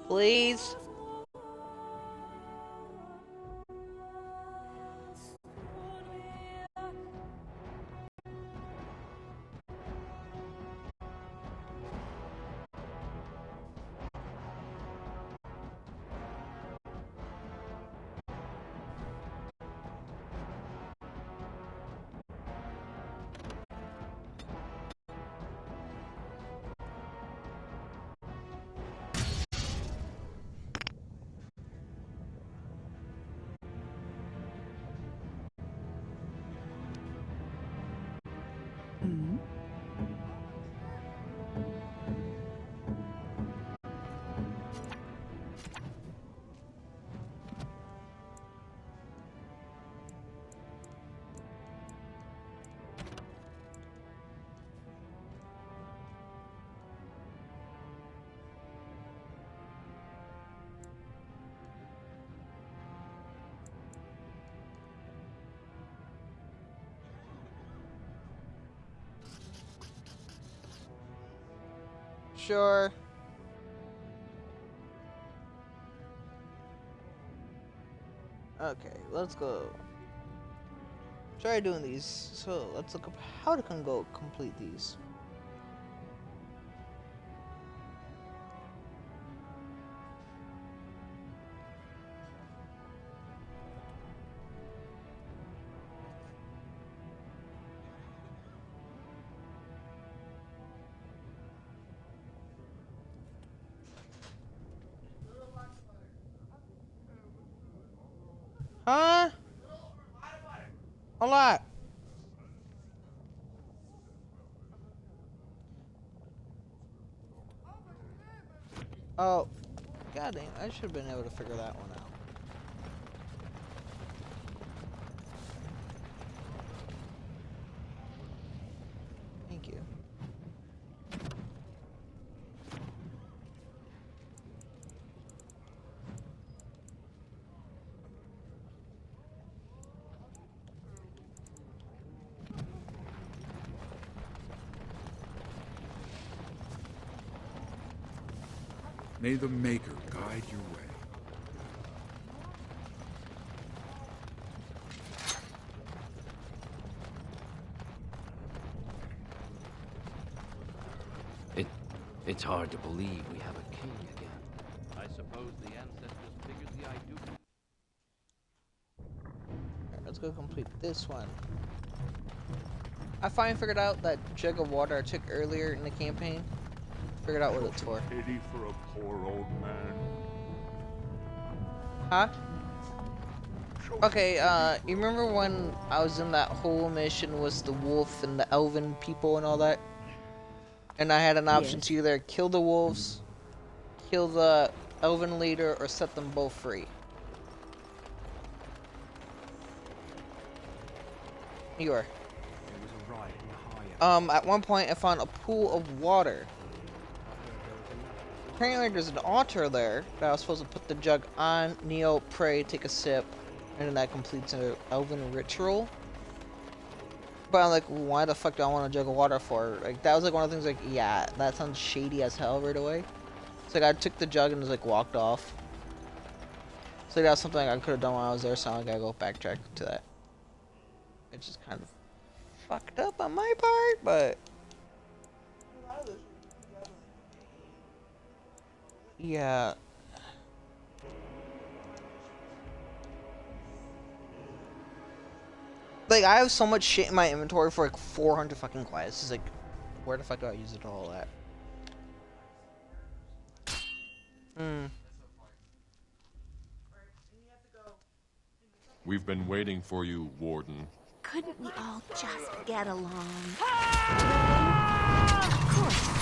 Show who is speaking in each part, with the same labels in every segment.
Speaker 1: Please. Sure. Okay, let's go. Try doing these. So let's look up how to go complete these. Huh? A lot. Oh, god dang! I should have been able to figure that one out. Thank you.
Speaker 2: May the Maker guide your way.
Speaker 3: It's hard to believe we have a king again.
Speaker 4: I suppose the ancestors figured the idea.
Speaker 1: Alright, let's go complete this one. I finally figured out that jug of water I took earlier in the campaign. Figured out what it's for.
Speaker 2: Pity for a poor old man.
Speaker 1: Huh? Okay, you remember when I was in that whole mission with the wolf and the elven people and all that? And I had an option to either kill the wolves, kill the elven leader, or set them both free. You are. At one point I found a pool of water. Apparently there's an altar there that I was supposed to put the jug on, kneel, pray, take a sip, and then that completes an elven ritual. But I'm like, why the fuck do I want a jug of water for? Like, that was like one of the things like, yeah, that sounds shady as hell right away. So like, I took the jug and just like walked off. So that's something I could have done while I was there, so I gotta go backtrack to that. It's just kind of fucked up on my part, but yeah. Like, I have so much shit in my inventory for like 400 fucking quests. It's like, where the fuck do I use it all at?
Speaker 5: We've been waiting for you, Warden.
Speaker 6: Couldn't we all just get along? Of course,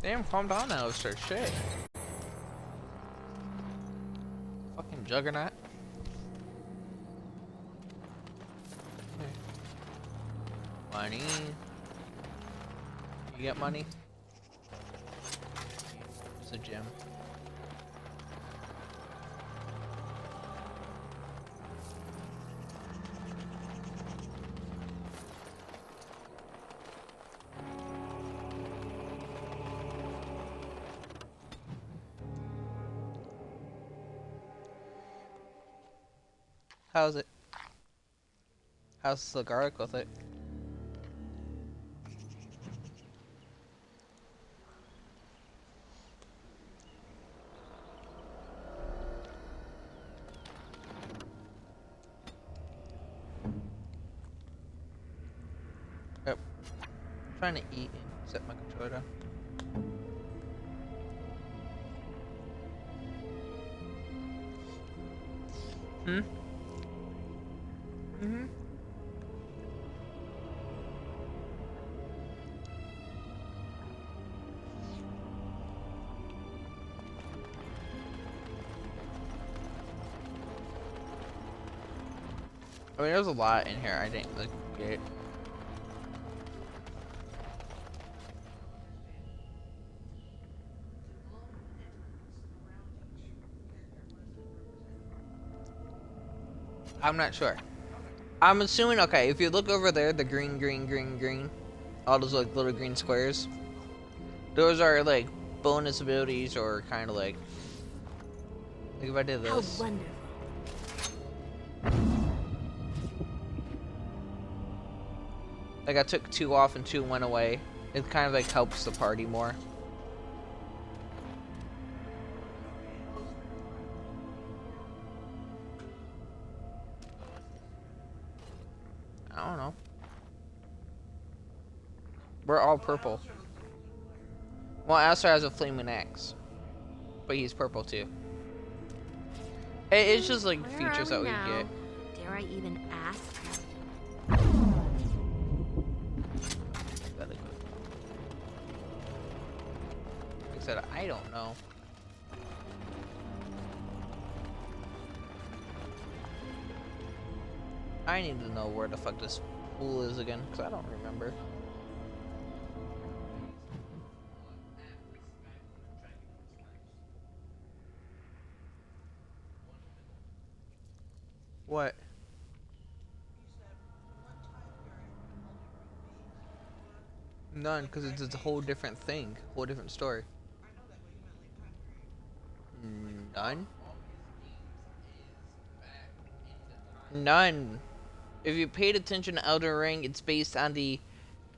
Speaker 1: Damn, calm down now, sir. Shit. Fucking juggernaut. Okay. Money. You get money? It's a gem. How's it? How's the garlic with it? Yep. I'm trying to eat and set my controller down. I mean, there's a lot in here I didn't like get. I'm not sure. I'm assuming, okay, if you look over there, the green, all those like little green squares, those are like bonus abilities or kind of like if I did this.
Speaker 6: how wonderful.
Speaker 1: Like I took 2 off and 2 went away. It kind of like helps the party more. I don't know. We're all purple. Well, Aster has a flaming axe. but he's purple too. It's just like
Speaker 6: Where
Speaker 1: features
Speaker 6: are
Speaker 1: that we
Speaker 6: now?
Speaker 1: get.
Speaker 6: Dare I even ask?
Speaker 1: Like I said, I don't know. I need to know where the fuck this pool is again, because I don't remember. What? None, because it's a whole different thing, whole different story. None? None. If you paid attention to Elden Ring, it's based on the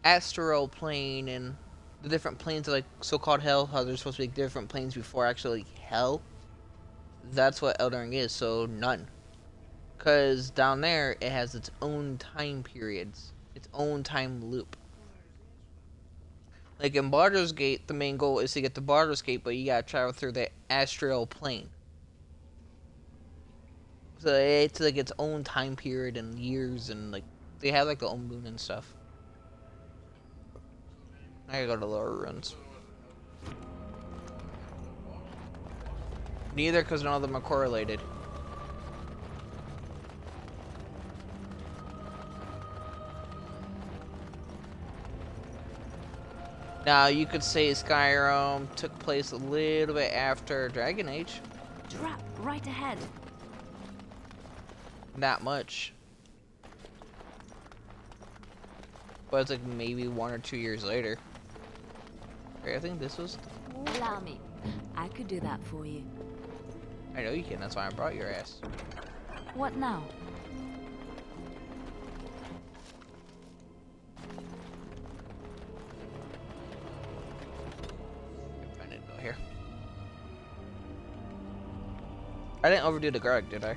Speaker 1: astral plane and the different planes of like so-called hell, how there's supposed to be different planes before actually hell. That's what Elden Ring is, so none. Because down there, it has its own time periods, its own time loop. Like in Baldur's Gate, the main goal is to get to Baldur's Gate, but you gotta travel through the astral plane. So it's like its own time period and years, and like they have like the own moon and stuff. I gotta go to lower ruins. Neither, because none of them are correlated. Now, you could say Skyrim took place a little bit after Dragon Age.
Speaker 6: Drop right ahead.
Speaker 1: Not much. But it's like maybe 1 or 2 years later. I think this was...
Speaker 6: Allow me. I could do that for you.
Speaker 1: I know you can, that's why I brought your ass.
Speaker 6: What now?
Speaker 1: I didn't go here. I didn't overdo the Greg, did I?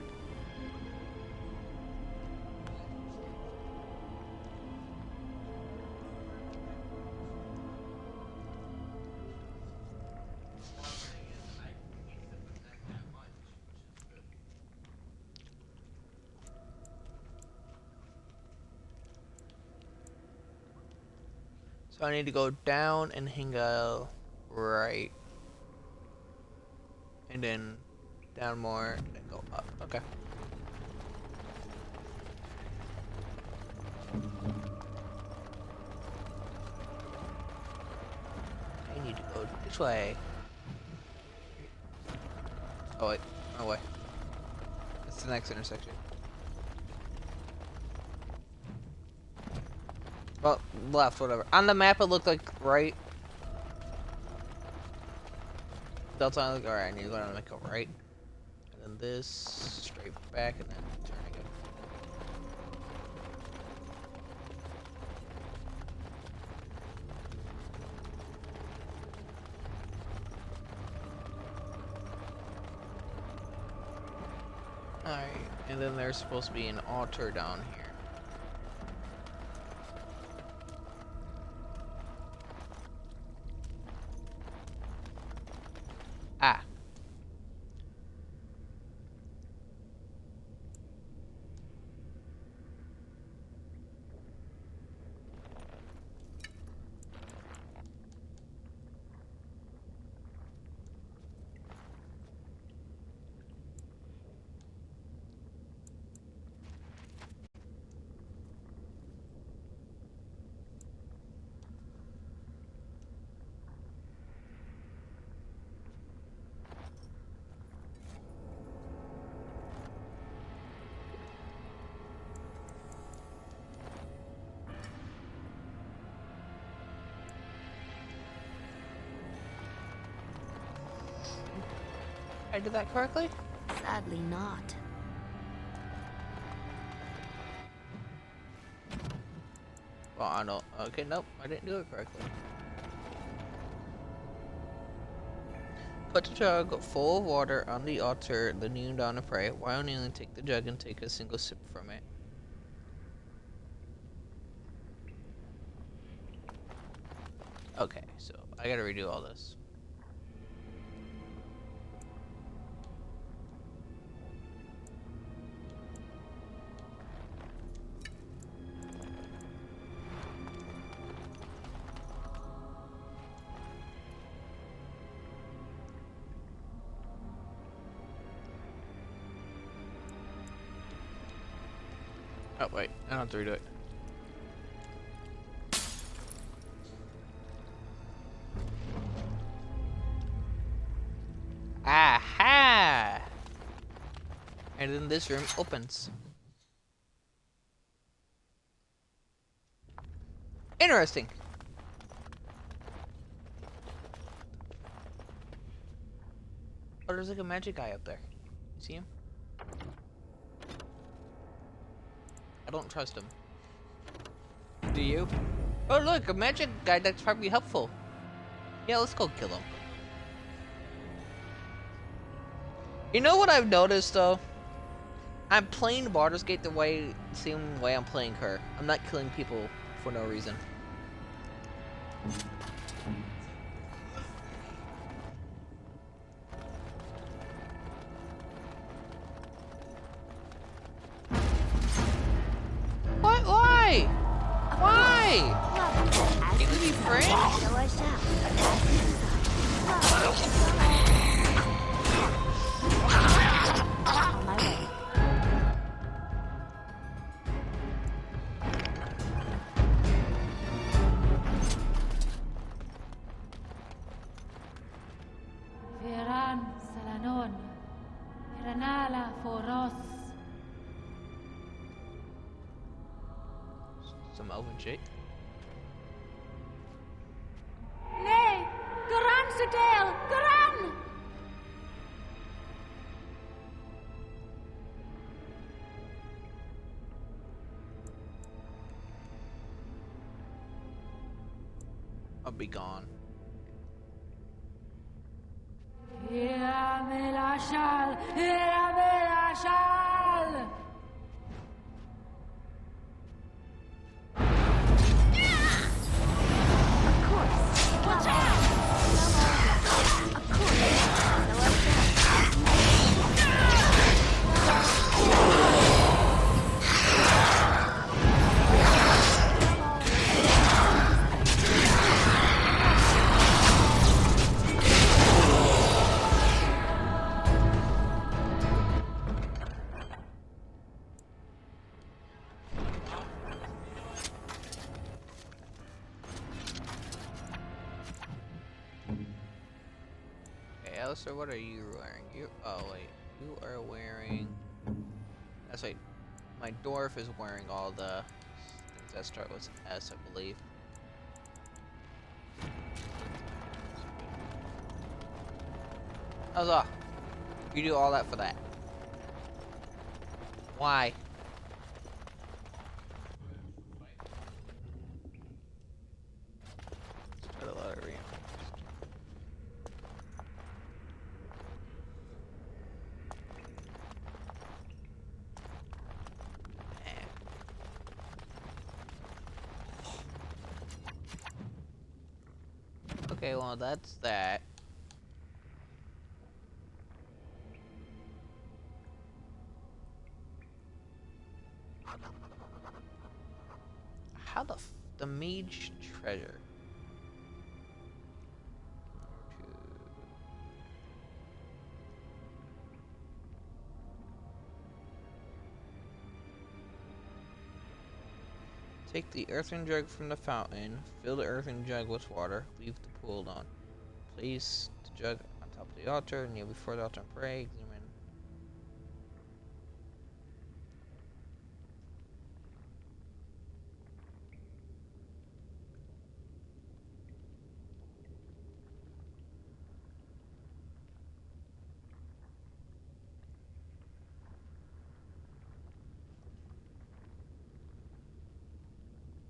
Speaker 1: So I need to go down and hang out right. And then down more, and then go up. Okay. I need to go this way. Oh wait, no way. It's the next intersection. Well, left, whatever. On the map, it looked like right. Delta, like, alright, I need to go down and make a right. And then this, straight back, and then turn again. Alright, and then there's supposed to be an altar down here. Ah. I did that correctly?
Speaker 6: Sadly not.
Speaker 1: Well, I don't. Okay, nope, I didn't do it correctly. Put the jug full of water on the altar, then kneel down to pray. While kneeling, take the jug and take a single sip from it. Okay, so I gotta redo all this. Oh wait, I don't have to redo it. Aha! And then this room opens. Interesting. Oh, there's like a magic guy up there. You see him? I don't trust him. Do you? Oh look, a magic guy that's probably helpful. Yeah, let's go kill him. You know what I've noticed though? I'm playing Baldur's Gate the same way I'm playing her. I'm not killing people for no reason. What? Why? Why? Can we be friends?
Speaker 6: So I shall. On my way.
Speaker 7: Viran Salanon, Iranala Foros.
Speaker 1: Some elven shit.
Speaker 7: Nay, Garan Sedale, Garan!
Speaker 1: I'll be gone.
Speaker 7: Iramelashal, Iramelashal!
Speaker 6: Of course. Watch out! Of course. So I shall.
Speaker 1: Okay, Alistair, what are you wearing? Oh wait, you are wearing. That's right. My dwarf is wearing all the things that start with S, I believe. Huzzah! You do all that for that. Why? Got a lot of reinforced. Okay, well that's that. How the mage treasure? Take the earthen jug from the fountain, fill the earthen jug with water, leave the pool alone. Place the jug on top of the altar, kneel before the altar and pray, examine.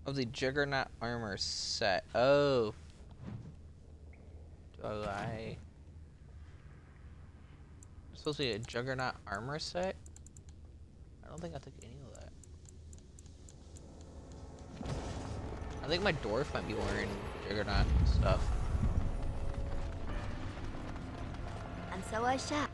Speaker 1: Of the Juggernaut armor set. Oh. Do I... It's supposed to be a Juggernaut armor set? I don't think I took any of that. I think my dwarf might be wearing Juggernaut stuff.
Speaker 6: And so I shall.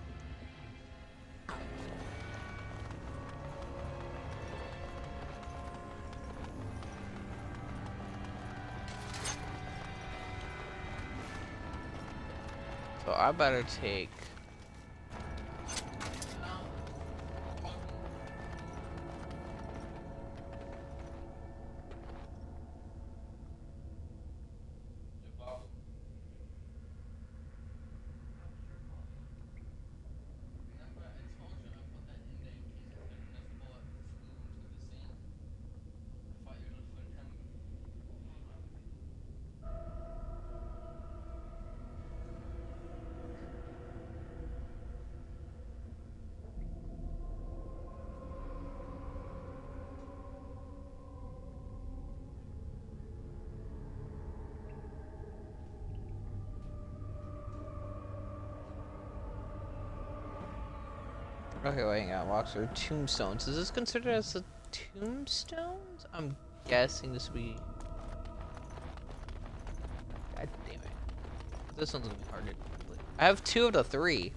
Speaker 1: So I better take... Okay, wait, hang on. Rocks are tombstones. Is this considered as a tombstones? I'm guessing this would be. God damn it. This one's gonna be hard to complete. I have 2 of the 3.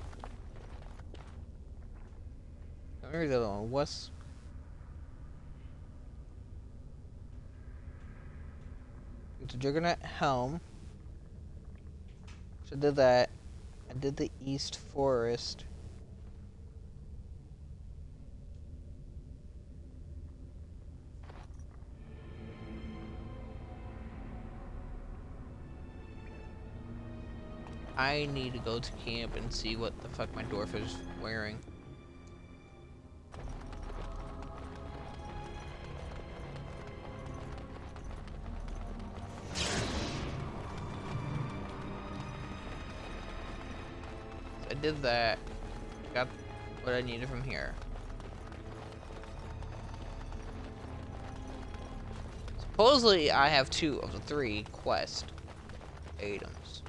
Speaker 1: Where's the other one? What's. It's a Juggernaut helm. So I did that. I did the East Forest. I need to go to camp and see what the fuck my dwarf is wearing. I did that. Got what I needed from here. Supposedly, I have 2 of the 3 quest items.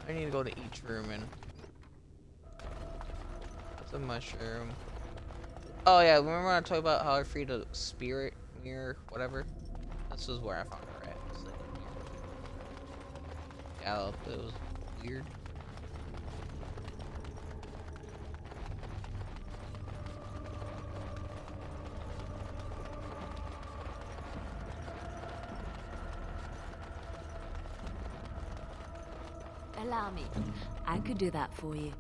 Speaker 1: I need to go to each room and... That's a mushroom. Oh yeah, remember when I talked about how I freed a spirit mirror, whatever? This is where I found her at. It's like yeah, it was weird.
Speaker 6: Allow me. I could do that for you.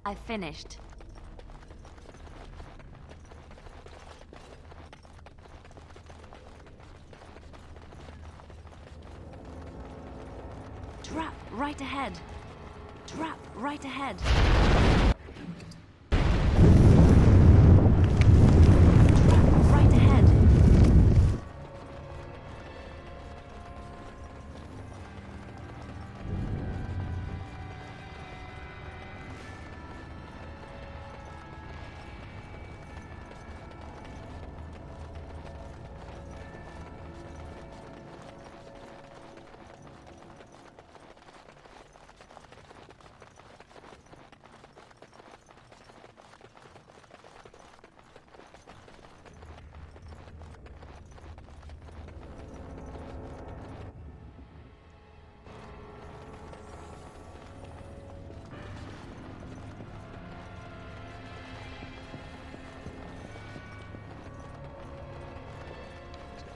Speaker 6: I finished. Trap right ahead. Trap right ahead. Trap right ahead.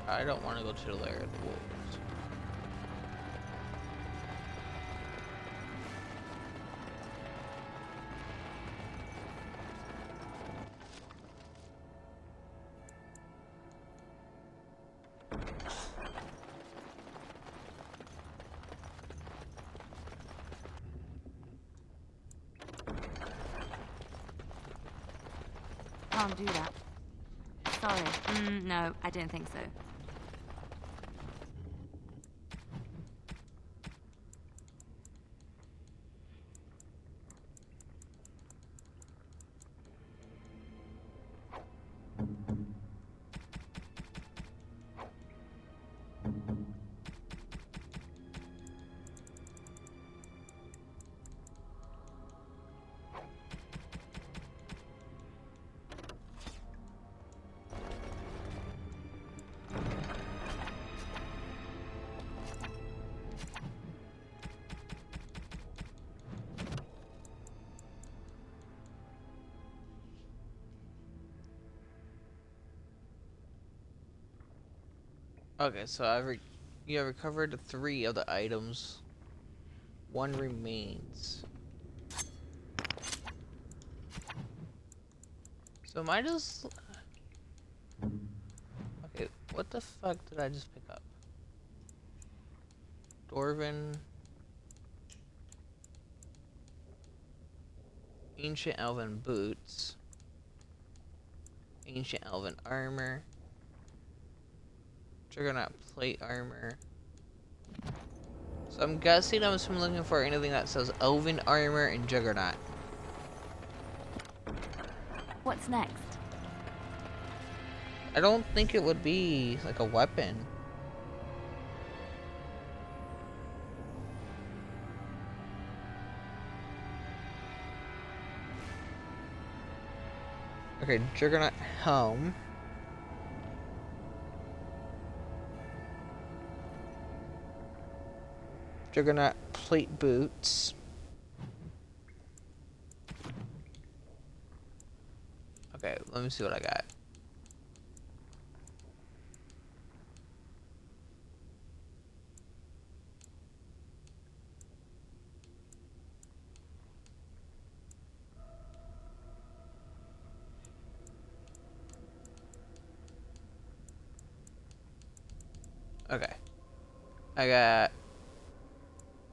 Speaker 1: I don't want to go to the lair of the wolves.
Speaker 6: Can't do that. Sorry. No, I don't think so.
Speaker 1: Okay, so you have recovered 3 of the items. 1 remains. So am I just... Okay, what the fuck did I just pick up? Dwarven... Ancient Elven boots. Ancient Elven armor. Juggernaut plate armor. So I'm guessing I'm looking for anything that says Elven armor and Juggernaut.
Speaker 6: What's next?
Speaker 1: I don't think it would be like a weapon. Okay, Juggernaut helm. Juggernaut plate boots. Okay, let me see what I got. Okay. I got...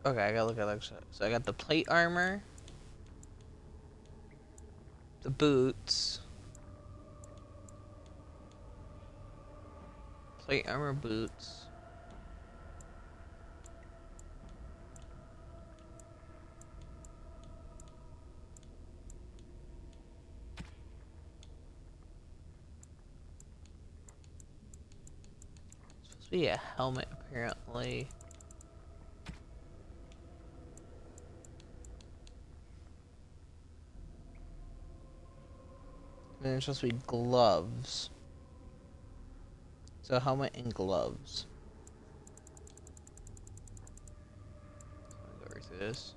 Speaker 1: Okay, I gotta look at that. So I got the plate armor. The boots. Plate armor boots. It's supposed to be a helmet, apparently. And then it's supposed to be gloves. So helmet and gloves. Go through this.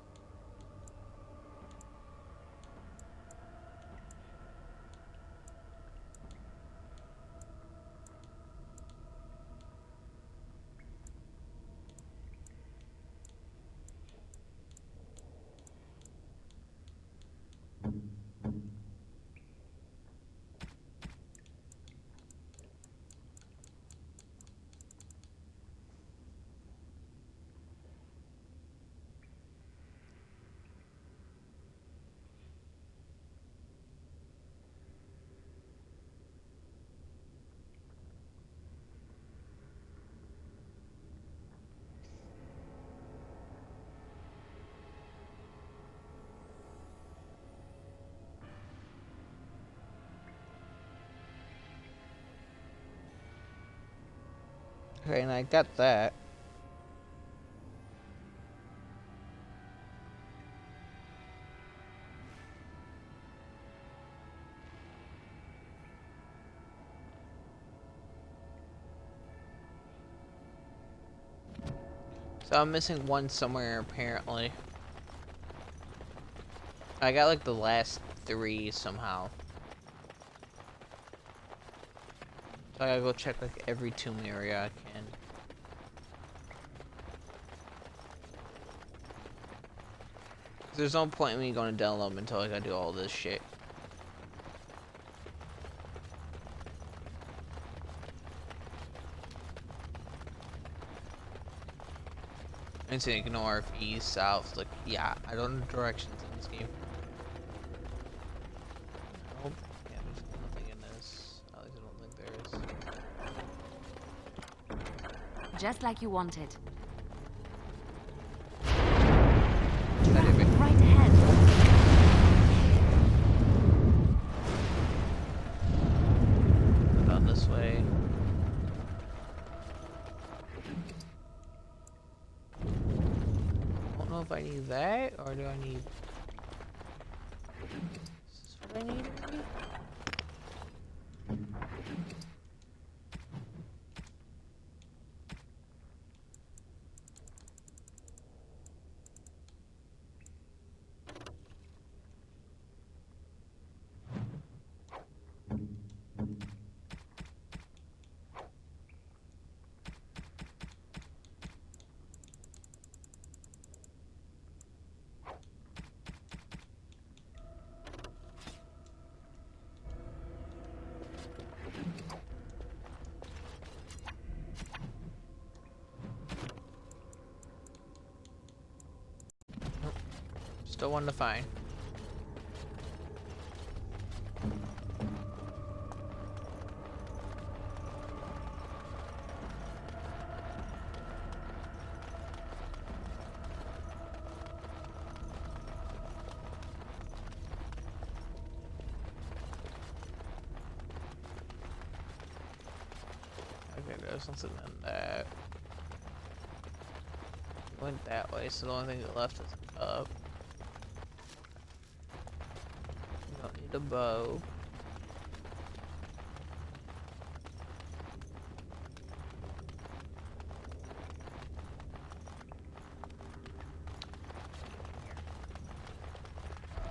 Speaker 1: Okay, and I got that. So I'm missing one somewhere, apparently. I got like the last 3 somehow. So I gotta go check like every tomb area I can. There's no point in me going to download them until I gotta do all this shit. And so ignore if east, south, like, yeah, I don't know directions in this game. Nope. Yeah, there's nothing in this. At least I don't think there is.
Speaker 6: Just like you wanted.
Speaker 1: That is it.
Speaker 6: Right ahead.
Speaker 1: Down this way. I don't know if I need that, or do I need... Is this what I need? Maybe? Still one to find. Okay, there's something in that. Went that way, so the only thing that left is up. Don't need a bow.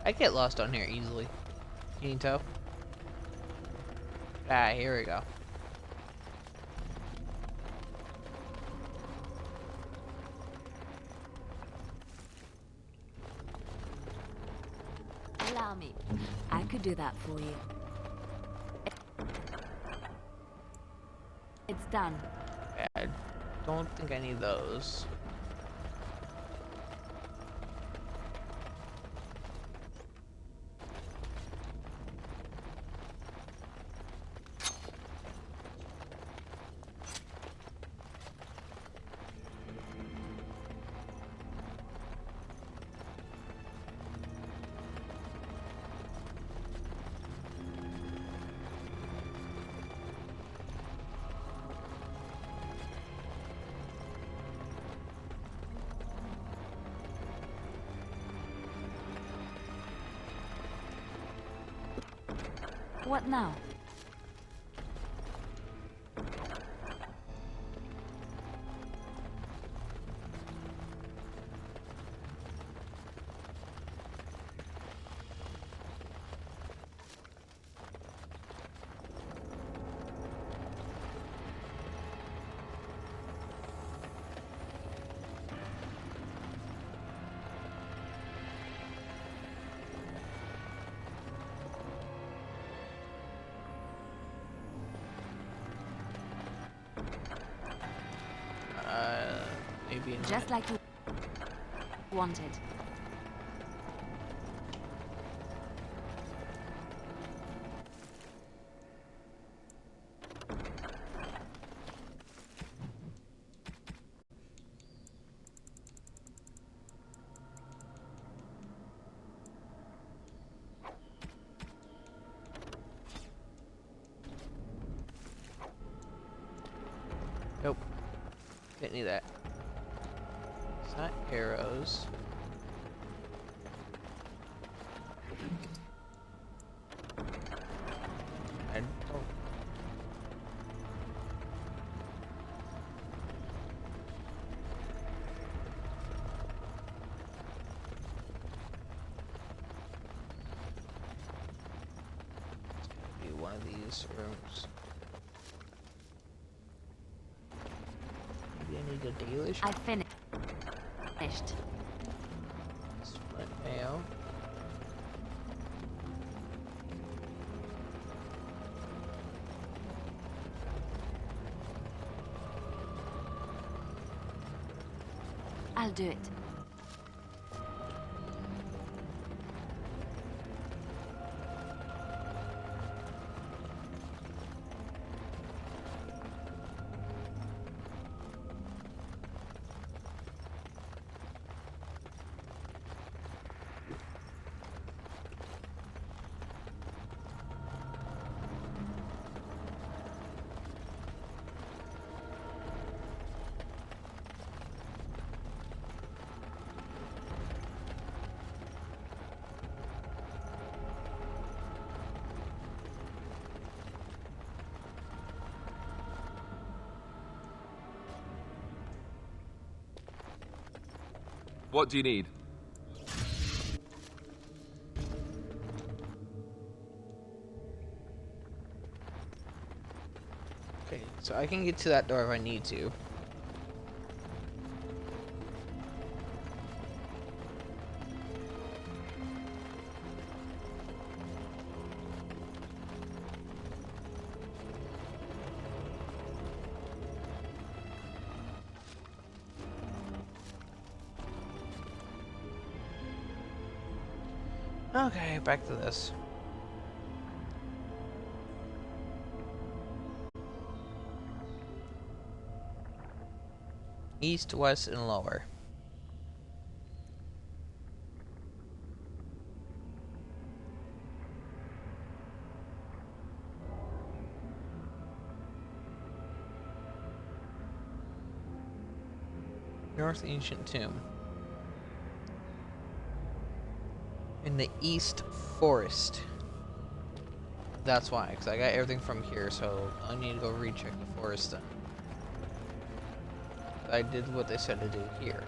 Speaker 1: I get lost on here easily. Can you tell? Ah, here we go.
Speaker 6: Allow me. I could do that for you. It's done.
Speaker 1: I don't think I need those.
Speaker 6: What now?
Speaker 1: Maybe in
Speaker 6: Just like you wanted.
Speaker 1: Nope. Didn't need that. It's not arrows. I don't. It's gotta be one of these rooms. Maybe I need a daily shot.
Speaker 6: I finished.
Speaker 1: Split mayo.
Speaker 6: I'll do it.
Speaker 8: What do you need?
Speaker 1: Okay, so I can get to that door if I need to. Okay, back to this. East, west, and lower. North Ancient Tomb. In the East Forest. That's why, because I got everything from here, so I need to go recheck the forest then. I did what they said to do here.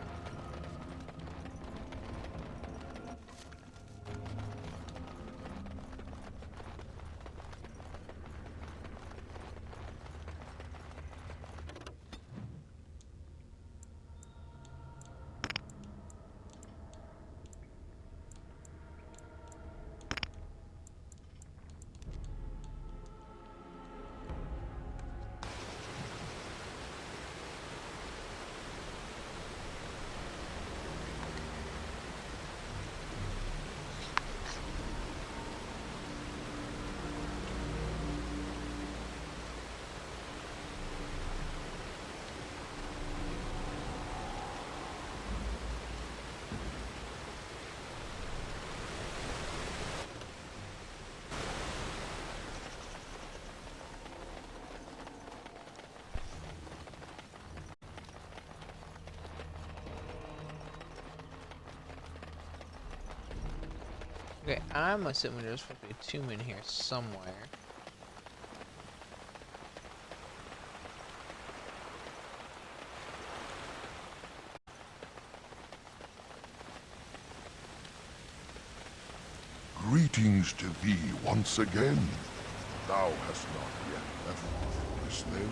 Speaker 1: Okay, I'm assuming there's supposed to be a tomb in here somewhere.
Speaker 2: Greetings to thee once again. Thou hast not yet left this then?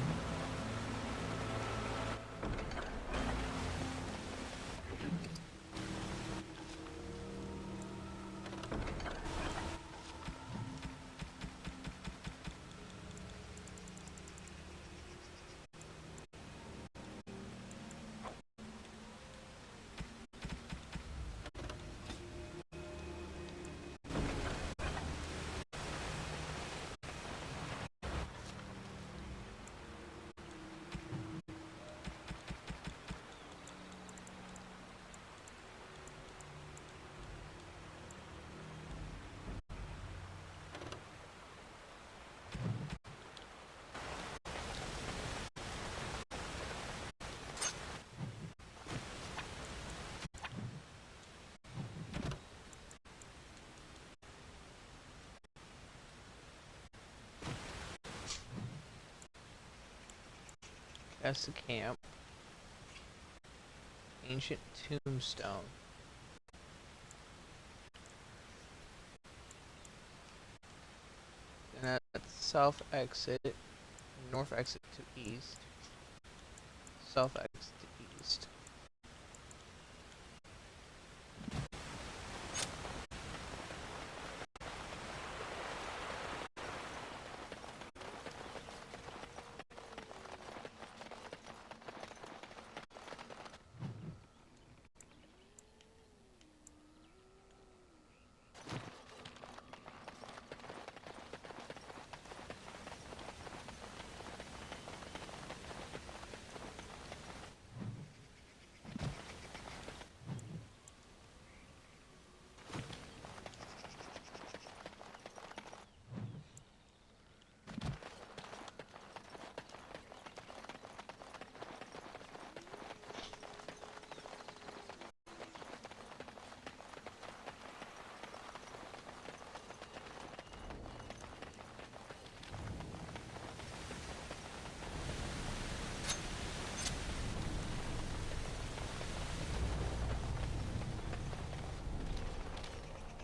Speaker 1: That's the camp. Ancient tombstone. And that's south exit, north exit to east. South exit to east.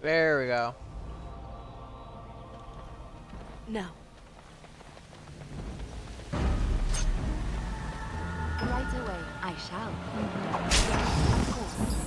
Speaker 1: There we go.
Speaker 6: No. Right away, I shall. Of course.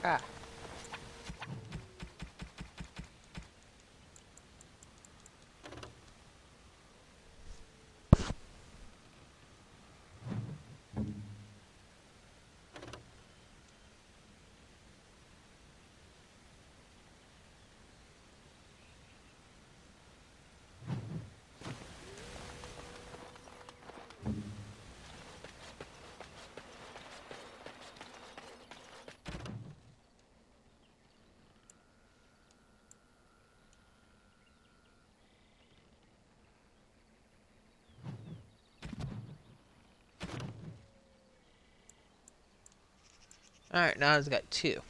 Speaker 1: Ah. Alright, now it's got two.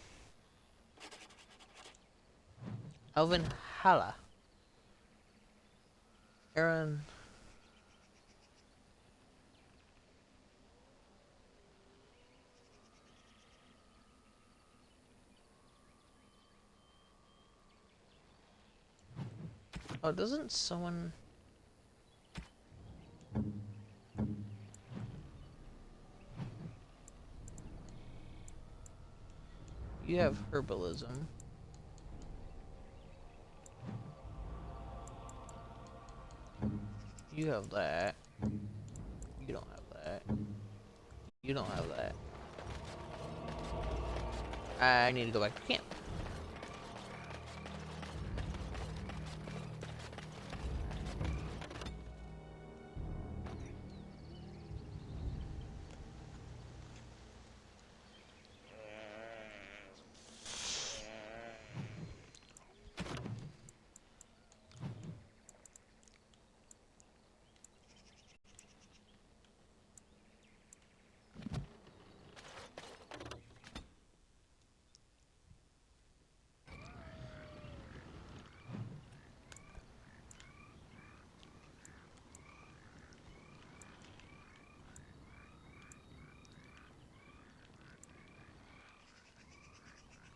Speaker 1: Elvin Hala. Aaron. Oh, doesn't someone... You have herbalism. You have that. You don't have that. You don't have that. I need to go back to camp.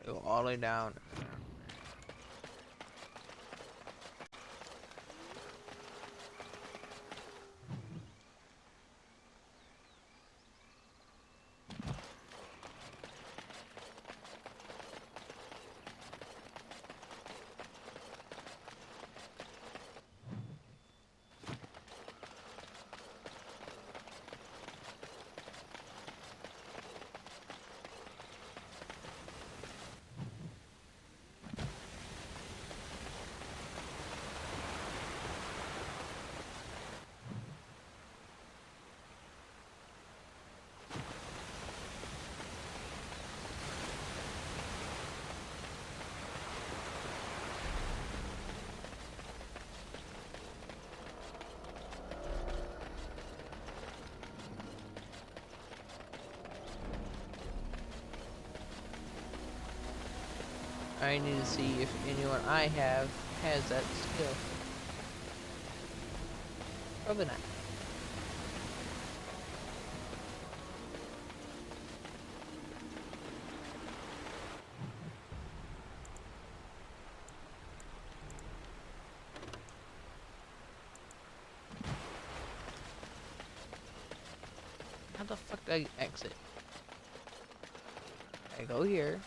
Speaker 1: Go all the way down. I need to see if anyone I have has that skill. Probably not. How the fuck do I exit? I go here.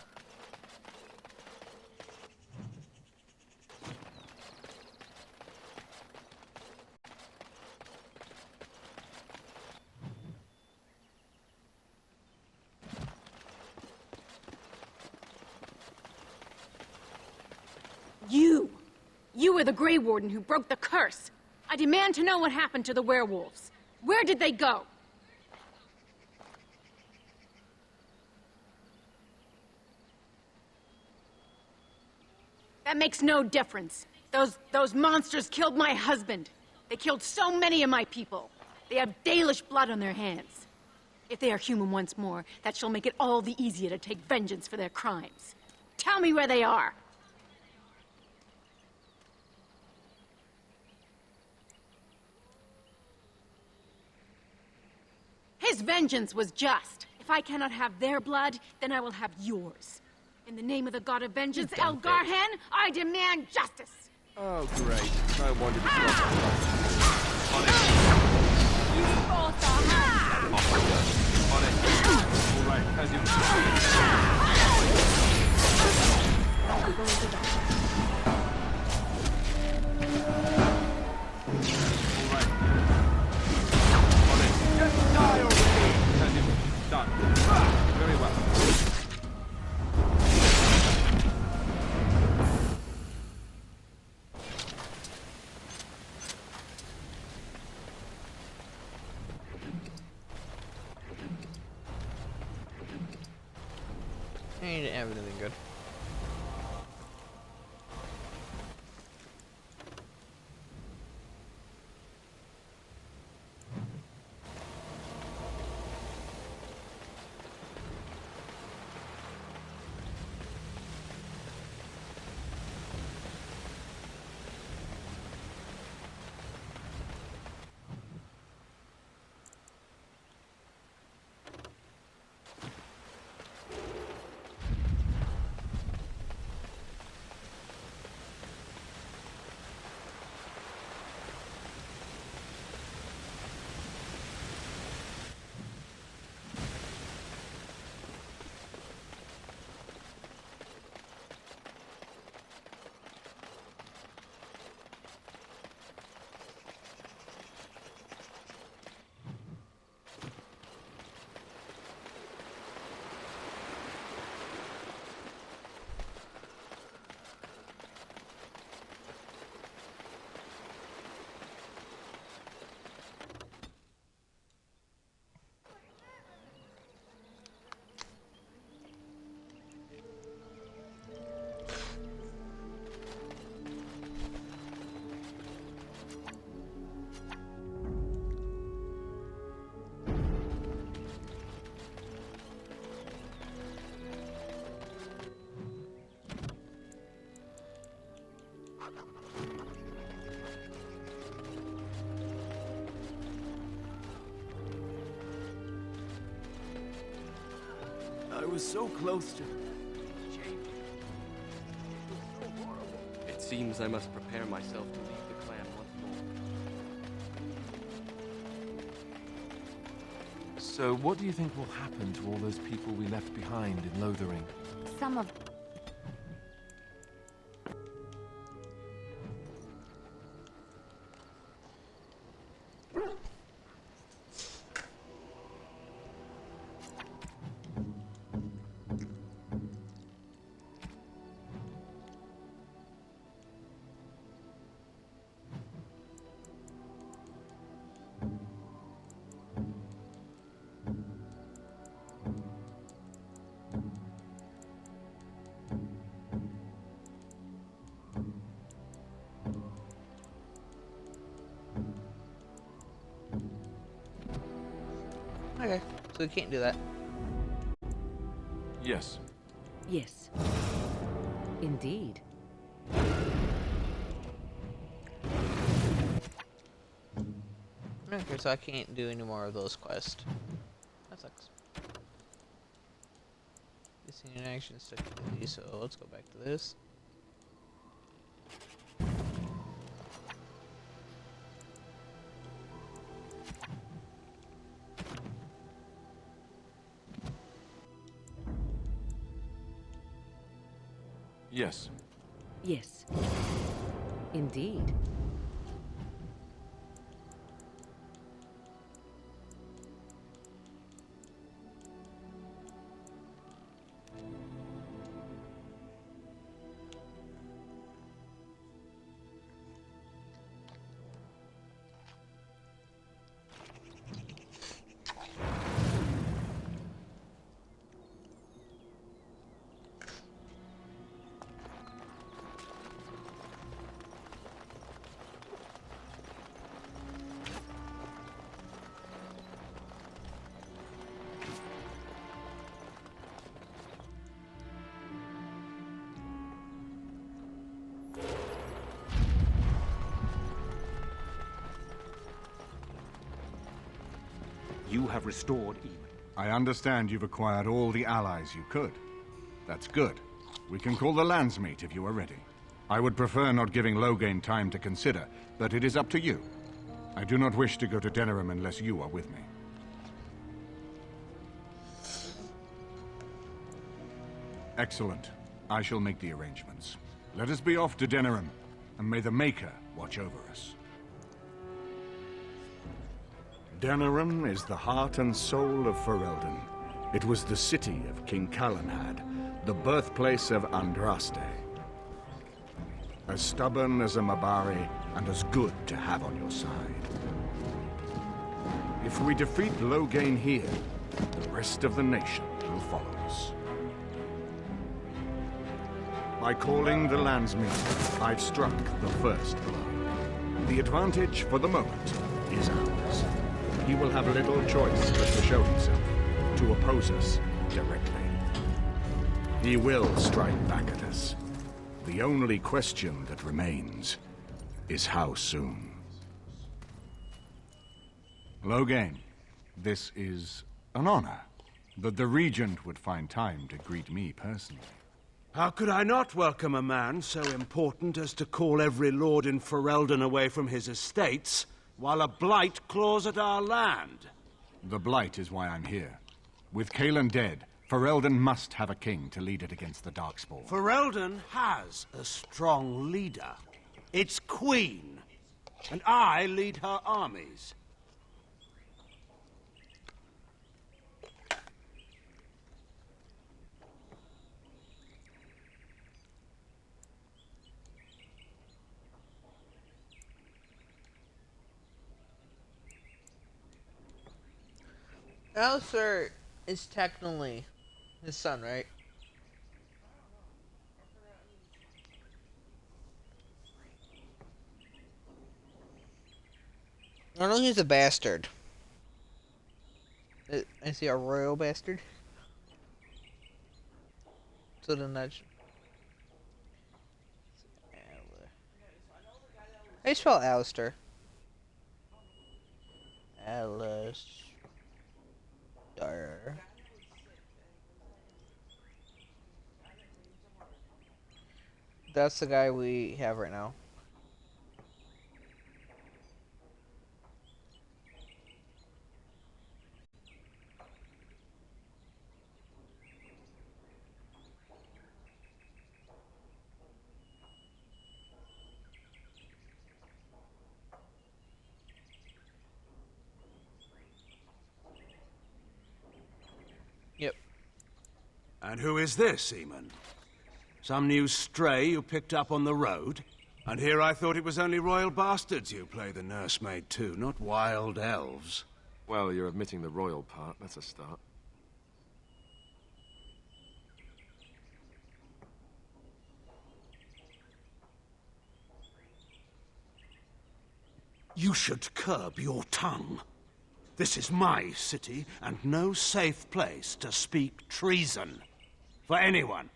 Speaker 9: You were the Grey Warden who broke the curse. I demand to know what happened to the werewolves. Where did they go? That makes no difference. Those monsters killed my husband. They killed so many of my people. They have Dalish blood on their hands. If they are human once more, that shall make it all the easier to take vengeance for their crimes. Tell me where they are. His vengeance was just. If I cannot have their blood, then I will have yours. In the name of the god of vengeance, Elgarhan, I demand justice!
Speaker 8: Oh, great. No wonder this is on it.
Speaker 7: You both are
Speaker 8: On it. All right, as you... All right. On it. Just die already! As you... Done. Very well.
Speaker 1: Ain't everything good.
Speaker 10: I was so close to...
Speaker 3: It seems I must prepare myself to leave the clan once more.
Speaker 10: So what do you think will happen to all those people we left behind in Lothering?
Speaker 6: Some of
Speaker 1: Okay, so we can't do that.
Speaker 10: Yes.
Speaker 11: Yes. Indeed.
Speaker 1: Okay, so I can't do any more of those quests. That sucks. This in action secondly, so let's go back to this.
Speaker 10: Yes.
Speaker 11: Yes. Indeed.
Speaker 12: You have restored Eden.
Speaker 13: I understand you've acquired all the allies you could. That's good. We can call the landsmeet if you are ready. I would prefer not giving Loghain time to consider, but it is up to you. I do not wish to go to Denerim unless you are with me. Excellent. I shall make the arrangements. Let us be off to Denerim, and may the Maker watch over us. Denerim is the heart and soul of Ferelden. It was the city of King Calenhad, the birthplace of Andraste. As stubborn as a Mabari, and as good to have on your side. If we defeat Loghain here, the rest of the nation will follow us. By calling the landsmeet, I've struck the first blow. The advantage for the moment is ours. He will have little choice but to show himself, to oppose us directly. He will strike back at us. The only question that remains is how soon. Loghain, this is an honor that the Regent would find time to greet me personally.
Speaker 12: How could I not welcome a man so important as to call every lord in Ferelden away from his estates, while a blight claws at our land?
Speaker 13: The blight is why I'm here. With Cailan dead, Ferelden must have a king to lead it against the Darkspawn.
Speaker 12: Ferelden has a strong leader. Its queen. And I lead her armies.
Speaker 1: Alistair is technically his son, right? I know he's a bastard. Is he a royal bastard? So then that's... How do you spell Alistair? Alistair. That's the guy we have right now. Yep.
Speaker 12: And who is this, Eamon? Some new stray you picked up on the road? And here I thought it was only royal bastards you play the nursemaid to, not wild elves.
Speaker 5: Well, you're admitting the royal part. That's a start.
Speaker 12: You should curb your tongue. This is my city, and no safe place to speak treason. For anyone.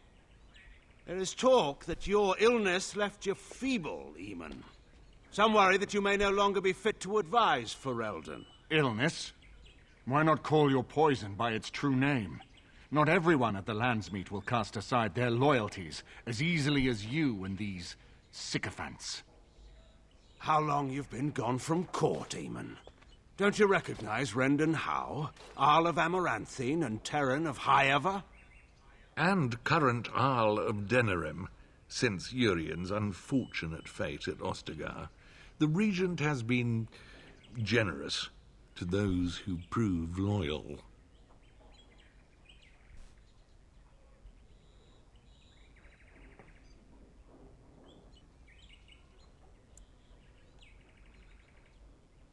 Speaker 12: There is talk that your illness left you feeble, Eamon. Some worry that you may no longer be fit to advise Ferelden.
Speaker 13: Illness? Why not call your poison by its true name? Not everyone at the Landsmeet will cast aside their loyalties as easily as you and these sycophants.
Speaker 12: How long you've been gone from court, Eamon? Don't you recognize Rendon Howe, Arl of Amaranthine and Terran of Highever?
Speaker 14: And current Arl of Denerim, since Urien's unfortunate fate at Ostagar. The Regent has been generous to those who prove loyal.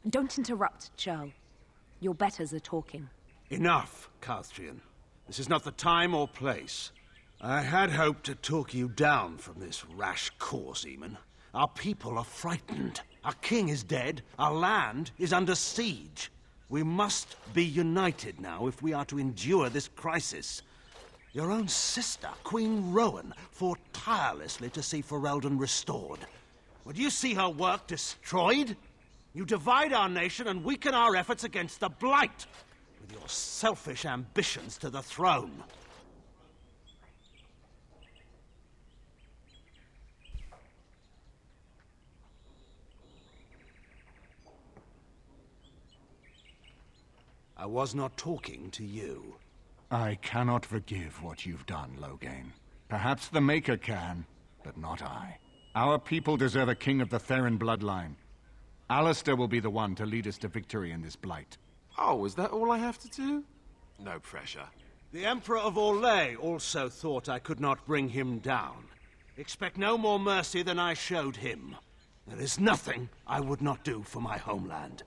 Speaker 15: Don't interrupt, Churl. Your betters are talking.
Speaker 12: Enough, Carthrian. This is not the time or place. I had hoped to talk you down from this rash course, Eamon. Our people are frightened. Our king is dead. Our land is under siege. We must be united now if we are to endure this crisis. Your own sister, Queen Rowan, fought tirelessly to see Ferelden restored. Would you see her work destroyed? You divide our nation and weaken our efforts against the Blight, with your selfish ambitions to the throne. I was not talking to you.
Speaker 13: I cannot forgive what you've done, Loghain. Perhaps the Maker can, but not I. Our people deserve a king of the Theron bloodline. Alistair will be the one to lead us to victory in this blight.
Speaker 5: Oh, is that all I have to do? No pressure.
Speaker 12: The Emperor of Orlais also thought I could not bring him down. Expect no more mercy than I showed him. There is nothing I would not do for my homeland.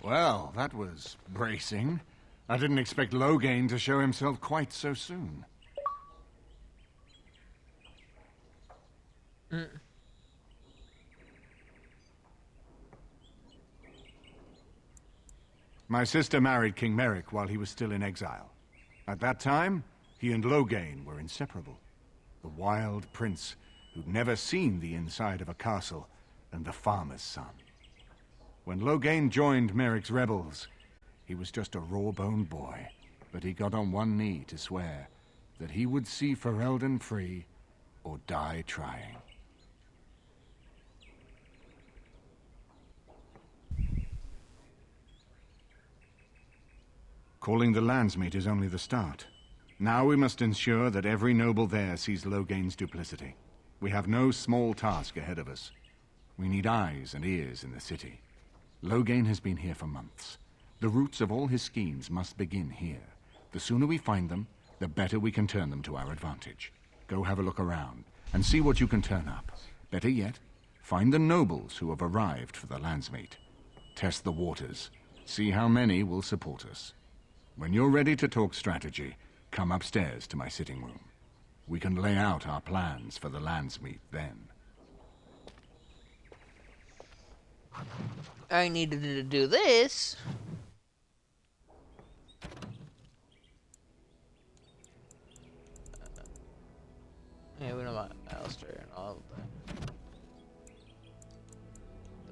Speaker 13: Well, that was bracing. I didn't expect Loghain to show himself quite so soon. My sister married King Merrick while he was still in exile. At that time, he and Loghain were inseparable. The wild prince who'd never seen the inside of a castle and the farmer's son. When Loghain joined Merrick's rebels, he was just a raw-boned boy, but he got on one knee to swear that he would see Ferelden free or die trying. Calling the Landsmeet is only the start. Now we must ensure that every noble there sees Loghain's duplicity. We have no small task ahead of us. We need eyes and ears in the city. Loghain has been here for months. The roots of all his schemes must begin here. The sooner we find them, the better we can turn them to our advantage. Go have a look around and see what you can turn up. Better yet, find the nobles who have arrived for the Landsmeet. Test the waters. See how many will support us. When you're ready to talk strategy, come upstairs to my sitting room. We can lay out our plans for the Landsmeet then.
Speaker 1: I needed to do this. want Alistair and all of that.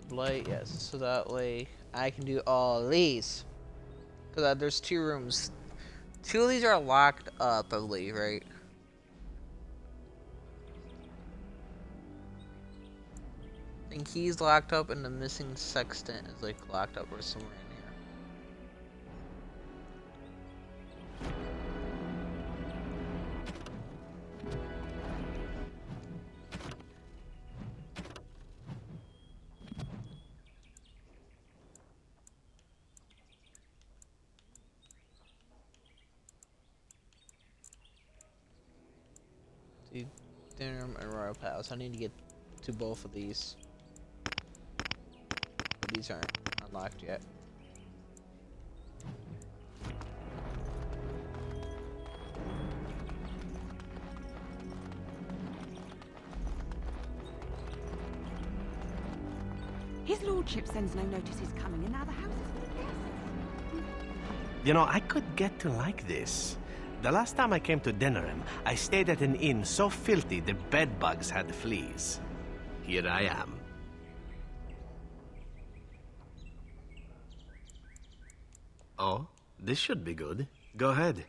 Speaker 1: The Blight, yes, so that way I can do all of these. Because there's 2 rooms. 2 of these are locked up, I believe, right? I think he's locked up and the missing sextant is like locked up or somewhere in here. See, dinner room and royal palace. I need to get to both of these. But these aren't unlocked yet.
Speaker 15: His lordship sends no notice he's coming, and now the house is full of guests.
Speaker 16: You know, I could get to like this. The last time I came to Denerim, I stayed at an inn so filthy the bed bugs had fleas. Here I am. Oh, this should be good. Go ahead.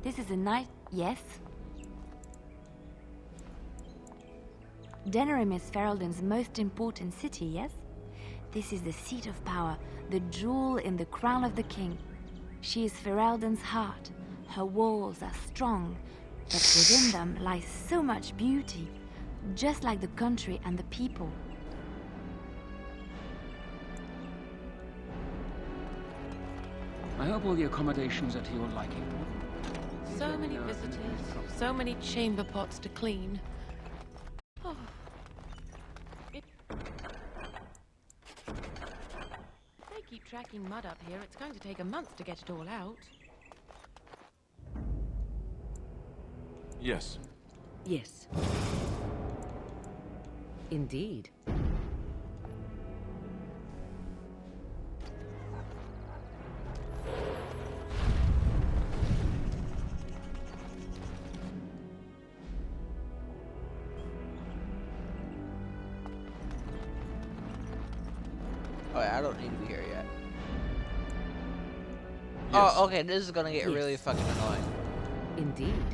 Speaker 6: This is a night, yes? Denerim is Ferelden's most important city, yes? This is the seat of power, the jewel in the crown of the king. She is Ferelden's heart. Her walls are strong, but within them lies so much beauty, just like the country and the people.
Speaker 17: I hope all the accommodations are to your liking.
Speaker 9: So many visitors, so many chamber pots to clean. Oh. If they keep tracking mud up here, it's going to take a month to get it all out.
Speaker 5: Yes.
Speaker 11: Yes. Indeed.
Speaker 1: Oh, yeah, I don't need to be here yet.
Speaker 5: Yes.
Speaker 1: Oh, okay, this is gonna get really fucking annoying.
Speaker 11: Indeed.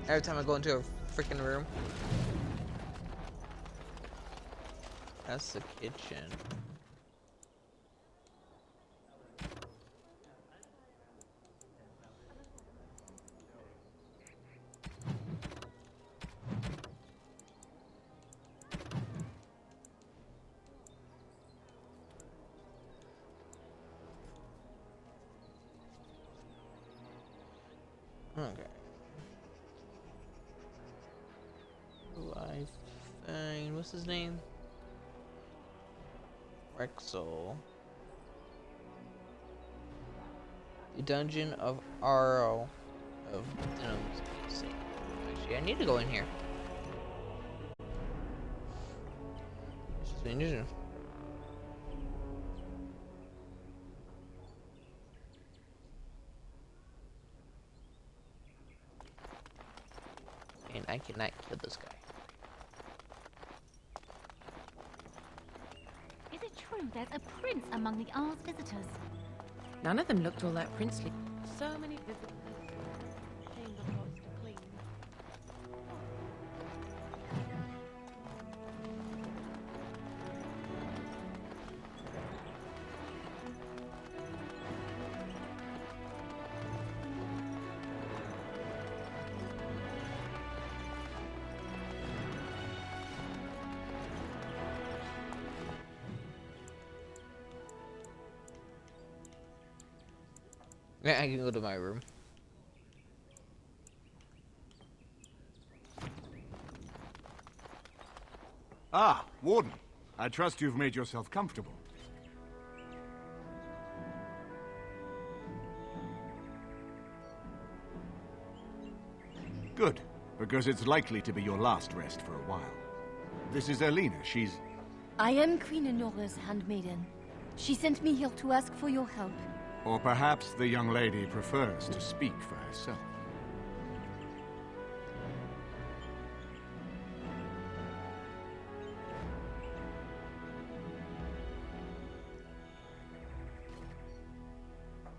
Speaker 1: Every time I go into a freaking room. That's the kitchen. Okay. Life thing. What's his name? Rexel. The Dungeon of Aro of Denham's. Actually, I need to go in here. This is unusual. And I cannot kill this guy.
Speaker 6: Is it true there's a prince among the Ar's visitors?
Speaker 9: None of them looked all that princely. So many visitors, chamber pots to clean.
Speaker 1: Yeah, I can go to my room.
Speaker 13: Ah, Warden. I trust you've made yourself comfortable. Good, because it's likely to be your last rest for a while. This is Elena. She's...
Speaker 7: I am Queen Honora's handmaiden.
Speaker 6: She sent me here to ask for your help.
Speaker 13: Or perhaps the young lady prefers to speak for herself.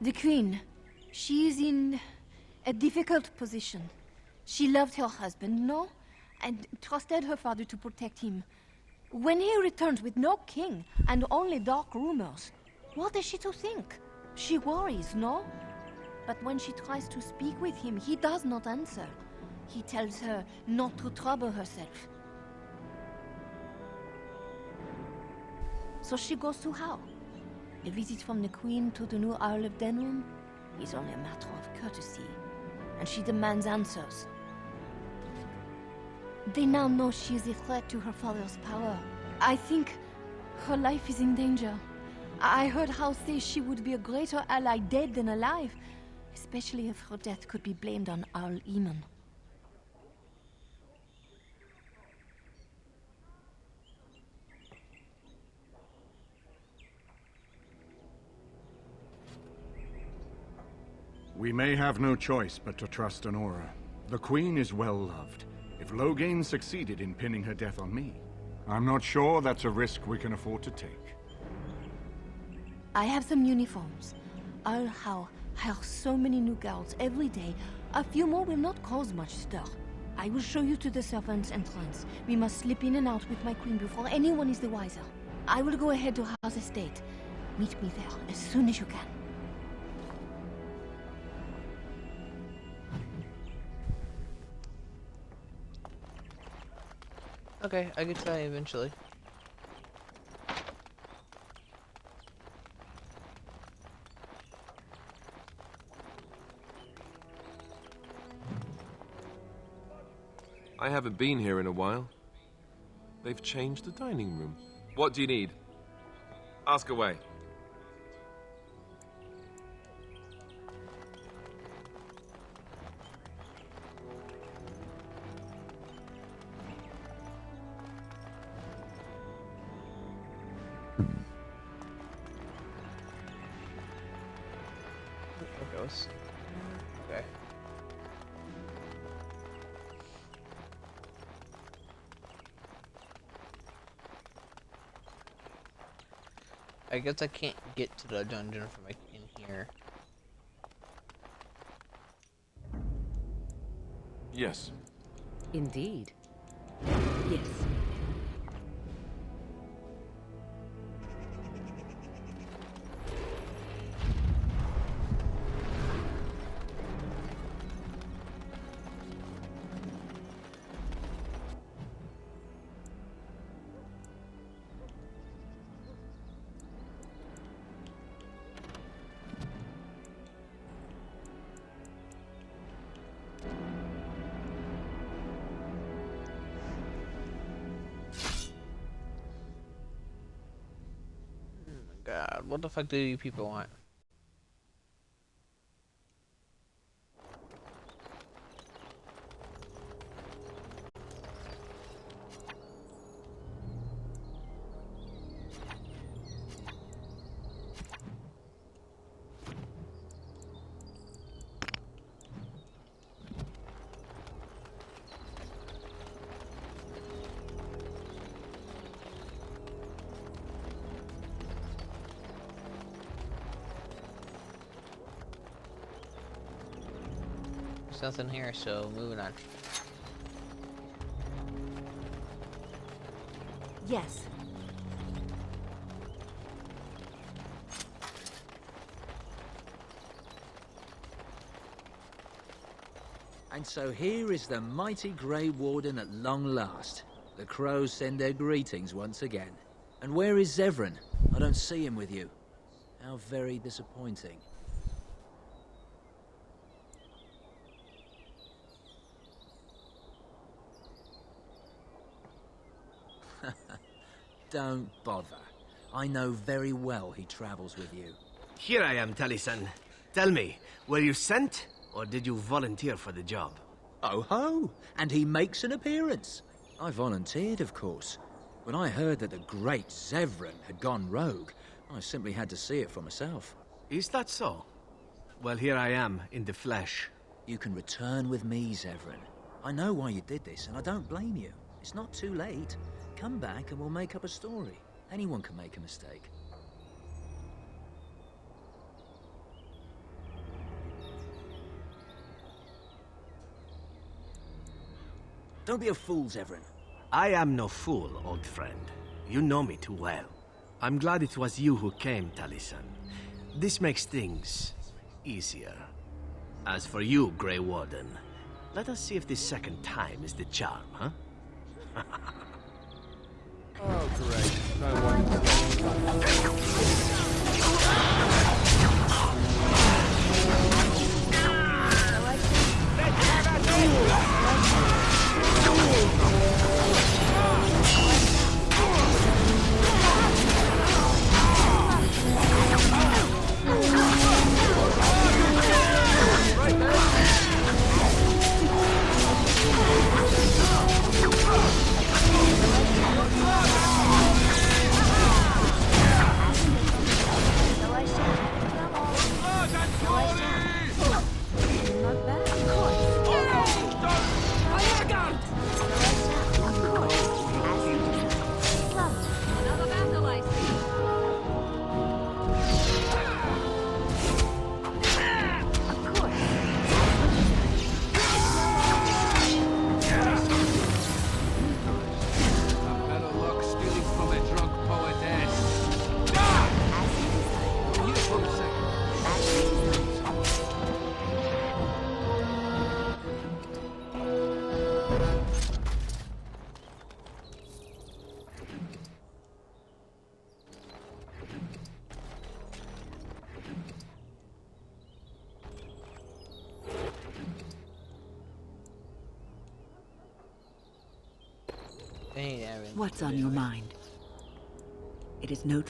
Speaker 6: The Queen, she is in a difficult position. She loved her husband, no? And trusted her father to protect him. When he returns with no king and only dark rumors, what is she to think? She worries, no? But when she tries to speak with him, he does not answer. He tells her not to trouble herself. So she goes to how? A visit from the Queen to the new Isle of Denham is only a matter of courtesy, and she demands answers. They now know she is a threat to her father's power. I think her life is in danger. I heard Howe say she would be a greater ally dead than alive, especially if her death could be blamed on Owl Eamon.
Speaker 13: We may have no choice but to trust Honora. The Queen is well loved. If Loghain succeeded in pinning her death on me, I'm not sure that's a risk we can afford to take.
Speaker 6: I have some uniforms. Earl Howe hires so many new guards every day. A few more will not cause much stir. I will show you to the servants' entrance. We must slip in and out with my queen before anyone is the wiser. I will go ahead to Howe's estate. Meet me there as soon as you can.
Speaker 1: Okay, I get to that eventually.
Speaker 5: I haven't been here in a while. They've changed the dining room. What do you need? Ask away.
Speaker 1: There goes. Okay. I guess I can't get to the dungeon from in here.
Speaker 5: Yes.
Speaker 11: Indeed. Yes.
Speaker 1: God, what the fuck do you people want? There's nothing here, so moving on.
Speaker 6: Yes.
Speaker 18: And so here is the mighty Grey Warden at long last. The crows send their greetings once again. And where is Zevran? I don't see him with you. How very disappointing. Don't bother. I know very well he travels with you.
Speaker 16: Here I am, Taliesin. Tell me, were you sent, or did you volunteer for the job?
Speaker 18: Oh ho! And he makes an appearance. I volunteered, of course. When I heard that the great Zevran had gone rogue, I simply had to see it for myself.
Speaker 16: Is that so? Well, here I am, in the flesh.
Speaker 18: You can return with me, Zevran. I know why you did this, and I don't blame you. It's not too late. Come back and we'll make up a story. Anyone can make a mistake. Don't be a fool, Zevran.
Speaker 16: I am no fool, old friend. You know me too well. I'm glad it was you who came, Taliesin. This makes things easier. As for you, Grey Warden, let us see if this second time is the charm, huh?
Speaker 8: Oh, great. No wonder.
Speaker 15: What's on your mind? It is no...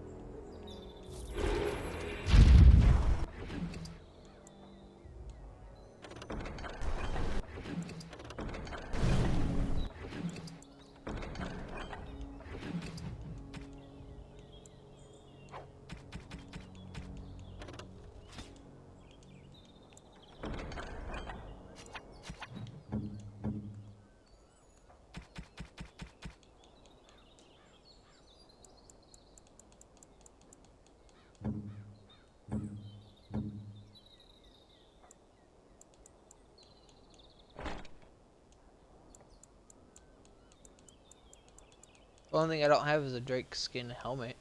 Speaker 1: The only thing I don't have is a Drake skin helmet.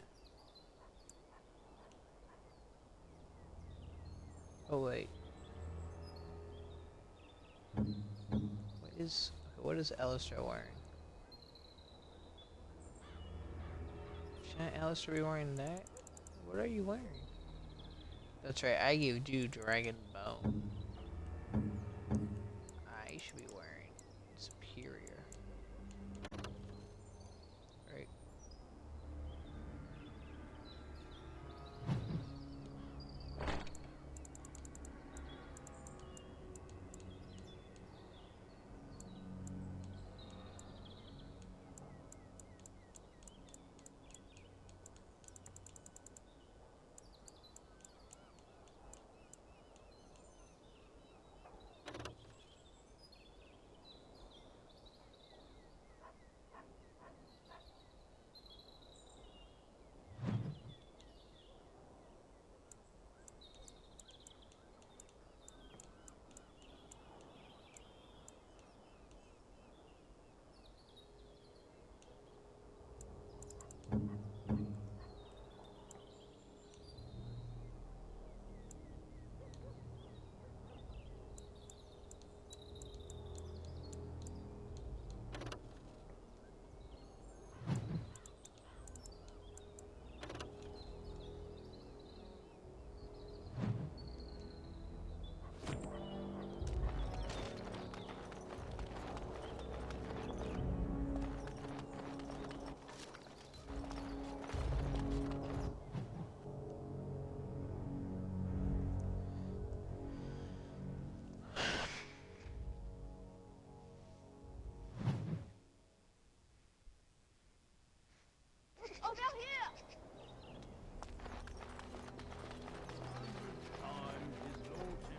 Speaker 1: Oh wait. What is Alistair wearing? Shouldn't Alistair be wearing that? What are you wearing? That's right, I gave you Dragon Bone. I should be wearing Superior. Right.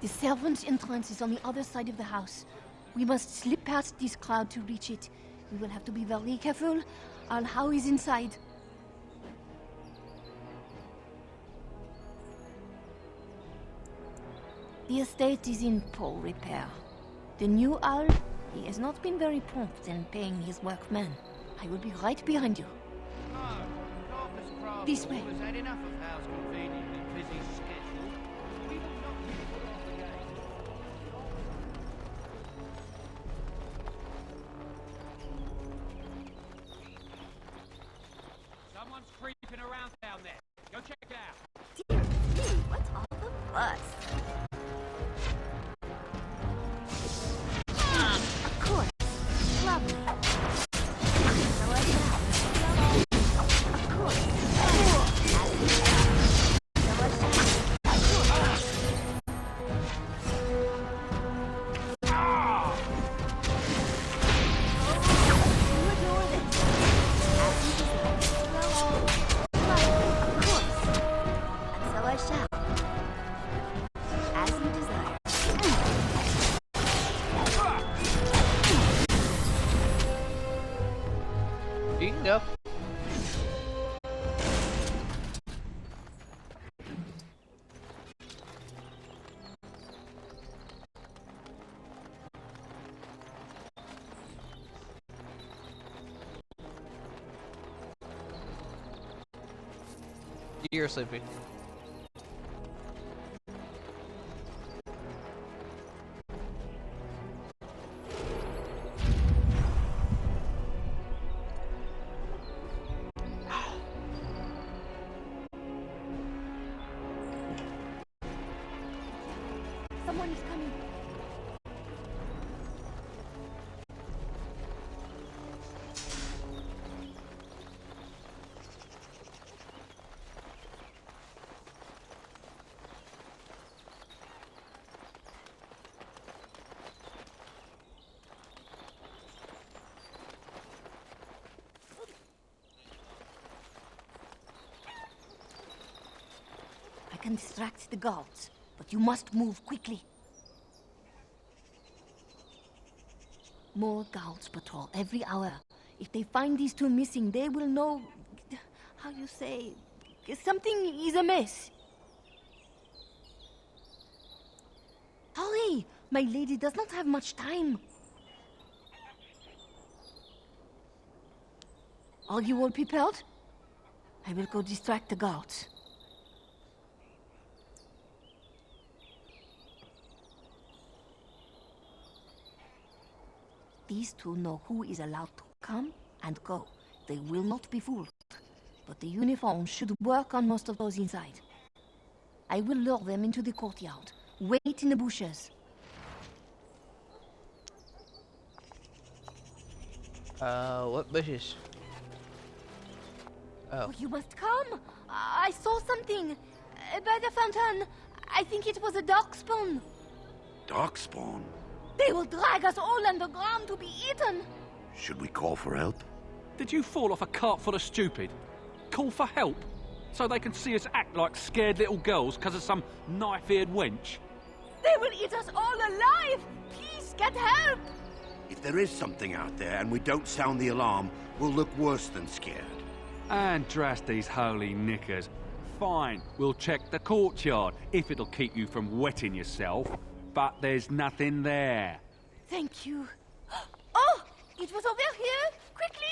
Speaker 19: The servants' entrance is on the other side of the house. We must slip past this crowd to reach it. We will have to be very careful on how he's inside. The estate is in poor repair. The new owl, he has not been very prompt in paying his workmen. I will be right behind you. This way.
Speaker 4: Has had enough of Hal's conveniently busy schedule. We will not be put off again.
Speaker 8: Someone's creeping around down there. Go check it out.
Speaker 6: Dear me, what all the fuss? Of course. Lovely. So I have. Of course.
Speaker 1: You can go. You're sleepy.
Speaker 19: Someone is coming. I can distract the guards, but you must move quickly. More guards patrol every hour. If they find these two missing, they will know... how you say... something is amiss. Hurry! My lady does not have much time. Are you all prepared? I will go distract the guards. These two know who is allowed to come and go. They will not be fooled. But the uniforms should work on most of those inside. I will lure them into the courtyard. Wait in the bushes.
Speaker 1: What bushes? Oh.
Speaker 19: You must come. I saw something. By the fountain. I think it was a darkspawn.
Speaker 12: Darkspawn?
Speaker 19: They will drag us all underground to be eaten.
Speaker 12: Should we call for help?
Speaker 8: Did you fall off a cart full of stupid? Call for help? So they can see us act like scared little girls because of some knife-eared wench?
Speaker 19: They will eat us all alive! Please, get help!
Speaker 12: If there is something out there and we don't sound the alarm, we'll look worse than scared.
Speaker 8: And drast these holy knickers. Fine, we'll check the courtyard, if it'll keep you from wetting yourself. But there's nothing there.
Speaker 19: Thank you. Oh! It was over here! Quickly!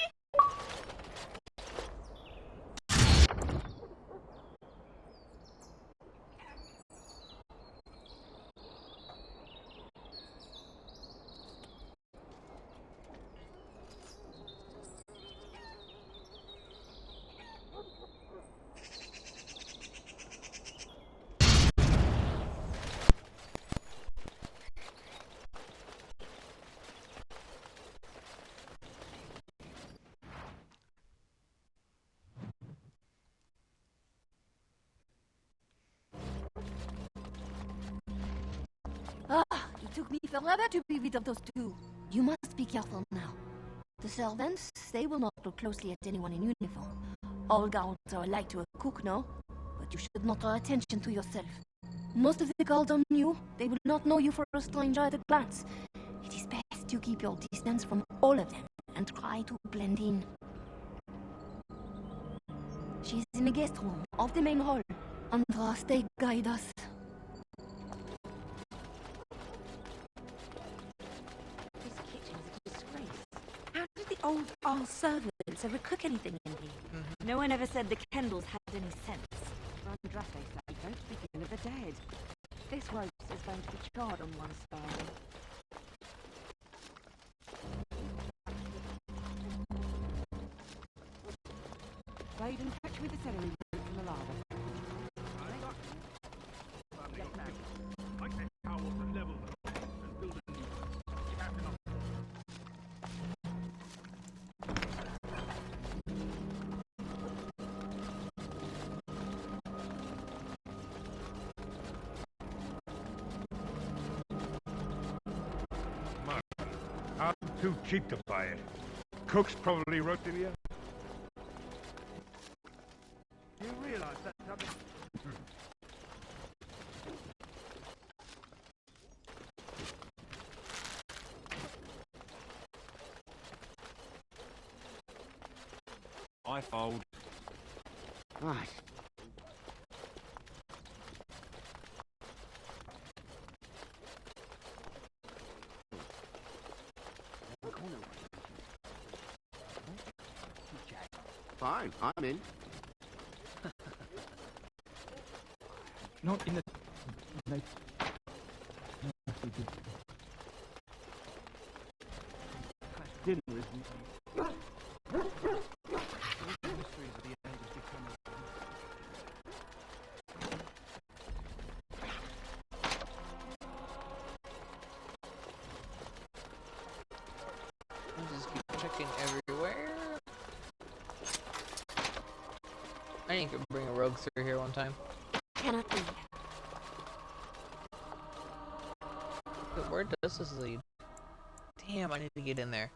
Speaker 19: It took me forever to be rid of those two. You must be careful now. The servants, they will not look closely at anyone in uniform. All guards are alike to a cook, no? But you should not draw attention to yourself. Most of the guards are new. They will not know you for a stranger at a glance. It is best to keep your distance from all of them and try to blend in. She's in the guest room of the main hall. Andraste, guide us.
Speaker 15: This kitchen is a disgrace. How did the old arse servants ever cook anything in here?
Speaker 6: No one ever said the Kendalls had any sense.
Speaker 15: Andraste say don't begin of the dead. This roast is going to be charred on one side. Blade and touch with the celery root from the lava.
Speaker 13: I'm too cheap to buy it. Cook's probably roasted here. You realize that something...
Speaker 8: I fold.
Speaker 12: Right.
Speaker 20: Fine, I'm in.
Speaker 18: Not in the... No.
Speaker 12: Dinner isn't...
Speaker 1: Just keep checking everywhere. I think I could bring a rogue through here one time.
Speaker 19: Cannot be.
Speaker 1: But where does this lead? Damn, I need to get in there.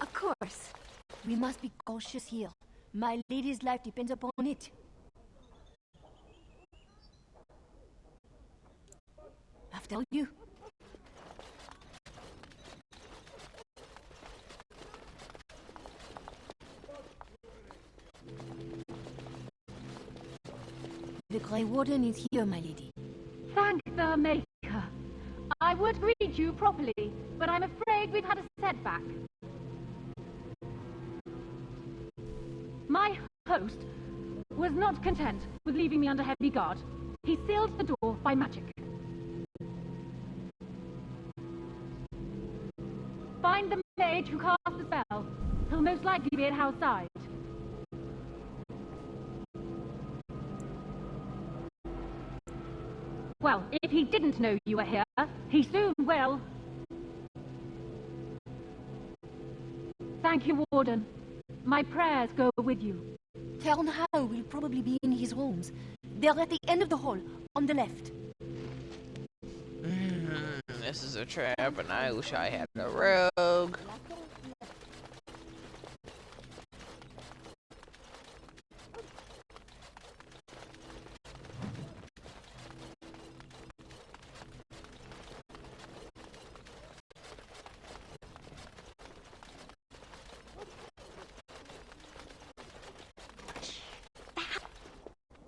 Speaker 19: Of course. We must be cautious here. My lady's life depends upon it. After you. The Grey Warden is here, my lady.
Speaker 21: Thank the Maker. I would greet you properly, but I'm afraid we've had a setback. My host was not content with leaving me under heavy guard. He sealed the door by magic. Find the mage who cast the spell. He'll most likely be at house side. Well, if he didn't know you were here, he soon will. Thank you, Warden. My prayers go with you.
Speaker 19: Fernhow will probably be in his rooms. They're at the end of the hall, on the left.
Speaker 1: This is a trap, and I wish I had a rogue.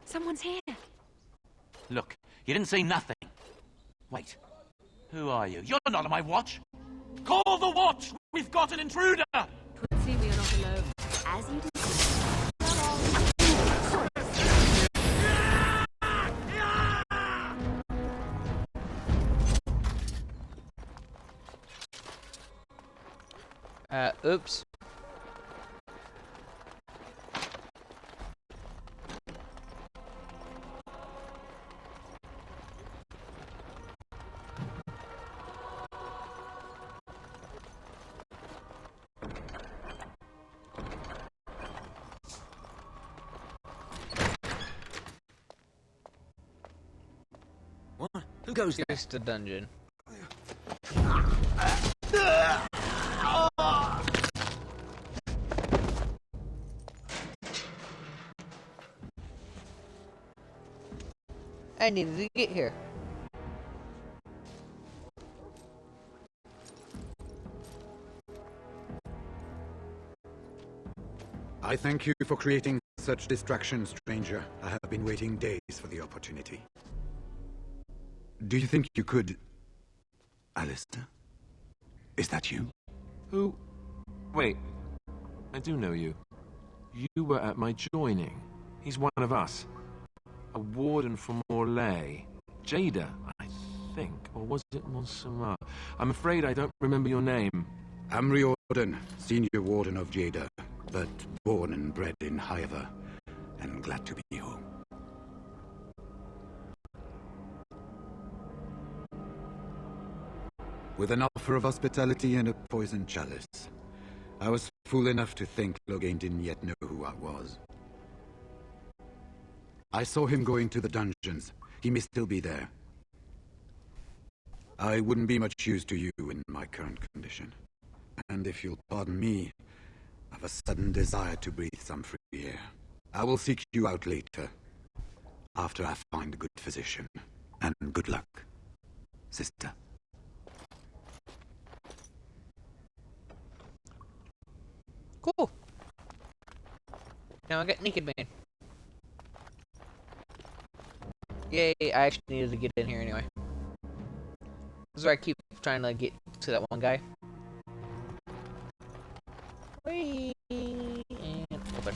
Speaker 19: Someone's here.
Speaker 22: Look, you didn't say nothing. Wait, who are you? You're not on my watch. Call the watch! We've got an intruder!
Speaker 11: Twould seem we are not alone.
Speaker 19: As you do.
Speaker 1: Oops.
Speaker 18: What? Who goes there?
Speaker 1: It's the dungeon. I needed to get here.
Speaker 13: I thank you for creating such distraction, stranger. I have been waiting days for the opportunity. Do you think you could... Alistair? Is that you?
Speaker 5: Who? Wait. I do know you. You were at my joining. He's one of us. A warden from Morlaix. Jada, I think. Or was it Montserrat? I'm afraid I don't remember your name.
Speaker 13: I'm Riordan, senior warden of Jada, but born and bred in Hiver, and glad to be home. With an offer of hospitality and a poisoned chalice, I was fool enough to think Loghain didn't yet know who I was. I saw him going to the dungeons. He may still be there. I wouldn't be much use to you in my current condition. And if you'll pardon me, I've a sudden desire to breathe some free air. I will seek you out later, after I find a good physician. And good luck, sister.
Speaker 1: Cool. Now I got Naked Man. Yay, I actually needed to get in here anyway. This is where I keep trying to get to that one guy. Whee! And open.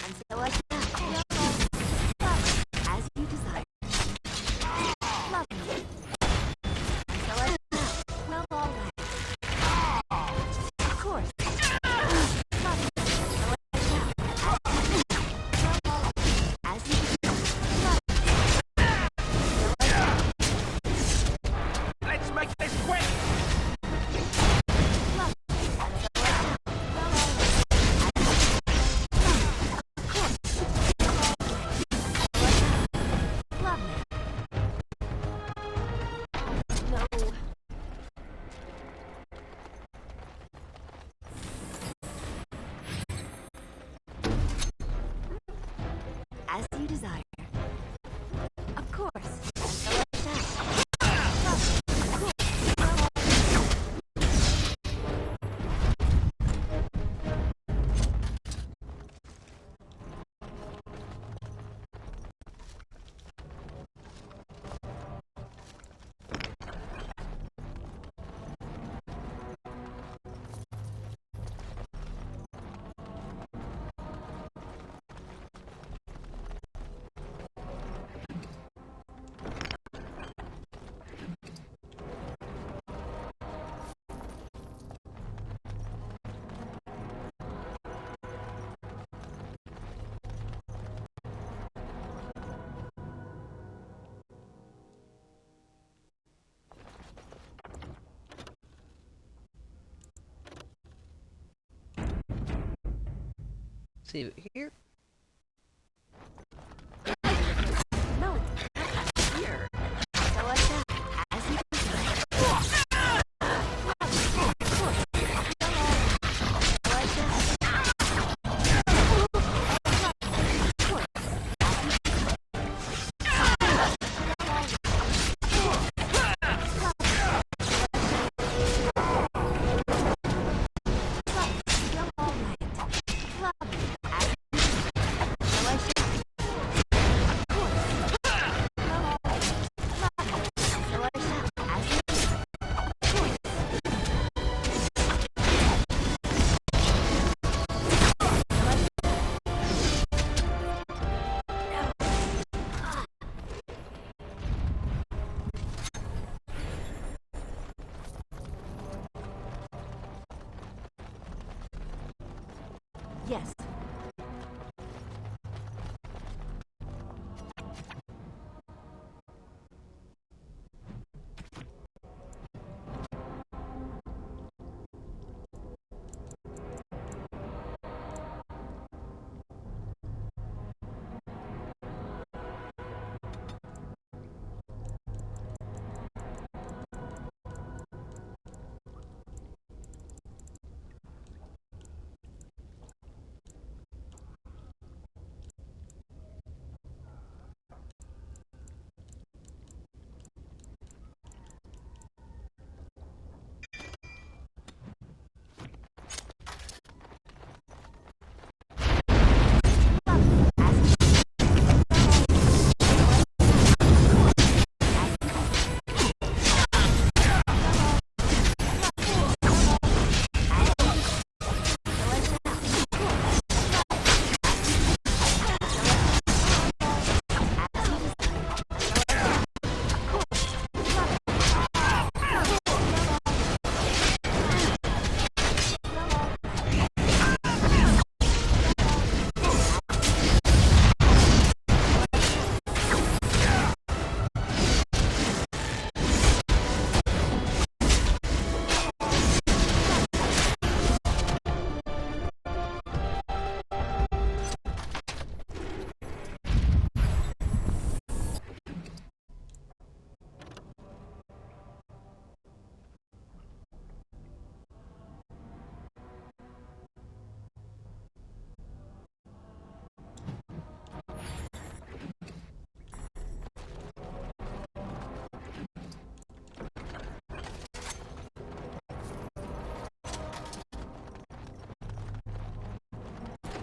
Speaker 6: And so I as you desire. Lovely. And so I well, all right. Of course. Lovely. So as you
Speaker 22: Let's make this quick!
Speaker 6: as you desire. Of course.
Speaker 1: See it here.
Speaker 6: No, here. So as you desire. Yes.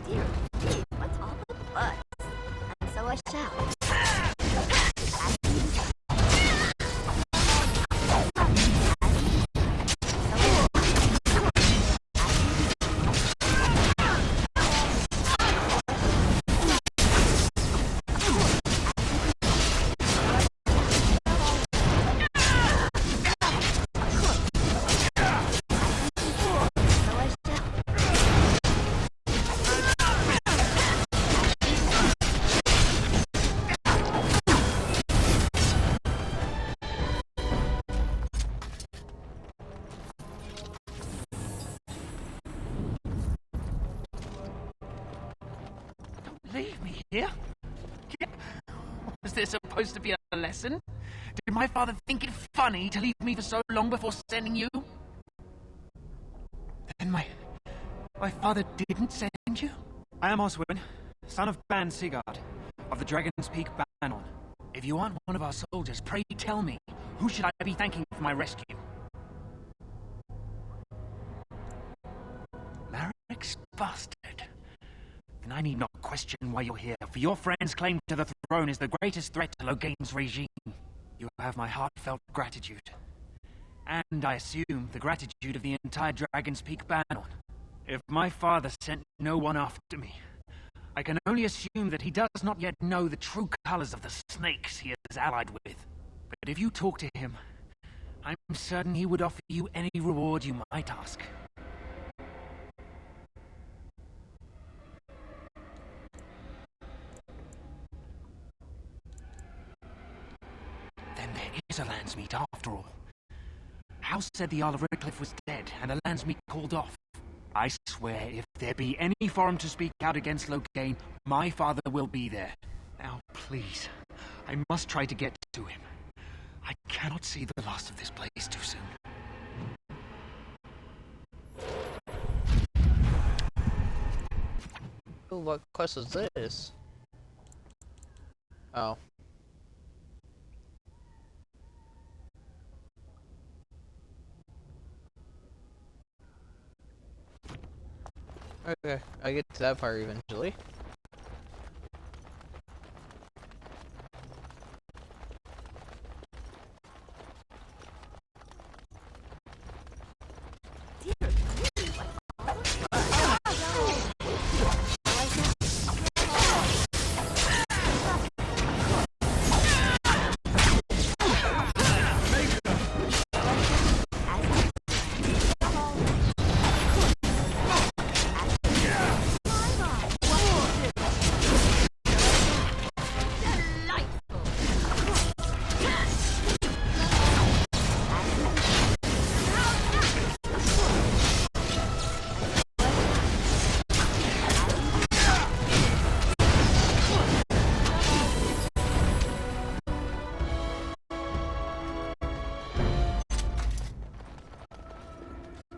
Speaker 19: Dear, what's all the buzz? And so I shall.
Speaker 22: Leave me here? Was there supposed to be a lesson? Did my father think it funny to leave me for so long before sending you? Then my father didn't send you?
Speaker 4: I am Oswin, son of Ban Sigurd, of the Dragon's Peak Banon.
Speaker 22: If you aren't one of our soldiers, pray tell me, who should I be thanking for my rescue? Larrick's bastard. Then I need not question why you're here, for your friend's claim to the throne is the greatest threat to Logain's regime. You have my heartfelt gratitude. And I assume the gratitude of the entire Dragon's Peak Banon. If my father sent no one after me, I can only assume that he does not yet know the true colors of the snakes he is allied with. But if you talk to him, I'm certain he would offer you any reward you might ask. Then there is a Landsmeet after all. House said the Jarl of Redcliffe was dead, and the Landsmeet called off. I swear, if there be any forum to speak out against Logain, my father will be there. Now, please, I must try to get to him. I cannot see the last of this place too soon.
Speaker 1: Ooh, what quest is this? Oh. Okay, I get to that part eventually.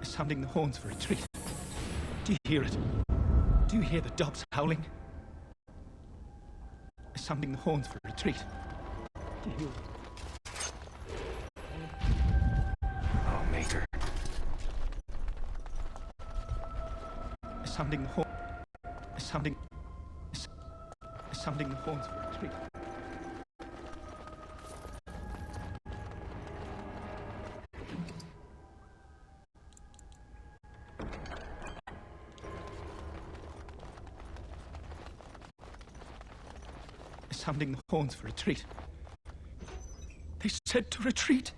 Speaker 4: Sounding the horns for retreat. Do you hear it? Do you hear the dogs howling? Sounding the horns for retreat. Do you hear it?
Speaker 5: Oh, Mater.
Speaker 4: Sounding the horn. Sounding the horns for retreat. Sounding the horns for retreat. They said to retreat.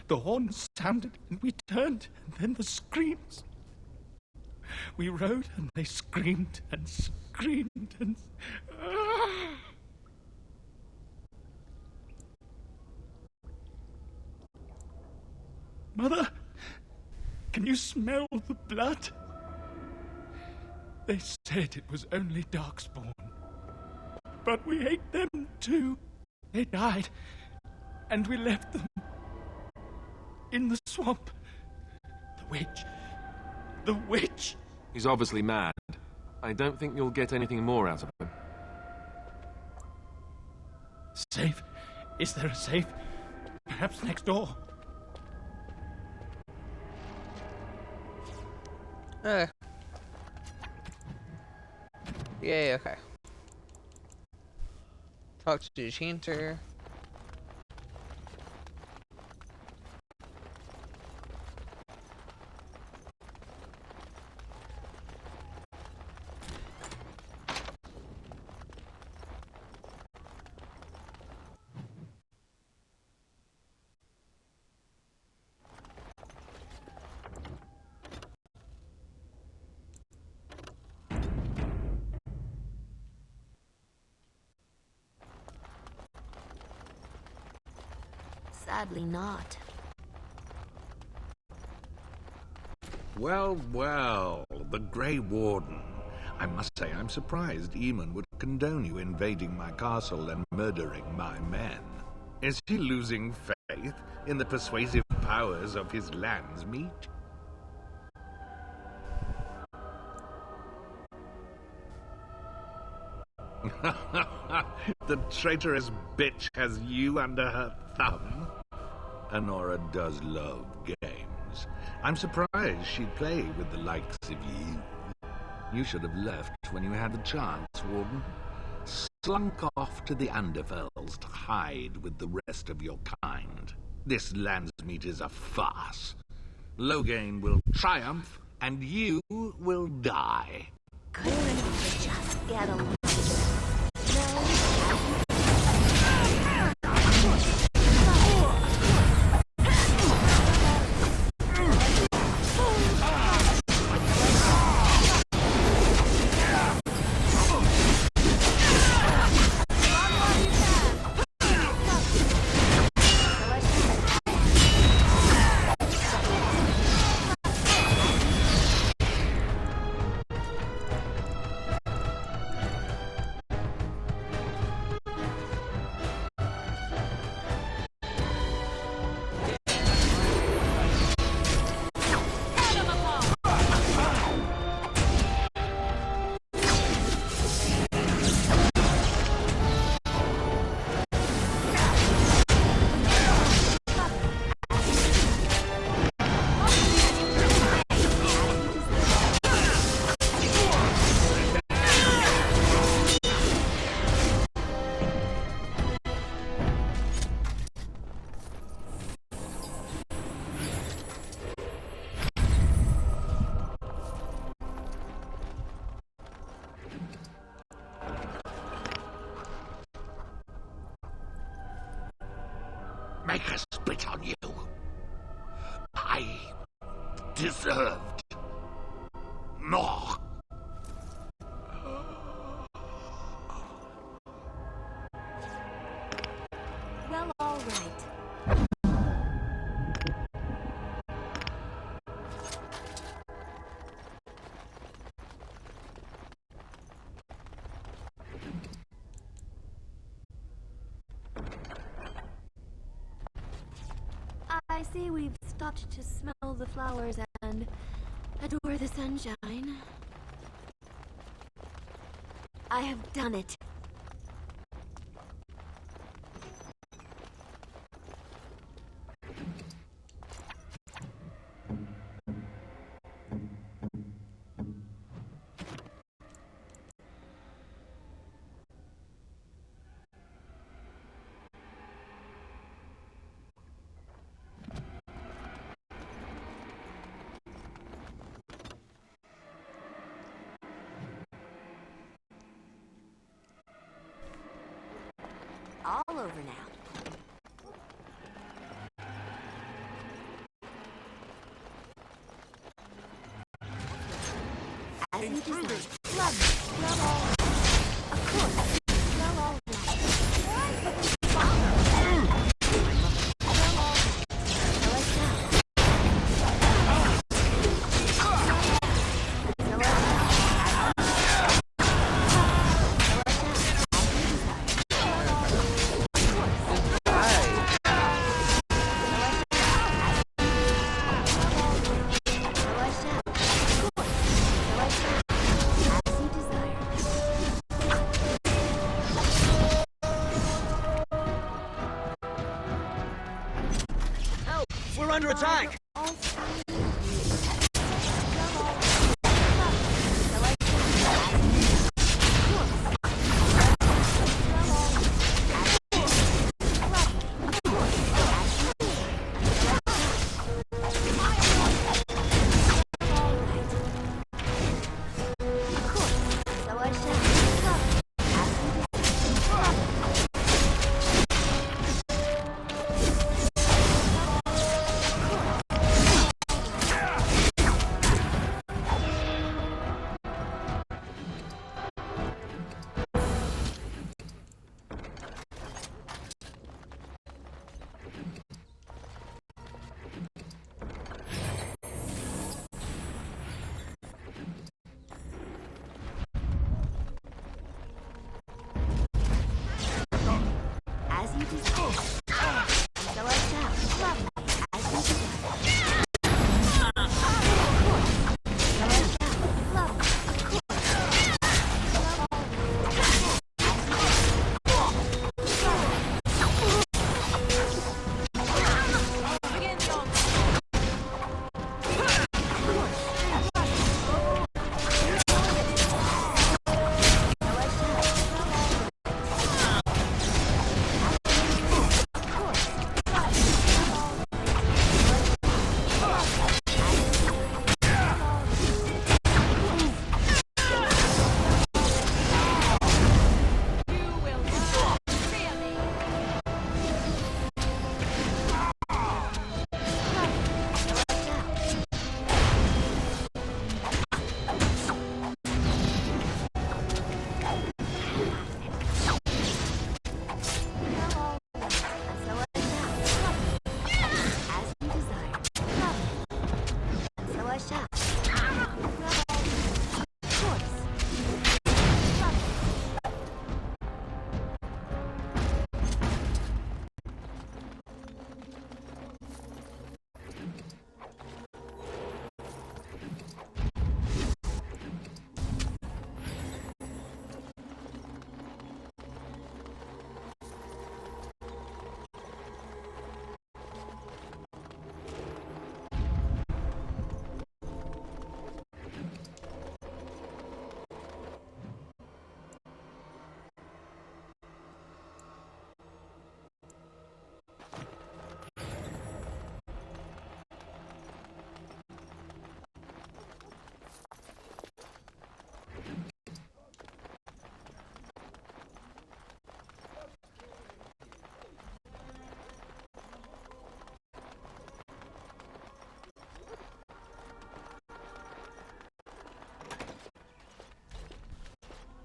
Speaker 4: The horns sounded and we turned, and then the screams. We rode and they screamed and screamed and... Mother, can you smell the blood? They said it was only Darkspawn. But we ate them too. They died, and we left them in the swamp. The witch. The witch.
Speaker 5: He's obviously mad. I don't think you'll get anything more out of him.
Speaker 4: Safe? Is there a safe? Perhaps next door?
Speaker 1: Yay, okay. Talk to the chanter.
Speaker 19: Sadly not.
Speaker 14: Well, well, the Grey Warden. I must say I'm surprised Eamon would condone you invading my castle and murdering my men. Is he losing faith in the persuasive powers of his land's meat? The traitorous bitch has you under her thumb. Honora does love games. I'm surprised she'd play with the likes of you. You should have left when you had the chance, Warden. Slunk off to the Underfells to hide with the rest of your kind. This Landsmeet is a farce. Loghain will triumph, and you will die.
Speaker 19: Couldn't you just get a little...
Speaker 14: Make us spit on you. I deserved more.
Speaker 19: Well, all right. I see we've stopped to smell the flowers and adore the sunshine. I have done it. All over now. As you deserve. Love all. Of course. Love all.
Speaker 22: We're under attack!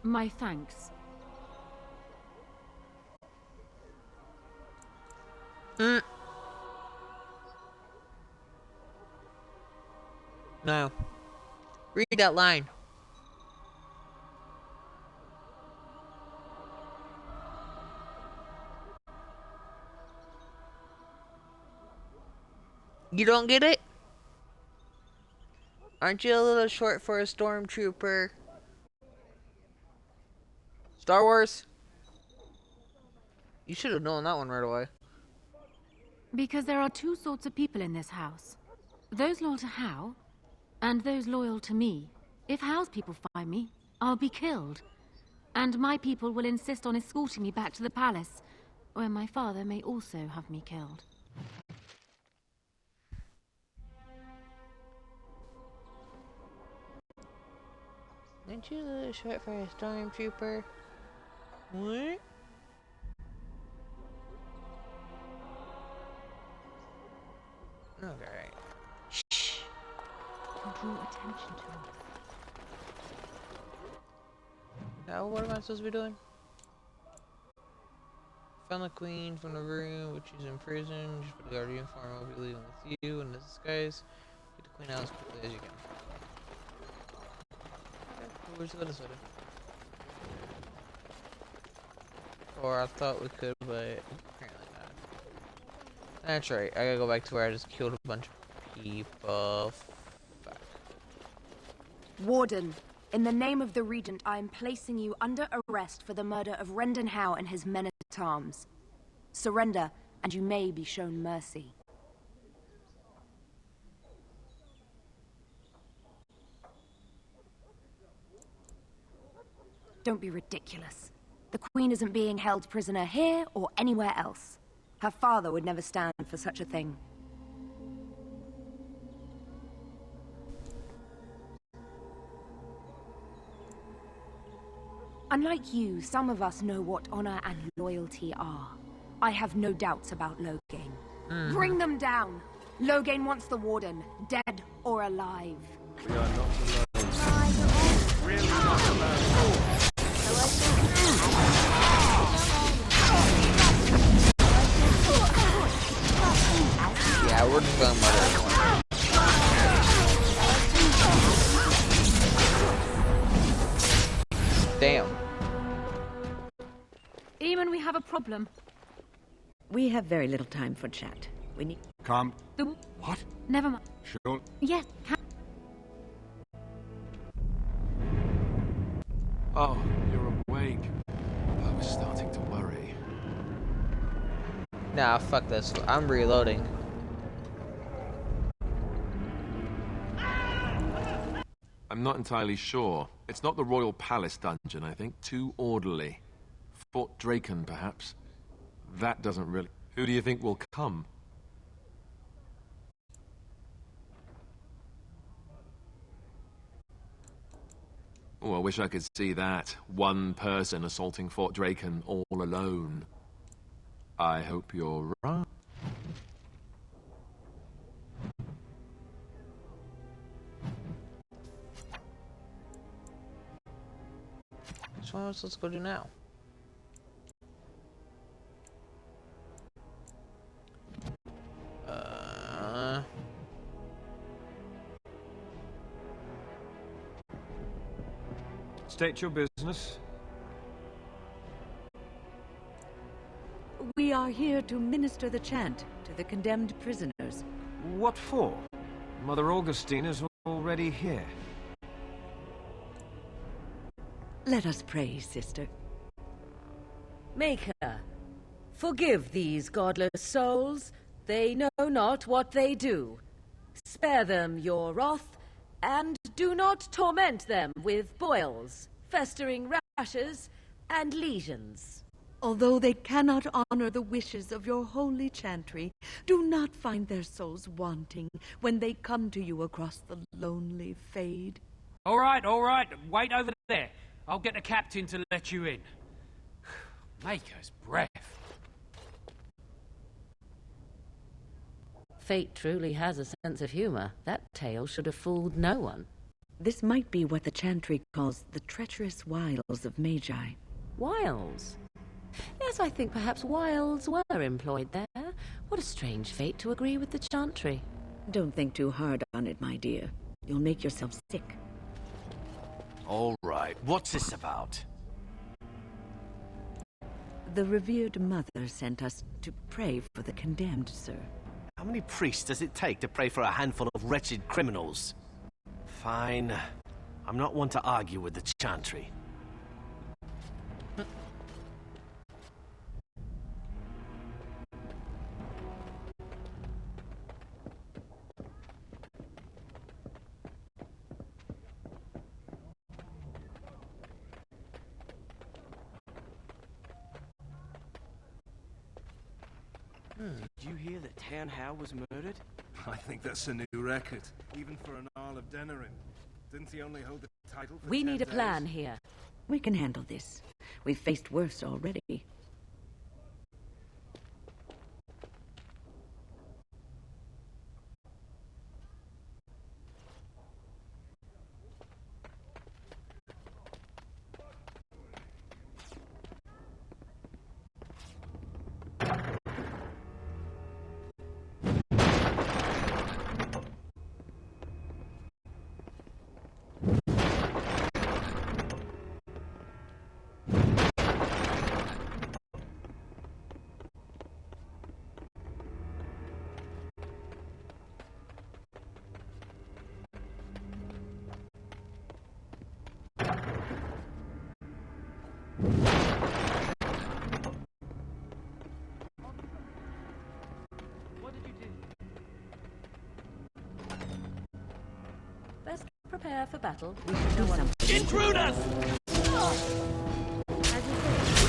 Speaker 21: My thanks.
Speaker 1: No. Read that line. You don't get it? Aren't you a little short for a stormtrooper? Star Wars? You should have known that one right away.
Speaker 21: Because there are two sorts of people in this house. Those loyal to Hal, and those loyal to me. If Hal's people find me, I'll be killed. And my people will insist on escorting me back to the palace, where my father may also have me killed.
Speaker 1: Aren't you a little short for a stormtrooper? What? Okay.
Speaker 21: Shh. You'll draw attention to us.
Speaker 1: Now, what am I supposed to be doing? Found the queen from the room, which is in prison. Just put the guardian form. I'll be leaving with you in disguise. Get the queen out as quickly as you can. Okay, where's the this way? Or I thought we could, but apparently not. That's right. I gotta go back to where I just killed a bunch of people. Fuck.
Speaker 2: Warden, in the name of the Regent, I am placing you under arrest for the murder of Rendon Howe and his men-at-arms. Surrender, and you may be shown mercy. Don't be ridiculous. The Queen isn't being held prisoner here or anywhere else. Her father would never stand for such a thing. Unlike you, some of us know what honor and loyalty are. I have no doubts about Logain. Bring them down! Logain wants the Warden, dead or alive.
Speaker 10: We are not alone. Really not alone.
Speaker 1: Yeah, we're just gonna murder everyone. Damn.
Speaker 21: Eamon, we have a problem.
Speaker 15: We have very little time for chat. We need...
Speaker 13: Come.
Speaker 21: What? Never mind.
Speaker 13: Sure.
Speaker 21: Yes.
Speaker 5: Oh, you're awake. I was starting to worry.
Speaker 1: Nah, fuck this. I'm reloading.
Speaker 5: I'm not entirely sure. It's not the Royal Palace dungeon, I think. Too orderly. Fort Draken, perhaps. That doesn't really... Who do you think will come? Oh, I wish I could see that. One person assaulting Fort Draken all alone. I hope you're right.
Speaker 1: So what else let's go do now?
Speaker 3: State your business.
Speaker 15: We are here to minister the chant to the condemned prisoners.
Speaker 3: What for? Mother Augustine is already here.
Speaker 15: Let us pray, sister. Maker, forgive these godless souls. They know not what they do. Spare them your wrath, and do not torment them with boils, festering rashes, and lesions. Although they cannot honor the wishes of your holy chantry, do not find their souls wanting when they come to you across the lonely fade.
Speaker 22: All right, wait over there. I'll get the captain to let you in. Maker's breath.
Speaker 15: Fate truly has a sense of humor. That tale should have fooled no one.
Speaker 9: This might be what the Chantry calls the treacherous wiles of Magi.
Speaker 17: Wiles? Yes, I think perhaps wiles were employed there. What a strange fate to agree with the Chantry.
Speaker 9: Don't think too hard on it, my dear. You'll make yourself sick.
Speaker 16: All right, what's this about?
Speaker 9: The revered mother sent us to pray for the condemned, sir.
Speaker 16: How many priests does it take to pray for a handful of wretched criminals? Fine. I'm not one to argue with the Chantry.
Speaker 23: Did you hear that Town How was murdered?
Speaker 10: I think that's a new record, even for an Earl of Denerim. Didn't he only hold the title for
Speaker 15: We
Speaker 10: 10
Speaker 15: need a
Speaker 10: days?
Speaker 15: plan here.
Speaker 9: We can handle this. We've faced worse already.
Speaker 15: Best prepare for battle. We should do something.
Speaker 16: Intruders!
Speaker 15: As you say.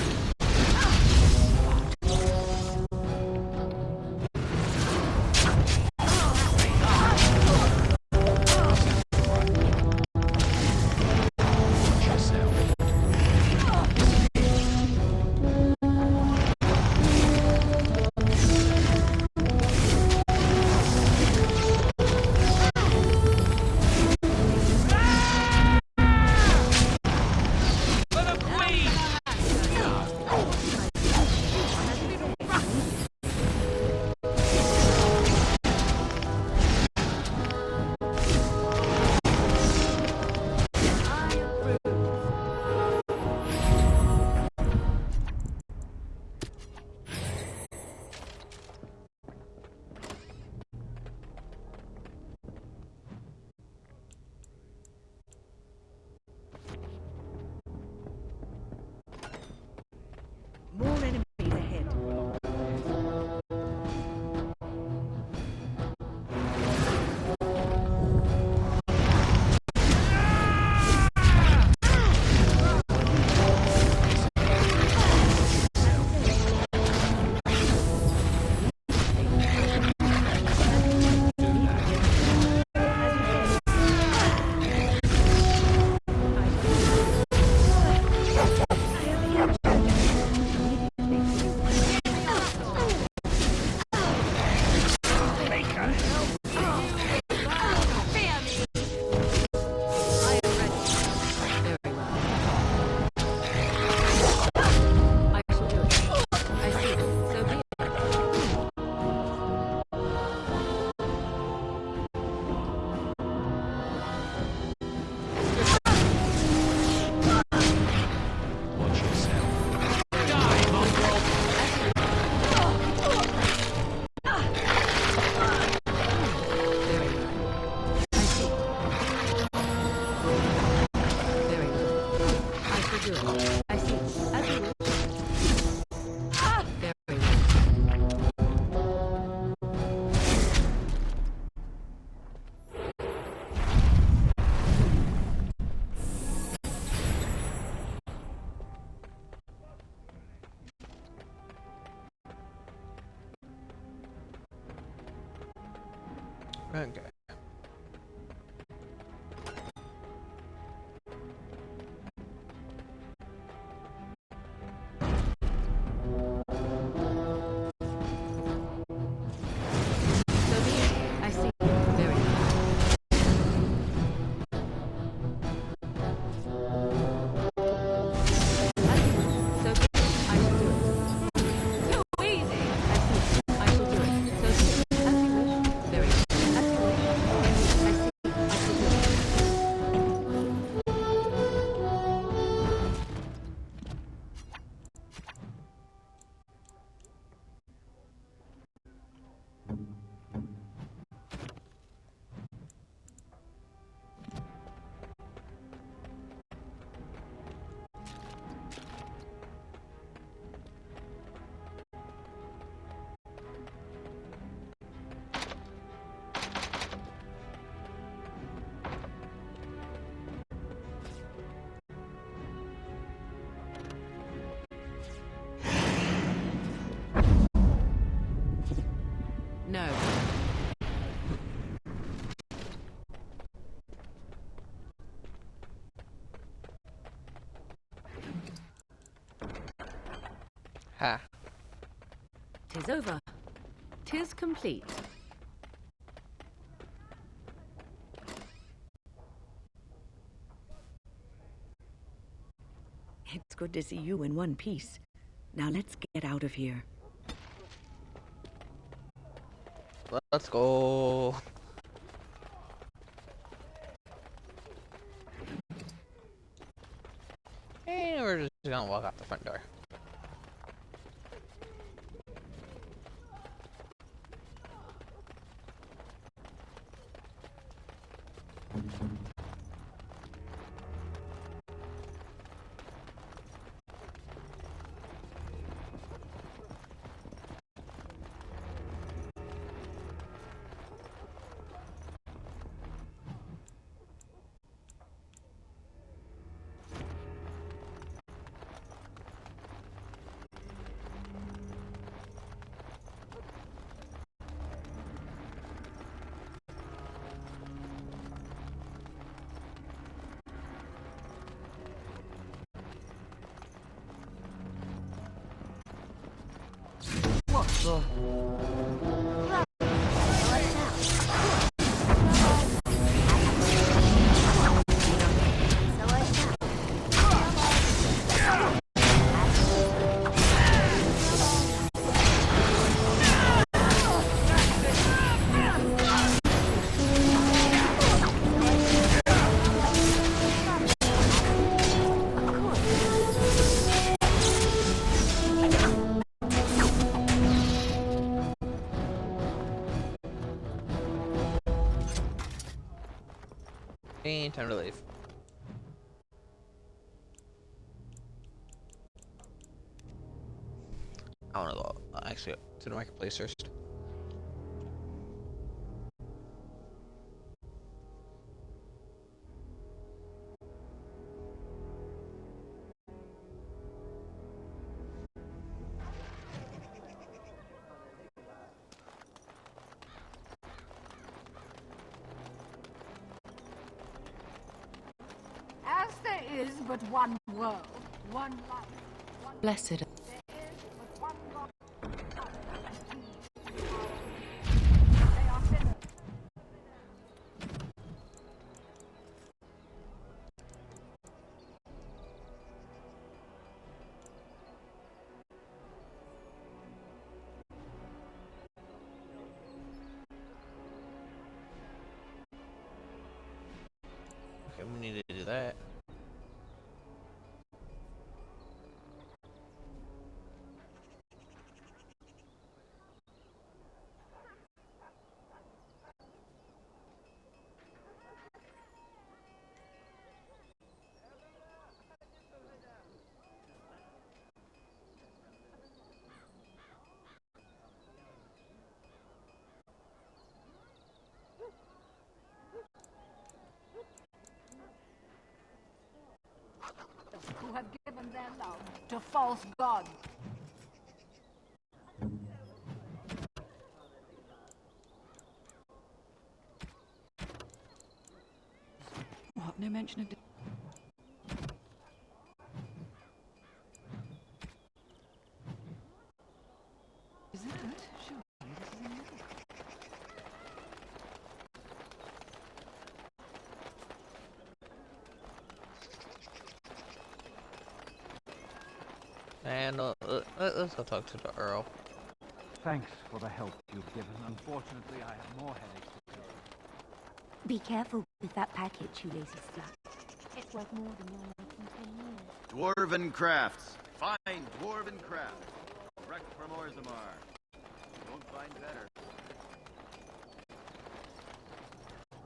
Speaker 15: More enemies ahead.
Speaker 1: Okay.
Speaker 15: I see. Very well.
Speaker 17: No.
Speaker 1: Ha.
Speaker 17: 'Tis over. 'Tis complete.
Speaker 9: It's good to see you in one piece. Now let's get out of here.
Speaker 1: Let's go. And we're just gonna walk out the front door.
Speaker 19: What the?
Speaker 1: And time to leave. I wanna go actually to the marketplace first.
Speaker 2: As there is but one world, one life, one
Speaker 17: Blessed.
Speaker 2: there is but one God. They are sinners.
Speaker 1: Okay, we need to do that.
Speaker 2: Who have given their love to false gods.
Speaker 9: What? No mention of... Is that it? Sure. This is in the...
Speaker 1: And let's go talk to the Earl.
Speaker 22: Thanks for the help you've given. Unfortunately, I have more headaches to cure.
Speaker 19: Be careful with that package, you lazy slut. It's worth more than you'll make in 10 years.
Speaker 7: Dwarven crafts. Fine dwarven crafts. Direct from Orzammar. You won't find better.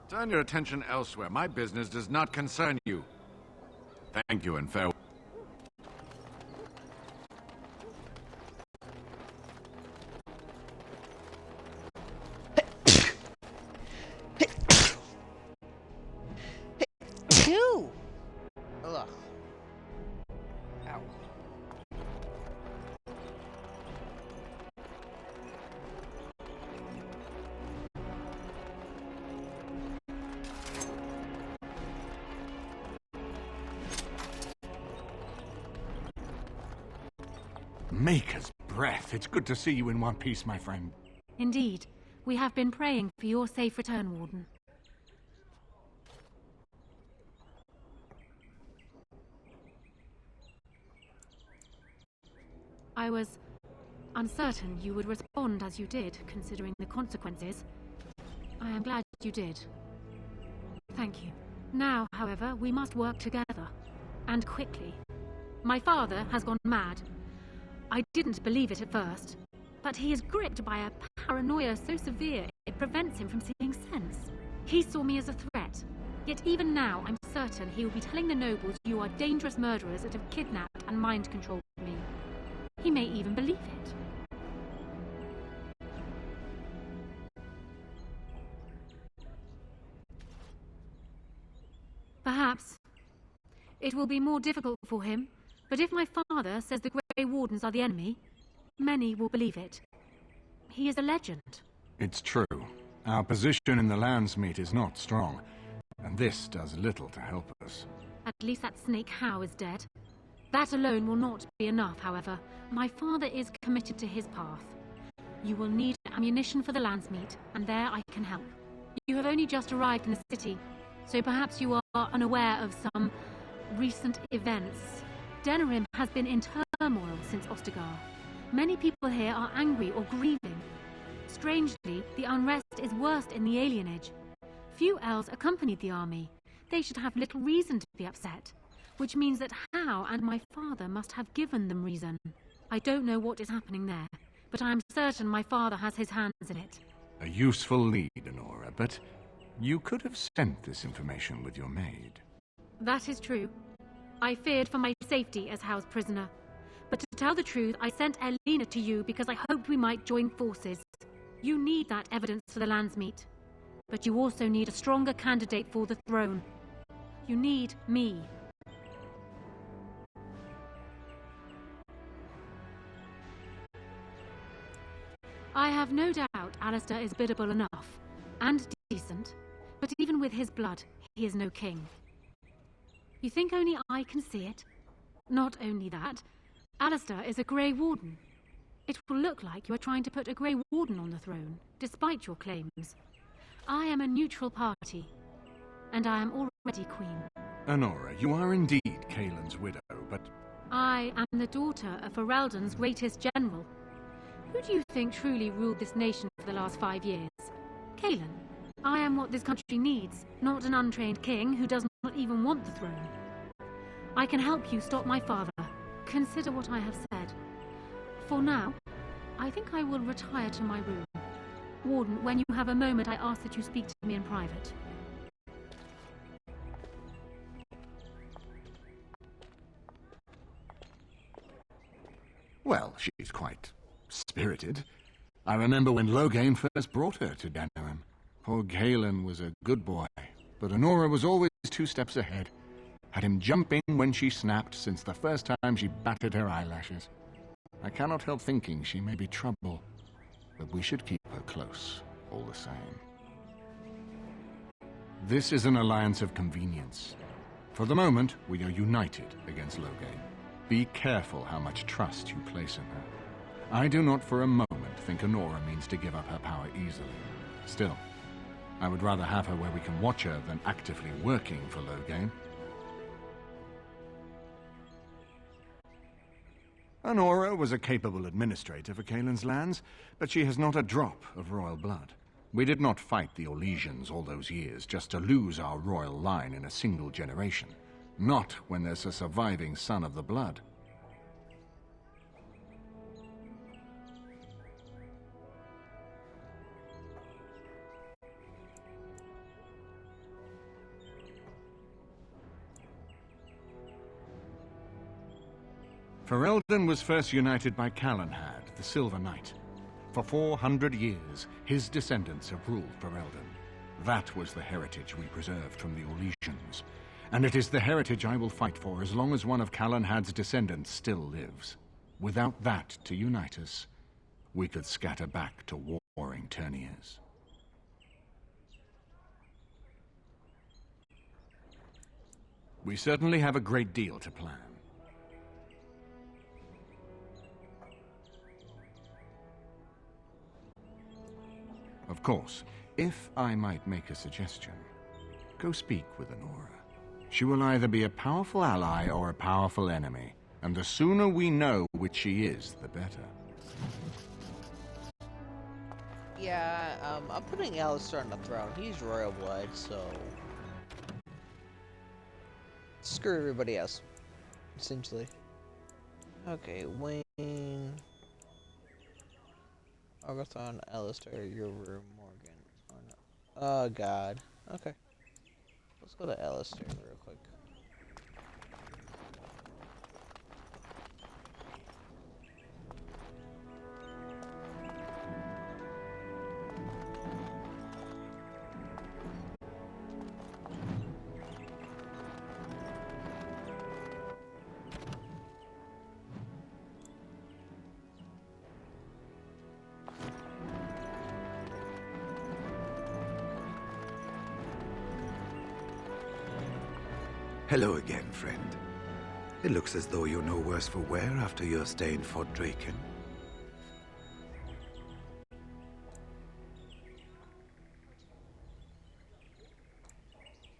Speaker 13: Turn your attention elsewhere. My business does not concern you. Thank you and farewell.
Speaker 1: Ew! Ugh. Ow.
Speaker 13: Maker's breath. It's good to see you in one piece, my friend.
Speaker 21: Indeed. We have been praying for your safe return, Warden. I was uncertain you would respond as you did, considering the consequences. I am glad you did. Thank you. Now, however, we must work together. And quickly. My father has gone mad. I didn't believe it at first, but he is gripped by a paranoia so severe it prevents him from seeing sense. He saw me as a threat, yet even now I'm certain he will be telling the nobles you are dangerous murderers that have kidnapped and mind-controlled me. He may even believe it. Perhaps. It will be more difficult for him, but if my father says the Grey Wardens are the enemy, many will believe it. He is a legend.
Speaker 13: It's true. Our position in the Landsmeet is not strong, and this does little to help us.
Speaker 21: At least that snake Howe is dead. That alone will not be enough, however. My father is committed to his path. You will need ammunition for the Landsmeet, and there I can help. You have only just arrived in the city, so perhaps you are unaware of some recent events. Denerim has been in turmoil since Ostagar. Many people here are angry or grieving. Strangely, the unrest is worst in the alienage. Few elves accompanied the army. They should have little reason to be upset, which means that Howe and my father must have given them reason. I don't know what is happening there, but I am certain my father has his hands in it.
Speaker 13: A useful lead, Honora, but you could have sent this information with your maid.
Speaker 21: That is true. I feared for my safety as Howe's prisoner. But to tell the truth, I sent Elena to you because I hoped we might join forces. You need that evidence for the Landsmeet. But you also need a stronger candidate for the throne. You need me. I have no doubt Alistair is biddable enough, and decent, but even with his blood, he is no king. You think only I can see it? Not only that, Alistair is a Grey Warden. It will look like you are trying to put a Grey Warden on the throne, despite your claims. I am a neutral party, and I am already queen.
Speaker 13: Honora, you are indeed Kaelin's widow, but...
Speaker 21: I am the daughter of Ferelden's greatest general. Who do you think truly ruled this nation for the last 5 years? Kaelin. I am what this country needs, not an untrained king who does not even want the throne. I can help you stop my father. Consider what I have said. For now, I think I will retire to my room. Warden, when you have a moment, I ask that you speak to me in private.
Speaker 13: Well, she's quite spirited. I remember when Loghain first brought her to Denerim. Poor Kaelin was a good boy, but Honora was always 2 steps ahead. Had him jumping when she snapped since the first time she batted her eyelashes. I cannot help thinking she may be trouble, but we should keep her close, all the same. This is an alliance of convenience. For the moment, we are united against Loghain. Be careful how much trust you place in her. I do not for a moment think Honora means to give up her power easily. Still, I would rather have her where we can watch her than actively working for Loghain. Honora was a capable administrator for Kaelin's lands, but she has not a drop of royal blood. We did not fight the Orlesians all those years just to lose our royal line in a single generation. Not when there's a surviving son of the blood. Ferelden was first united by Calenhad, the Silver Knight. For 400 years, his descendants have ruled Ferelden. That was the heritage we preserved from the Orlesians. And it is the heritage I will fight for as long as one of Calenhad's descendants still lives. Without that to unite us, we could scatter back to warring Terniers. We certainly have a great deal to plan. Of course, if I might make a suggestion, go speak with Honora. She will either be a powerful ally or a powerful enemy, and the sooner we know which she is, the better.
Speaker 1: Yeah, I'm putting Alistair on the throne. He's royal blood, so screw everybody else, essentially. Okay, Wayne, Agathon, Alistair, your room, Morgan. Oh God. Okay, let's go to Alistair real quick.
Speaker 8: Hello again, friend. It looks as though you're no worse for wear after your stay in Fort Draken.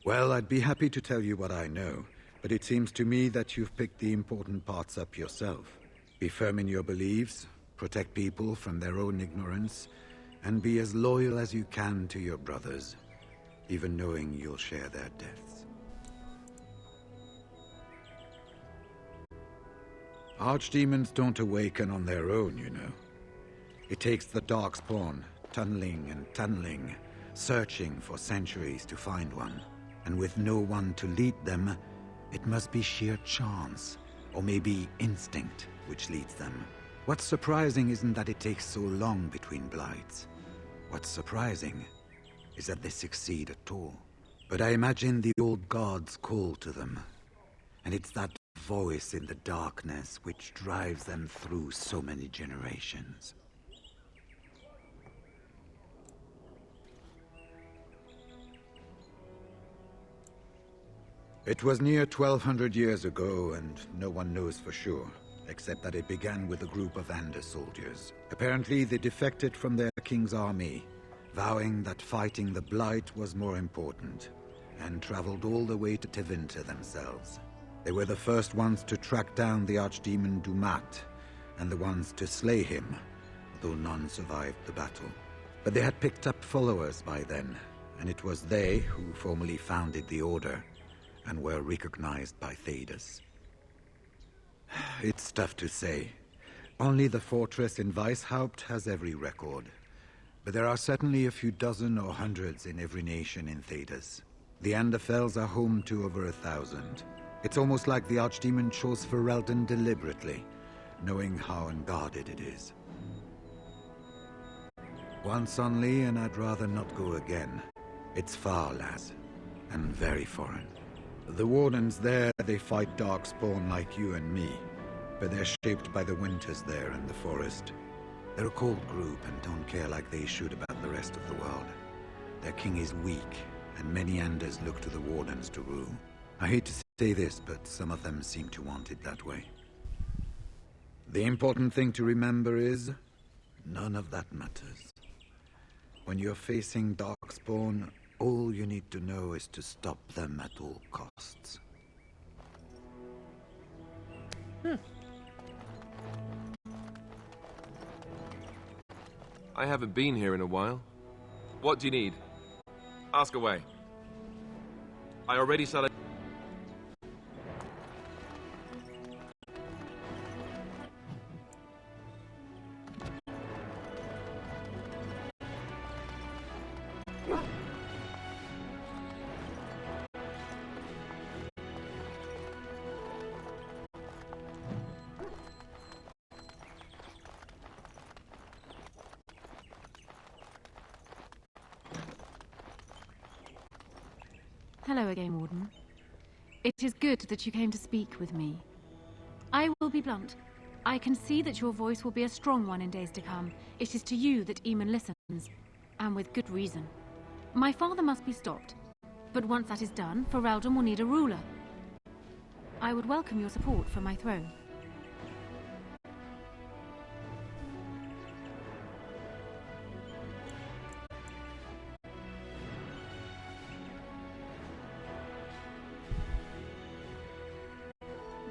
Speaker 8: Well, I'd be happy to tell you what I know, but it seems to me that you've picked the important parts up yourself. Be firm in your beliefs, protect people from their own ignorance, and be as loyal as you can to your brothers, even knowing you'll share their deaths. Archdemons don't awaken on their own, you know. It takes the Darkspawn, tunneling and tunneling, searching for centuries to find one. And with no one to lead them, it must be sheer chance, or maybe instinct, which leads them. What's surprising isn't that it takes so long between blights. What's surprising is that they succeed at all. But I imagine the old gods call to them, and it's that voice in the darkness which drives them through so many generations. It was near 1200 years ago, and no one knows for sure, except that it began with a group of Ander soldiers. Apparently they defected from their king's army, vowing that fighting the Blight was more important, and traveled all the way to Tevinter themselves. They were the first ones to track down the Archdemon Dumat, and the ones to slay him, though none survived the battle. But they had picked up followers by then, and it was they who formally founded the Order, and were recognized by Thedas. It's tough to say. Only the fortress in Weishaupt has every record. But there are certainly a few dozen or hundreds in every nation in Thedas. The Anderfells are home to over 1,000. It's almost like the Archdemon chose Ferelden deliberately, knowing how unguarded it is. Once only, and I'd rather not go again. It's far, lass, and very foreign. The Wardens there, they fight Darkspawn like you and me, but they're shaped by the winters there in the forest. They're a cold group and don't care like they should about the rest of the world. Their king is weak, and many Anders look to the Wardens to rule. I hate to say this, but some of them seem to want it that way. The important thing to remember is, none of that matters. When you're facing Darkspawn, all you need to know is to stop them at all costs.
Speaker 5: I haven't been here in a while. What do you need? Ask away. I already said it.
Speaker 21: Hello again, Warden. It is good that you came to speak with me. I will be blunt. I can see that your voice will be a strong one in days to come. It is to you that Eamon listens, and with good reason. My father must be stopped, but once that is done, Ferelden will need a ruler. I would welcome your support for my throne.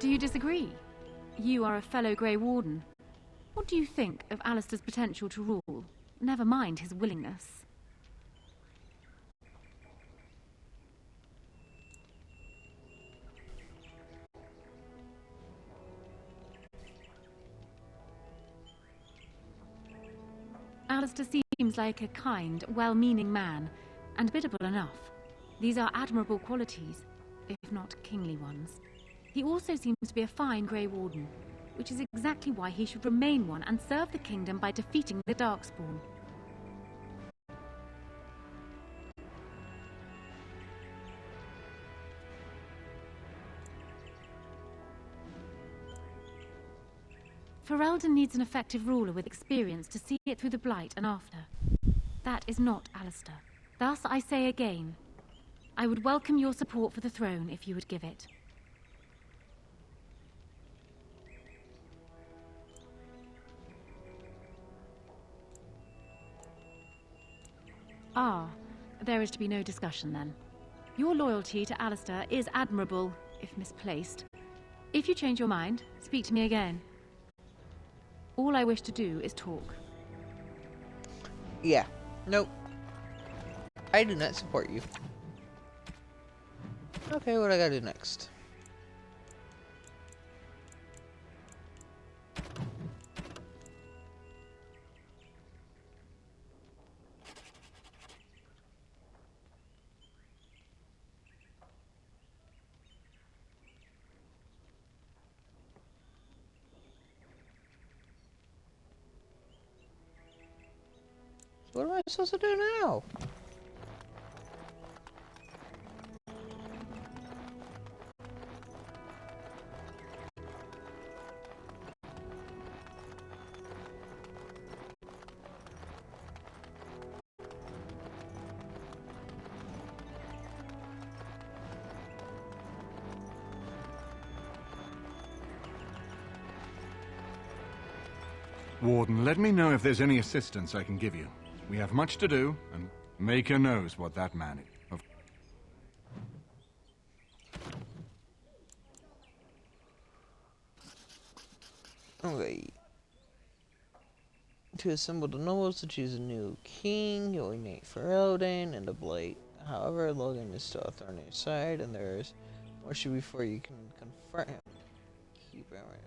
Speaker 21: Do you disagree? You are a fellow Grey Warden. What do you think of Alistair's potential to rule? Never mind his willingness. Alistair seems like a kind, well-meaning man, and biddable enough. These are admirable qualities, if not kingly ones. He also seems to be a fine Grey Warden, which is exactly why he should remain one and serve the kingdom by defeating the Darkspawn. Ferelden needs an effective ruler with experience to see it through the Blight and after. That is not Alistair. Thus I say again, I would welcome your support for the throne if you would give it. Ah, there is to be no discussion then. Your loyalty to Alistair is admirable, if misplaced. If you change your mind, speak to me again. All I wish to do is talk.
Speaker 1: Yeah. Nope. I do not support you. Okay, what do I gotta do next? What am I supposed to do now?
Speaker 13: Warden, let me know if there's any assistance I can give you. We have much to do, and Maker knows what that man is.
Speaker 1: Okay. To assemble the nobles to choose a new king, you'll innate Ferelden and the Blight. However, Logan is still a thorn in your side, and there's more should before you can confront him. Keep it right.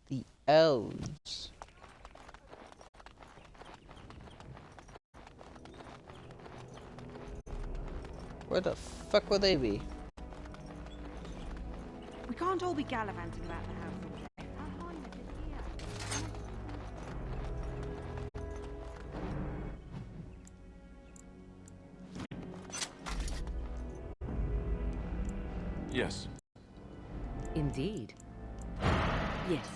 Speaker 1: The elves. Where the fuck would they be?
Speaker 2: We can't all be gallivanting about the house all day. Our Highness is here.
Speaker 5: Yes.
Speaker 9: Indeed. Yes.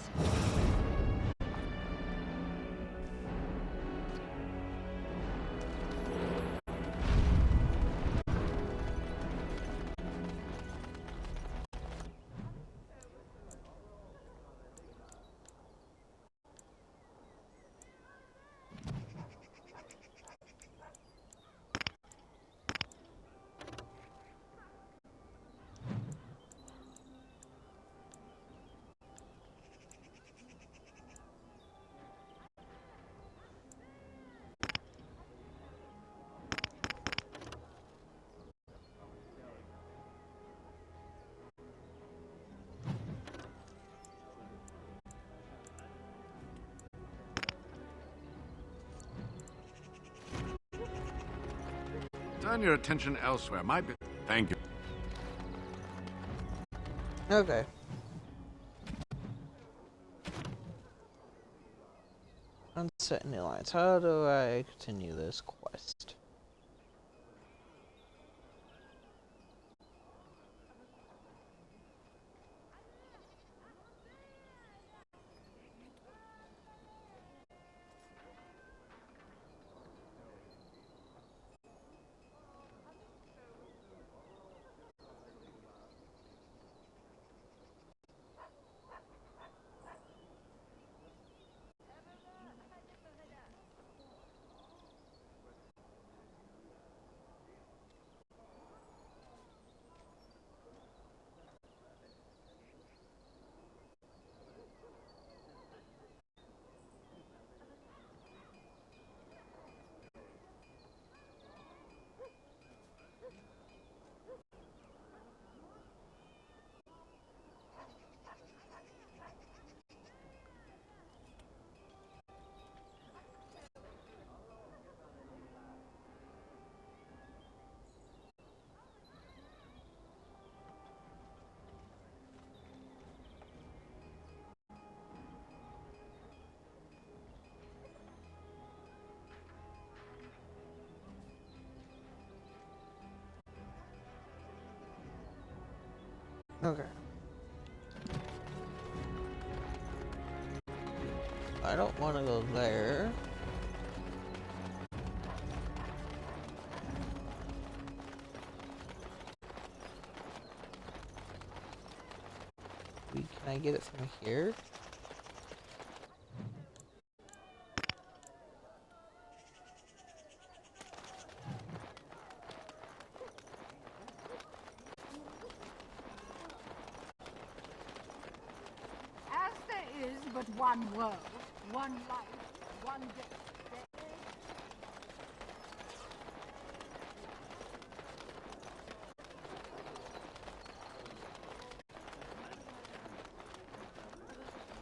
Speaker 14: Turn your attention elsewhere. Thank you.
Speaker 1: Okay. Unset new lines. How do I continue this quest? Okay. I don't want to go there. Can I get it from here?
Speaker 2: As there is but one world, one life, one death.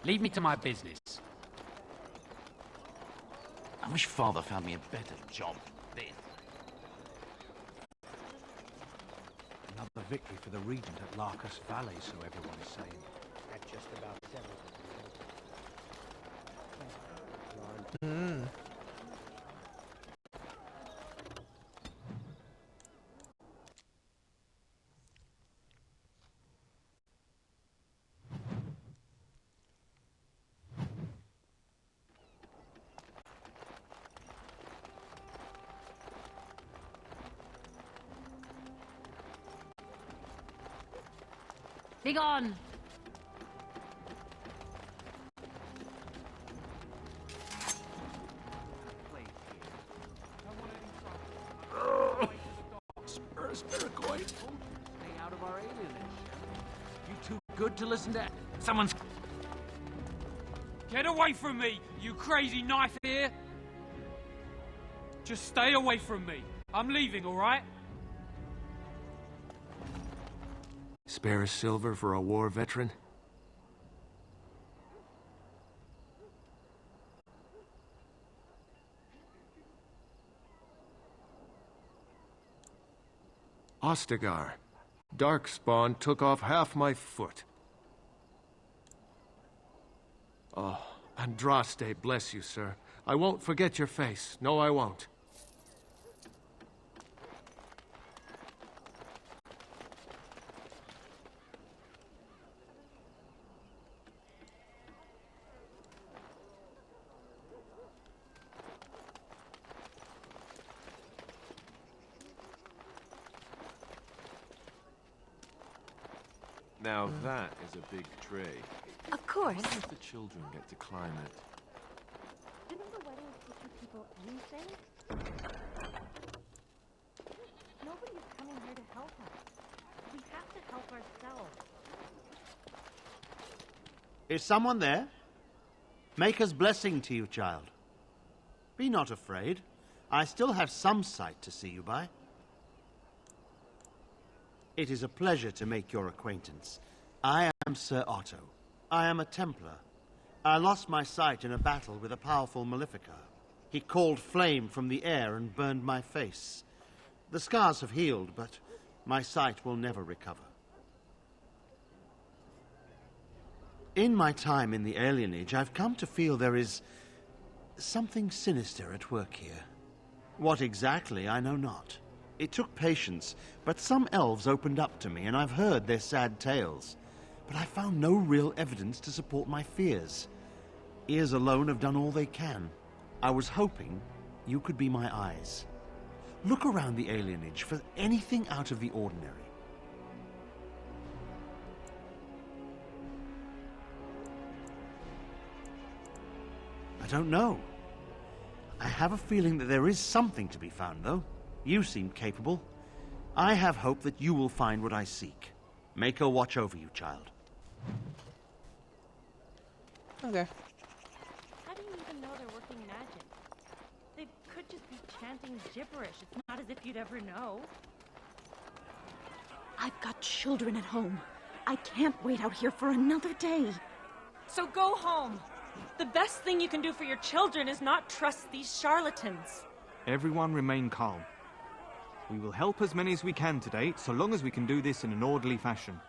Speaker 22: Leave me to my business.
Speaker 11: I wish Father found me a better job than this.
Speaker 22: Another victory for the Regent at Larkus Valley, so everyone is saying. That just about settles it.
Speaker 1: Hmm.
Speaker 21: Be gone!
Speaker 22: Spiricoid. Stay out of our alienage. You too good to listen to. Someone's.
Speaker 12: Get away from me, you crazy knife ear! Just stay away from me. I'm leaving, alright?
Speaker 16: Spare a silver for a war veteran?
Speaker 5: Ostagar. Darkspawn took off half my foot. Oh, Andraste, bless you, sir. I won't forget your face. No, I won't. Now that is a big tree.
Speaker 6: Of course.
Speaker 5: I wonder if the children get to climb it.
Speaker 20: Didn't the wedding teach you people anything? Nobody's coming here to help us. We have to help ourselves.
Speaker 24: Is someone there? Maker's blessing to you, child. Be not afraid. I still have some sight to see you by. It is a pleasure to make your acquaintance. I am Sir Otto. I am a Templar. I lost my sight in a battle with a powerful Maleficar. He called flame from the air and burned my face. The scars have healed, but my sight will never recover. In my time in the alienage, I've come to feel there is something sinister at work here. What exactly, I know not. It took patience, but some elves opened up to me, and I've heard their sad tales. But I found no real evidence to support my fears. Ears alone have done all they can. I was hoping you could be my eyes. Look around the alienage for anything out of the ordinary. I don't know. I have a feeling that there is something to be found, though. You seem capable. I have hope that you will find what I seek. Make her watch over you, child.
Speaker 1: Okay.
Speaker 20: How do you even know they're working magic? They could just be chanting gibberish. It's not as if you'd ever know.
Speaker 25: I've got children at home. I can't wait out here for another day.
Speaker 26: So go home. The best thing you can do for your children is not trust these charlatans.
Speaker 27: Everyone remain calm. We will help as many as we can today, so long as we can do this in an orderly fashion.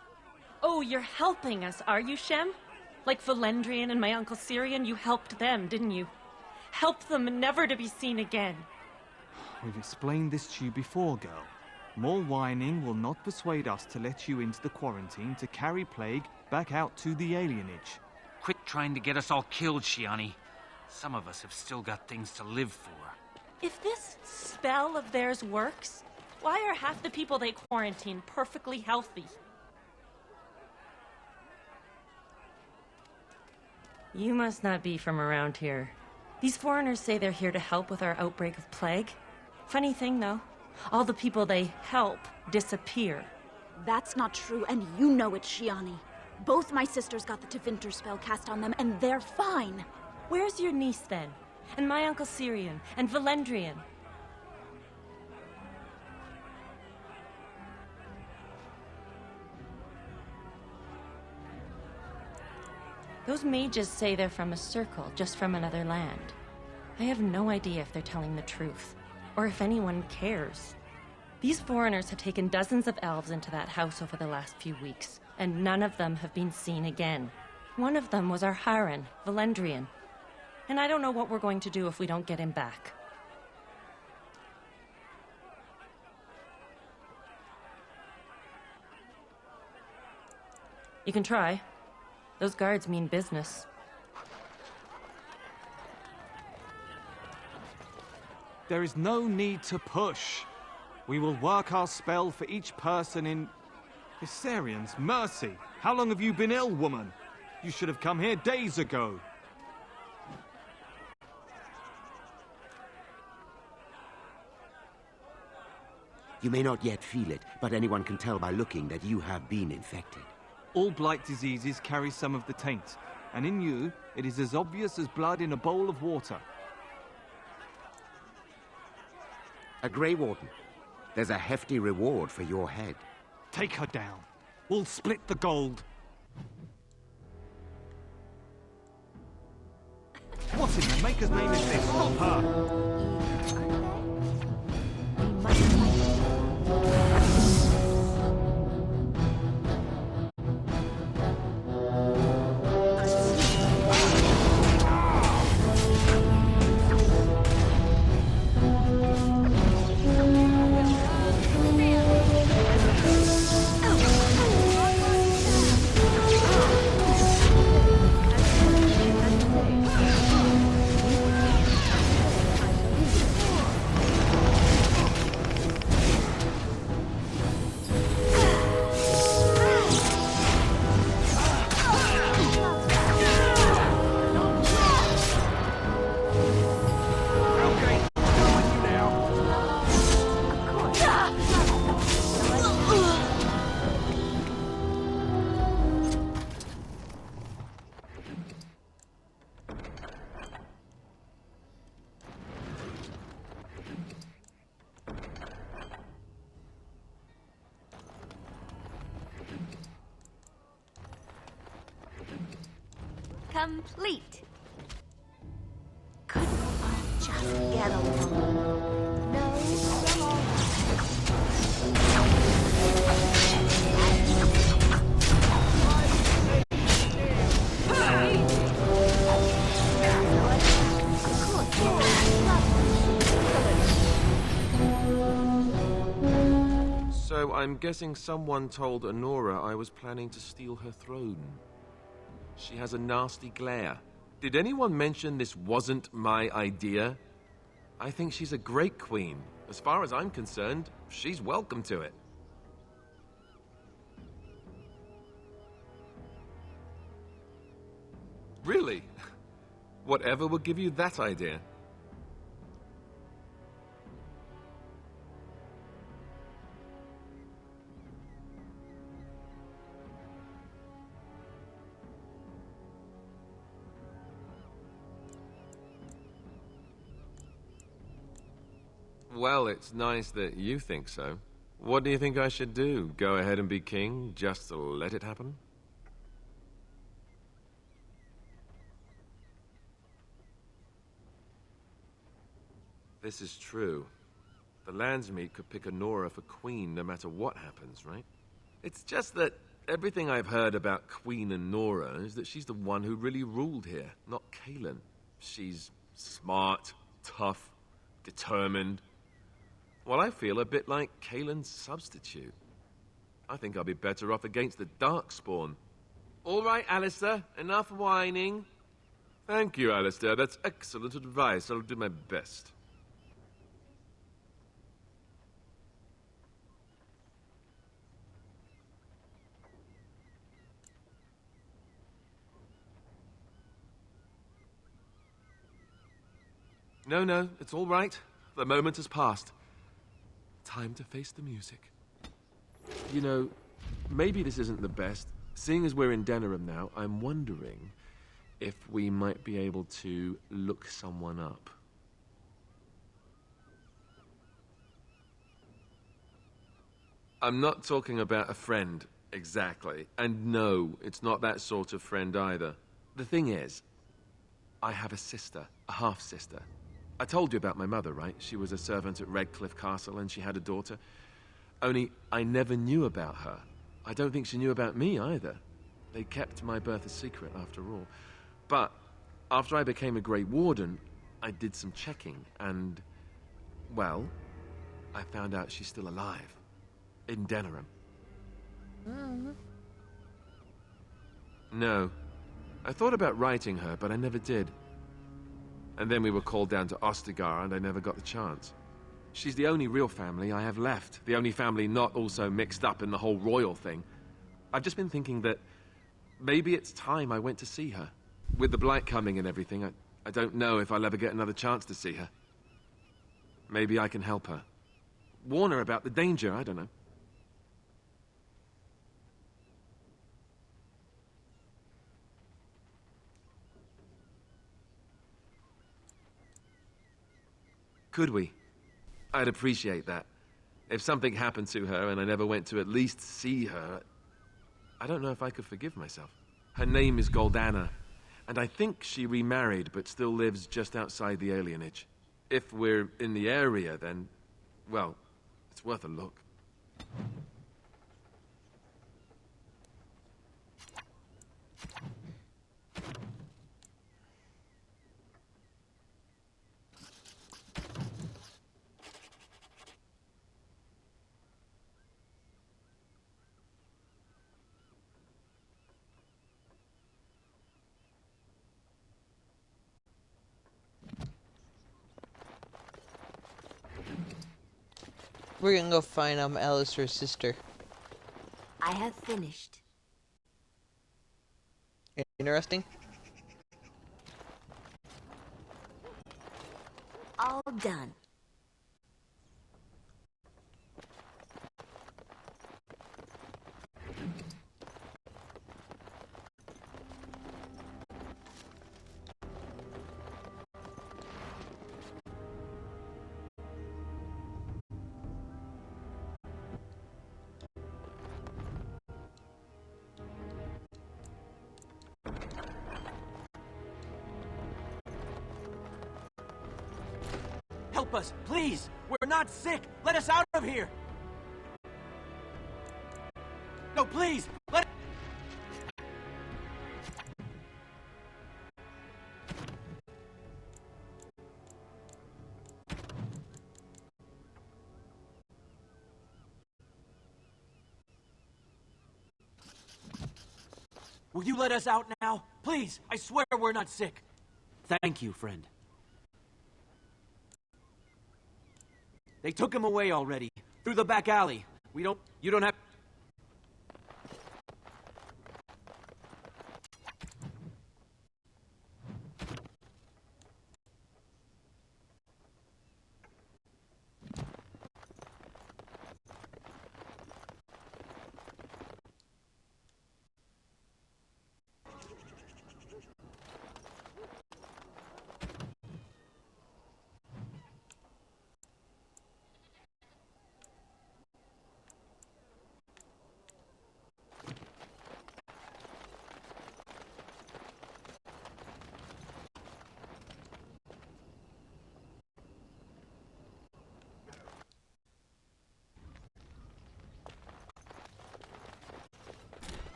Speaker 26: Oh, you're helping us, are you, Shem? Like Valendrian and my Uncle Syrian, you helped them, didn't you? Help them never to be seen again.
Speaker 27: We've explained this to you before, girl. More whining will not persuade us to let you into the quarantine to carry plague back out to the alienage.
Speaker 22: Quit trying to get us all killed, Shiani. Some of us have still got things to live for.
Speaker 26: If this spell of theirs works, why are half the people they quarantine perfectly healthy? You must not be from around here. These foreigners say they're here to help with our outbreak of plague. Funny thing, though, all the people they help disappear.
Speaker 25: That's not true, and you know it, Shiani. Both my sisters got the Tevinter spell cast on them, and they're fine.
Speaker 26: Where's your niece, then? And my Uncle Syrian? And Valendrian? Those mages say they're from a circle, just from another land. I have no idea if they're telling the truth, or if anyone cares. These foreigners have taken dozens of elves into that house over the last few weeks, and none of them have been seen again. One of them was our Hiren, Valendrian. And I don't know what we're going to do if we don't get him back. You can try. Those guards mean business.
Speaker 27: There is no need to push. We will work our spell for each person in... Hysarians, mercy! How long have you been ill, woman? You should have come here days ago.
Speaker 3: You may not yet feel it, but anyone can tell by looking that you have been infected.
Speaker 27: All blight diseases carry some of the taint, and in you, it is as obvious as blood in a bowl of water.
Speaker 3: A Grey Warden. There's a hefty reward for your head.
Speaker 27: Take her down. We'll split the gold. What in the maker's name is this? Stop her!
Speaker 6: Complete.
Speaker 19: Couldn't I just get along? No,
Speaker 5: So I'm guessing someone told Honora I was planning to steal her throne. She has a nasty glare. Did anyone mention this wasn't my idea? I think she's a great queen. As far as I'm concerned, she's welcome to it. Really? Whatever would give you that idea? Well, it's nice that you think so. What do you think I should do? Go ahead and be king, just to let it happen? This is true. The Landsmeet could pick Honora for queen no matter what happens, right? It's just that everything I've heard about Queen Honora is that she's the one who really ruled here, not Cailan. She's smart, tough, determined. Well, I feel a bit like Kalen's substitute. I think I'll be better off against the Darkspawn. All right, Alistair, enough whining. Thank you, Alistair. That's excellent advice. I'll do my best. No, it's all right. The moment has passed. Time to face the music. You know, maybe this isn't the best. Seeing as we're in Denerim now, I'm wondering if we might be able to look someone up. I'm not talking about a friend, exactly. And no, it's not that sort of friend either. The thing is, I have a sister, a half-sister. I told you about my mother, right? She was a servant at Redcliffe Castle and she had a daughter. Only I never knew about her. I don't think she knew about me either. They kept my birth a secret after all. But after I became a Grey Warden, I did some checking and, well, I found out she's still alive. In Denerim. No. I thought about writing her, but I never did. And then we were called down to Ostagar, and I never got the chance. She's the only real family I have left. The only family not also mixed up in the whole royal thing. I've just been thinking that maybe it's time I went to see her. With the blight coming and everything, I don't know if I'll ever get another chance to see her. Maybe I can help her. Warn her about the danger, I don't know. Could we? I'd appreciate that. If something happened to her and I never went to at least see her, I don't know if I could forgive myself. Her name is Goldana, and I think she remarried but still lives just outside the alienage. If we're in the area, then, well, it's worth a look.
Speaker 1: We're gonna go find Alistair's sister.
Speaker 19: I have finished.
Speaker 1: Interesting.
Speaker 19: All done.
Speaker 22: Help us, please! We're not sick! Let us out of here! No, please! Let... Will you let us out now? Please! I swear we're not sick! Thank you, friend. They took him away already. Through the back alley. You don't have...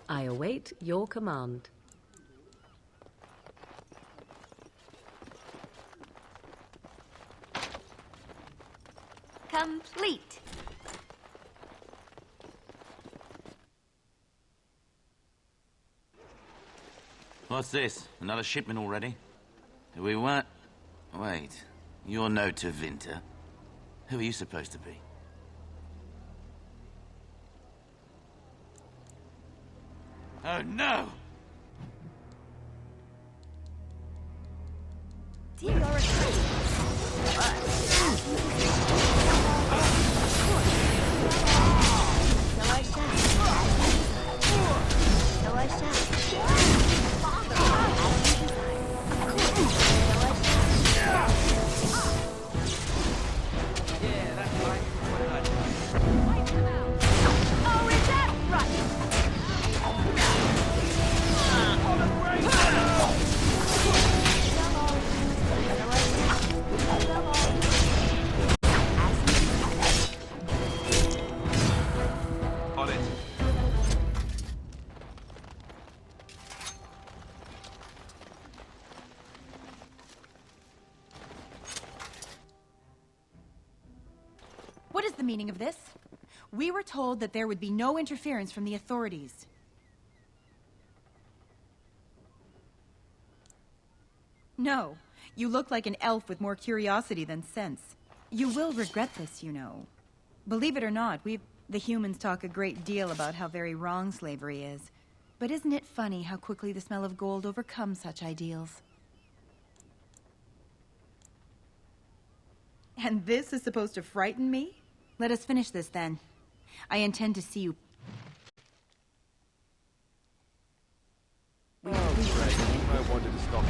Speaker 4: I await your command.
Speaker 6: Complete.
Speaker 11: What's this? Another shipment already? We weren't... Wait. You're no Tevinter. Who are you supposed to be? Oh, no!
Speaker 5: On it.
Speaker 7: What is the meaning of this? We were told that there would be no interference from the authorities. No, you look like an elf with more curiosity than sense. You will regret this, you know. Believe it or not, the humans talk a great deal about how very wrong slavery is. But isn't it funny how quickly the smell of gold overcomes such ideals? And this is supposed to frighten me? Let us finish this then. I intend to see you.
Speaker 27: Oh, great. I wanted to stop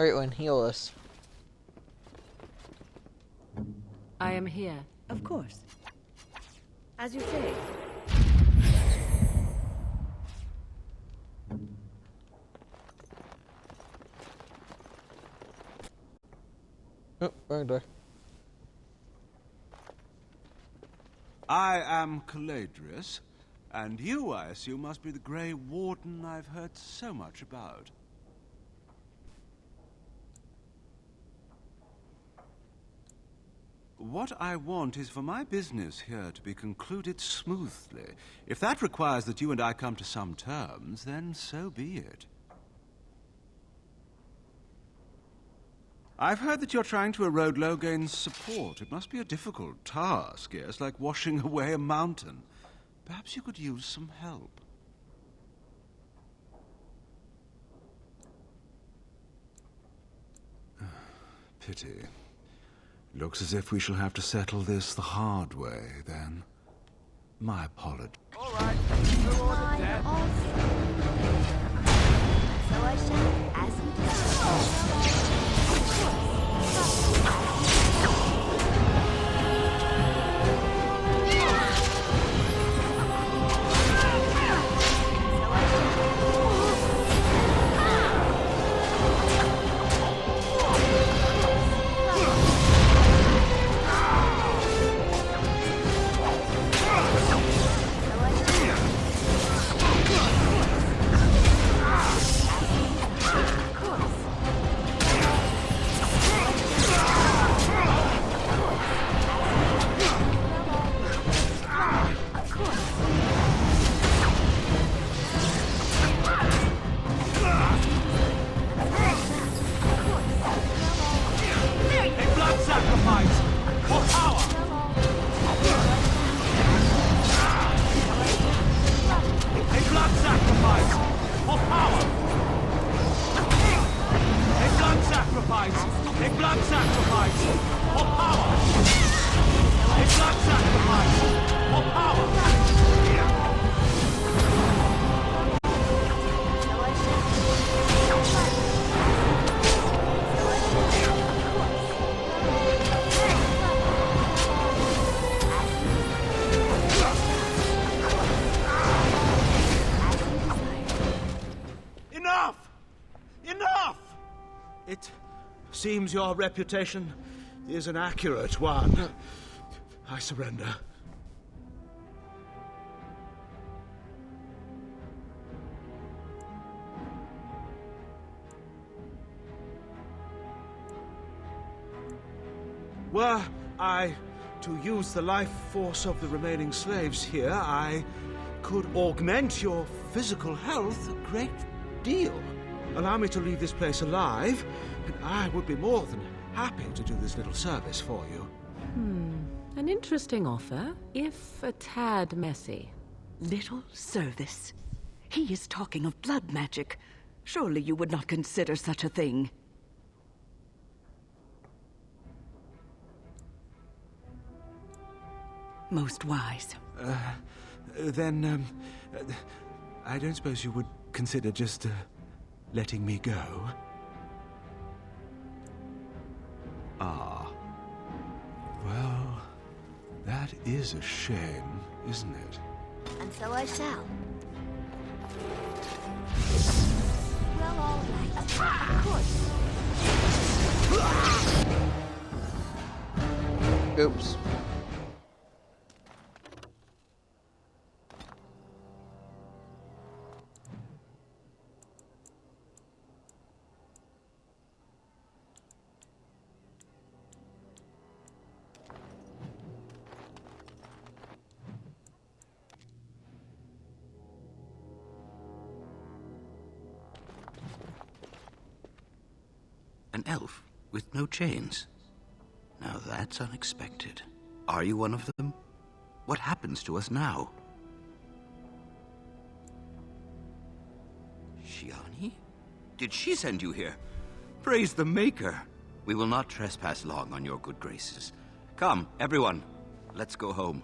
Speaker 1: Alright, one, heal us.
Speaker 4: I am here.
Speaker 9: Of course. As you say.
Speaker 1: Oh, wrong door.
Speaker 8: I am Caladrius, and you, I assume, must be the Grey Warden I've heard so much about. What I want is for my business here to be concluded smoothly. If that requires that you and I come to some terms, then so be it. I've heard that you're trying to erode Logain's support. It must be a difficult task, yes, like washing away a mountain. Perhaps you could use some help. Pity. Looks as if we shall have to settle this the hard way, then. My apologies.
Speaker 25: All right, no order, Dad. So I shall, as you desire.
Speaker 8: Seems your reputation is an accurate one. I surrender. Were I to use the life force of the remaining slaves here, I could augment your physical health a great deal. Allow me to leave this place alive, and I would be more than happy to do this little service for you.
Speaker 4: An interesting offer, if a tad messy.
Speaker 9: Little service? He is talking of blood magic. Surely you would not consider such a thing. Most wise.
Speaker 8: Then, I don't suppose you would consider just, letting me go? Ah. Well, that is a shame, isn't it?
Speaker 25: And so I shall. Well, all right. Of course.
Speaker 1: Oops.
Speaker 11: An elf with no chains. Now that's unexpected. Are you one of them? What happens to us now? Shiani? Did she send you here? Praise the Maker! We will not trespass long on your good graces. Come, everyone. Let's go home.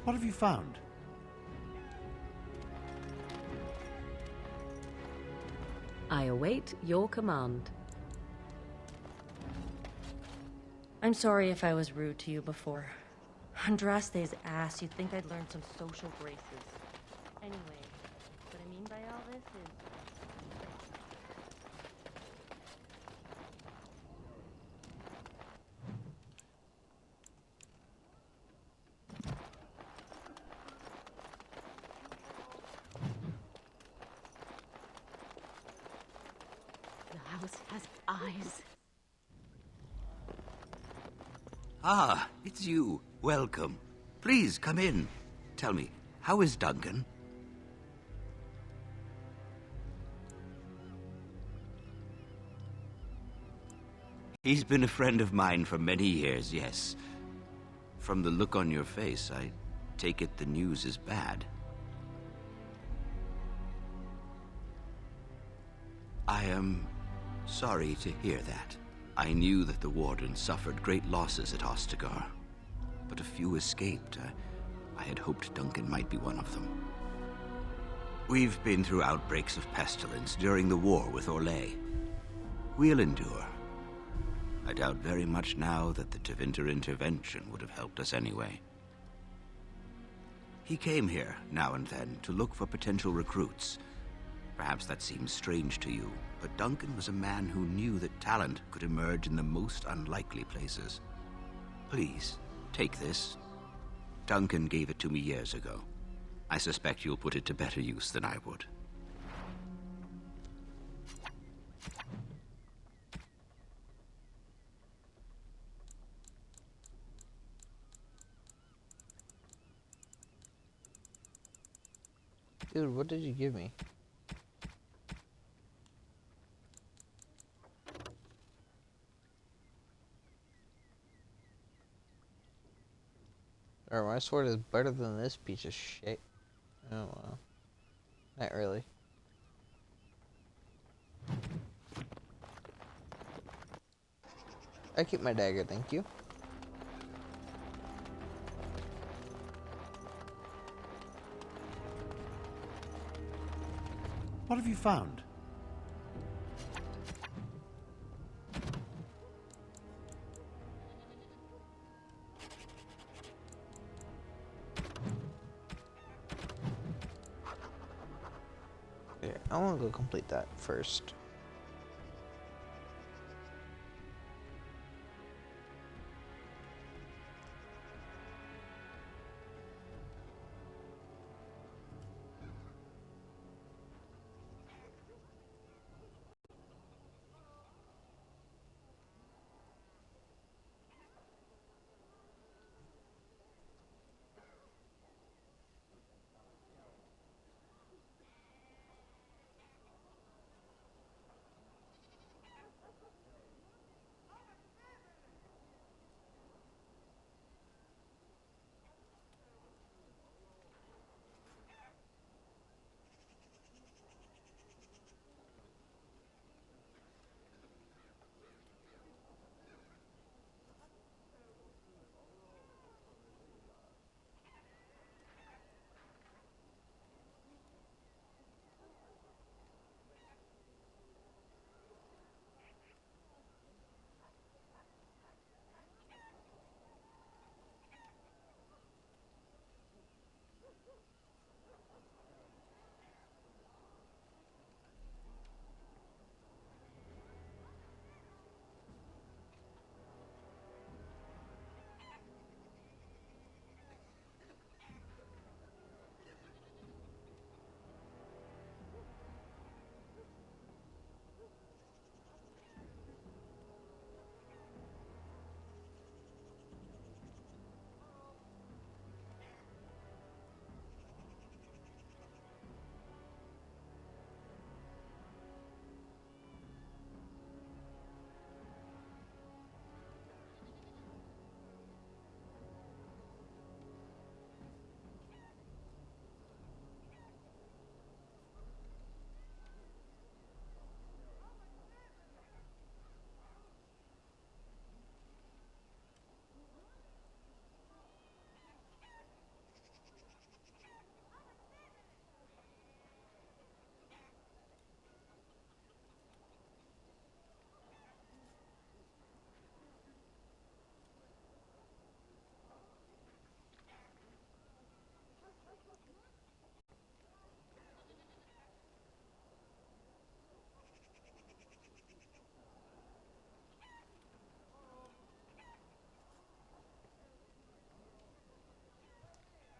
Speaker 24: What have you found?
Speaker 4: I await your command.
Speaker 26: I'm sorry if I was rude to you before. Andraste's ass, you'd think I'd learned some social graces. Anyway, what I mean by all this is...
Speaker 9: The house has eyes.
Speaker 11: Ah, it's you. Welcome. Please, come in. Tell me, how is Duncan? He's been a friend of mine for many years, yes. From the look on your face, I take it the news is bad. I am sorry to hear that. I knew that the Warden suffered great losses at Ostagar, but a few escaped. I had hoped Duncan might be one of them. We've been through outbreaks of pestilence during the war with Orlais. We'll endure. I doubt very much now that the Tevinter intervention would have helped us anyway. He came here, now and then, to look for potential recruits. Perhaps that seems strange to you, but Duncan was a man who knew that talent could emerge in the most unlikely places. Please, take this. Duncan gave it to me years ago. I suspect you'll put it to better use than I would.
Speaker 1: Dude, what did you give me? Or my sword is better than this piece of shit. Oh well. Not really. I keep my dagger, thank you.
Speaker 24: What have you found?
Speaker 1: Yeah, I want to go complete that first.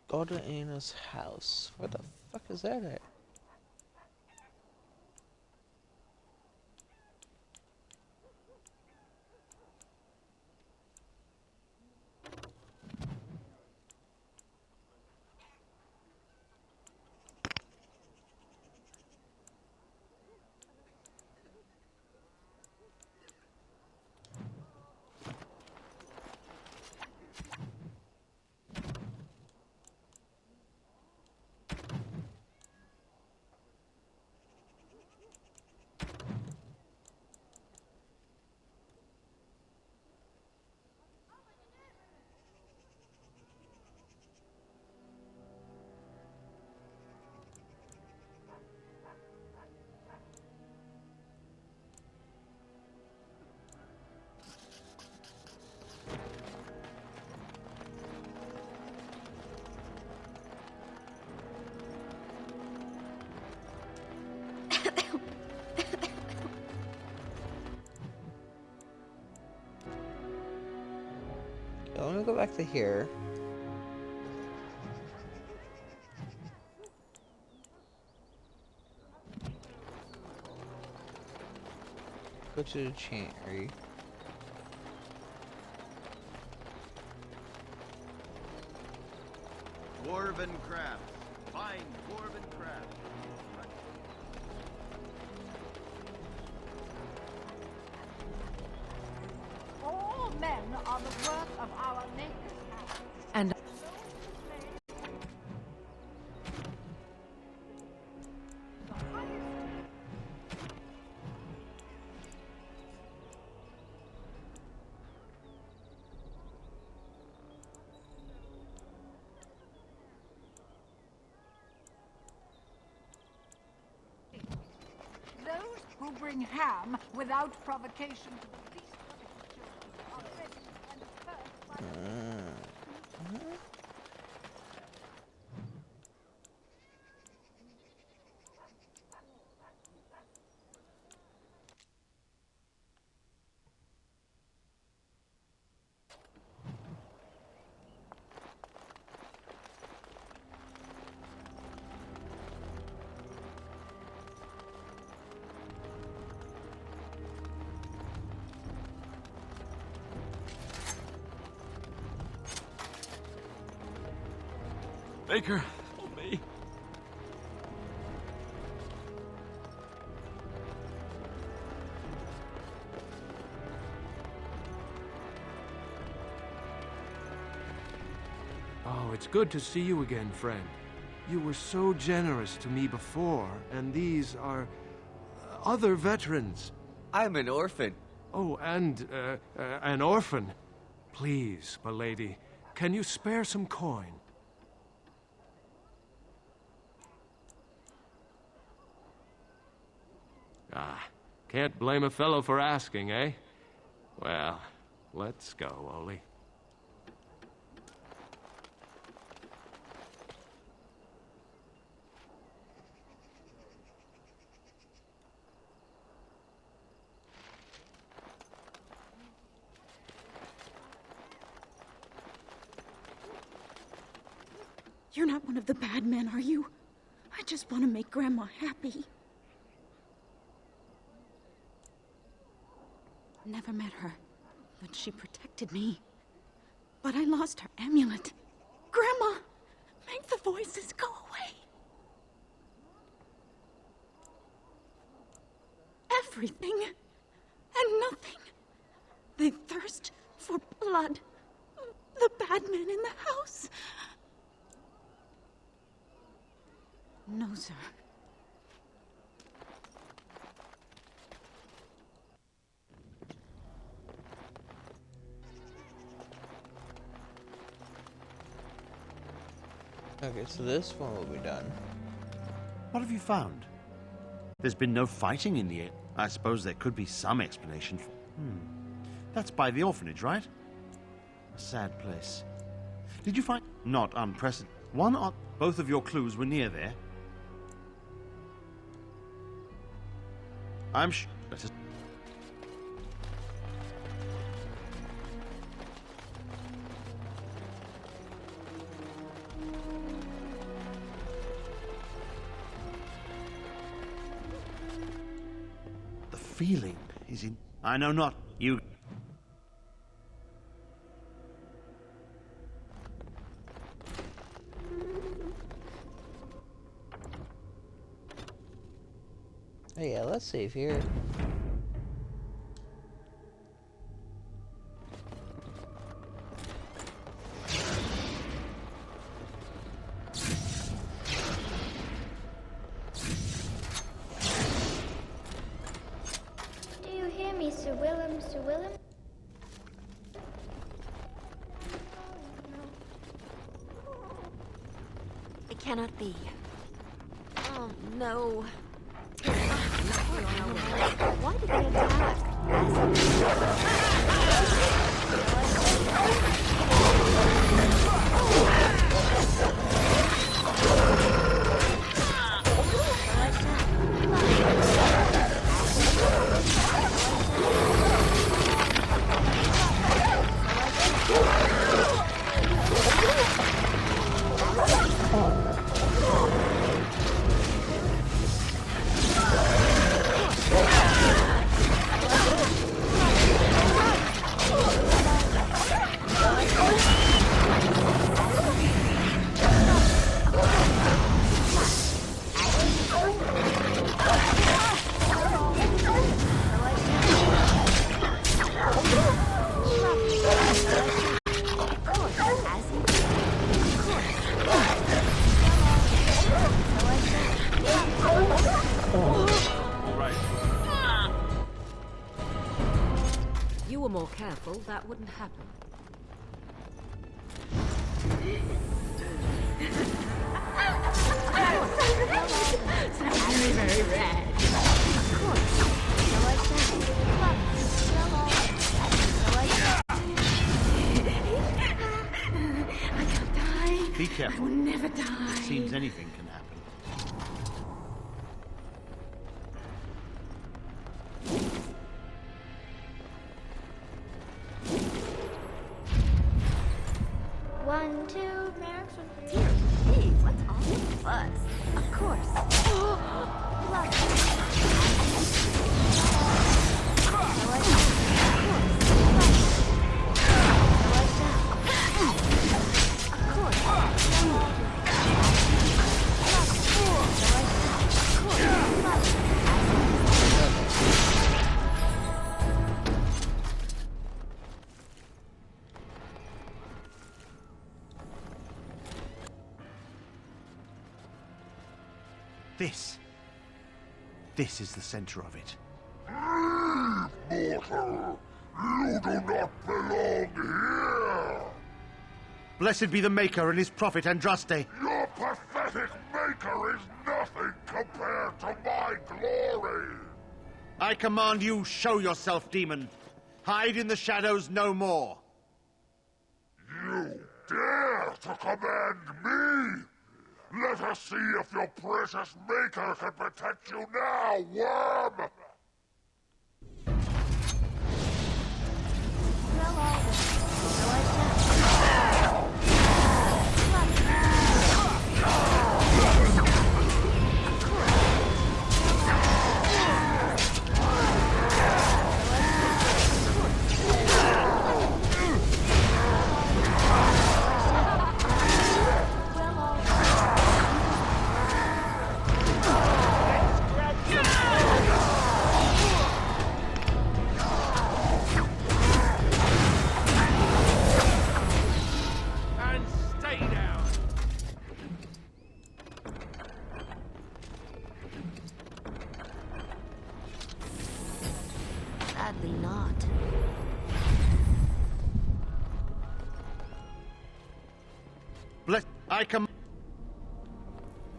Speaker 1: Go to Anna's house. Where the fuck is that at? Let me go back to here. Go to the chantry.
Speaker 24: Dwarven crafts. Fine dwarven crafts.
Speaker 10: All men are the work of our maker's hand.
Speaker 21: And
Speaker 10: those who bring ham without provocation to the least are ready and first by
Speaker 5: Baker, help me. Oh, it's good to see you again, friend. You were so generous to me before, and these are other veterans.
Speaker 13: I'm an orphan.
Speaker 5: Oh, and an orphan. Please, milady, can you spare some coin? Ah, can't blame a fellow for asking, eh? Well, let's go, Oli.
Speaker 25: You're not one of the bad men, are you? I just want to make Grandma happy. Never met her, but she protected me. But I lost her amulet. Grandma, make the voices go away. Everything and nothing. They thirst for blood. The bad men in the house. No, sir.
Speaker 1: Okay, so this one will be done.
Speaker 24: What have you found? There's been no fighting in the air. I suppose there could be some explanation for... That's by the orphanage, right? A sad place. Did you find... Not unprecedented. One or... Both of your clues were near there. I'm sure... Let us... feeling is in... I know not. You...
Speaker 1: Oh yeah, let's save here.
Speaker 2: Do you hear me, Sir Willem, Sir Willem?
Speaker 19: It cannot be. Oh, no. Why did they attack?
Speaker 4: You were more careful, that wouldn't happen.
Speaker 19: Very, very red. Of course. So I can't die.
Speaker 24: Be careful.
Speaker 19: I will never die.
Speaker 24: It seems anything can happen.
Speaker 2: One, two, Merrick's one for you.
Speaker 19: Hey, what's all the fuss? Of course.
Speaker 24: This is the center of it.
Speaker 13: Mortal! You do not belong here!
Speaker 24: Blessed be the Maker and his prophet Andraste.
Speaker 13: Your pathetic maker is nothing compared to my glory!
Speaker 24: I command you, show yourself, demon. Hide in the shadows no more.
Speaker 13: You dare to command me? Let us see if your precious maker can protect you now, worm!
Speaker 19: Sadly not.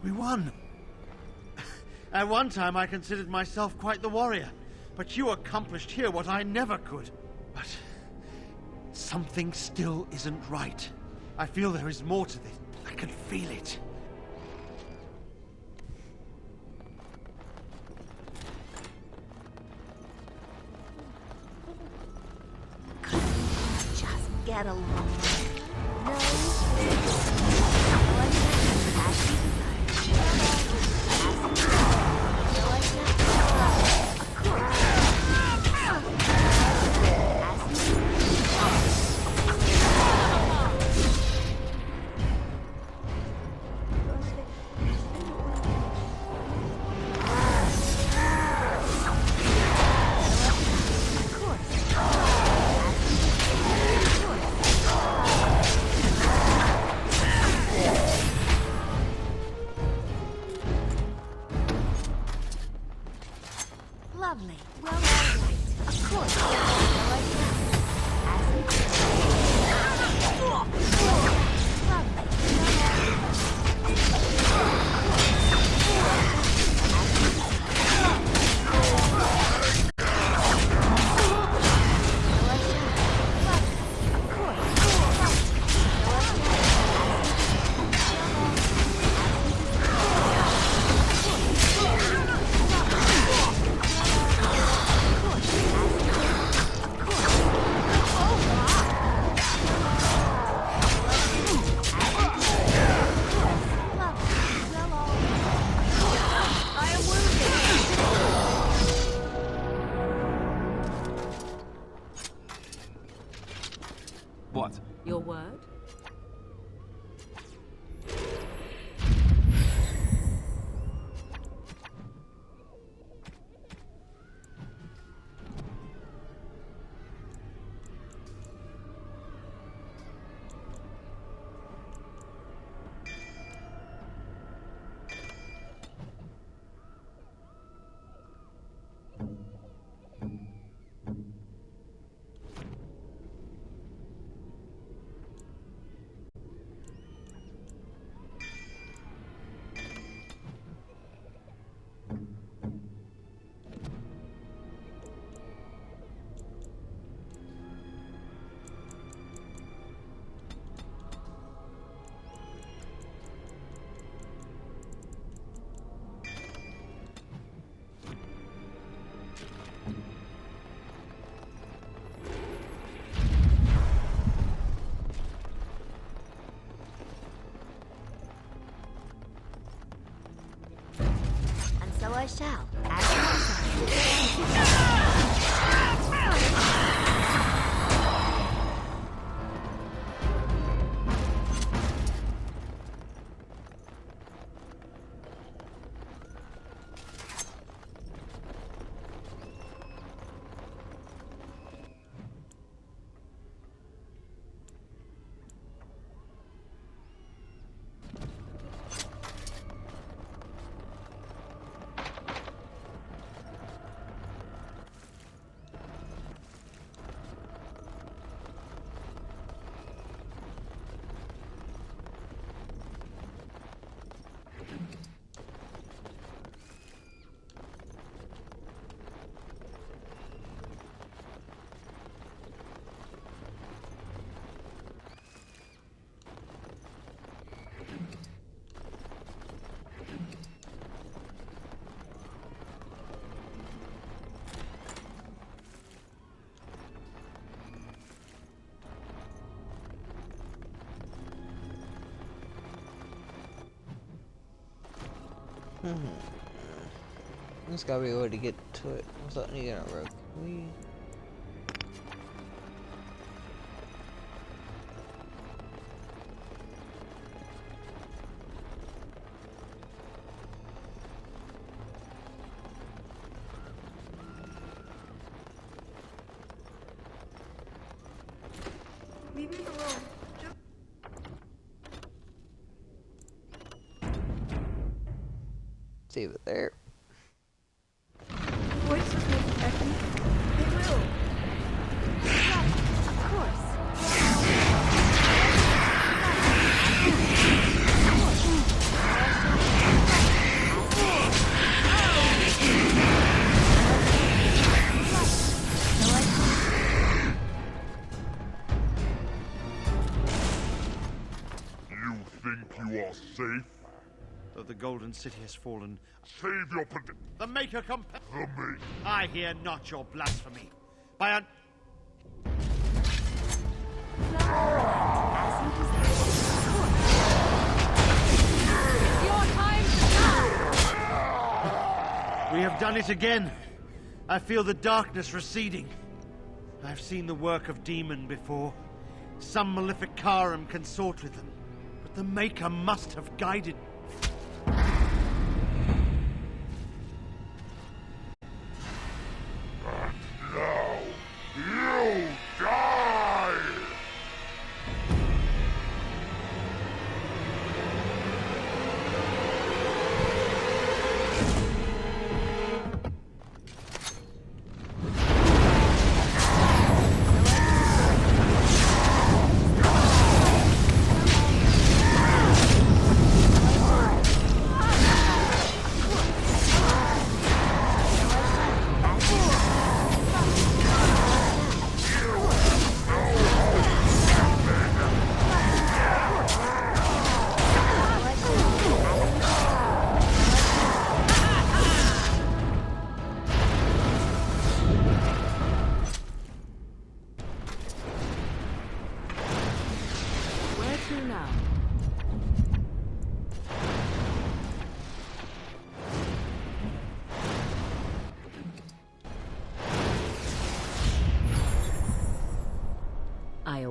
Speaker 24: We won. At one time I considered myself quite the warrior, but you accomplished here what I never could. But something still isn't right. I feel there is more to this. I can feel it.
Speaker 19: Just get along. No.
Speaker 6: Lovely. Well, all right. Of course. So I shall. As you say.
Speaker 5: What?
Speaker 4: Your word?
Speaker 19: So I shall.
Speaker 1: There's gotta be a way to get to it without needing a rope.
Speaker 2: Leave me alone.
Speaker 1: Save it there.
Speaker 2: Voices make an echo. They will.
Speaker 19: Of course.
Speaker 13: You think you are safe?
Speaker 24: Though the Golden City has fallen,
Speaker 13: Save your prediction.
Speaker 24: the Maker
Speaker 13: The Maker.
Speaker 24: I hear not your blasphemy. By an... We have done it again. I feel the darkness receding. I've seen the work of demon before. Some malefic Karam consort with them. But the Maker must have guided.
Speaker 13: Now, you die!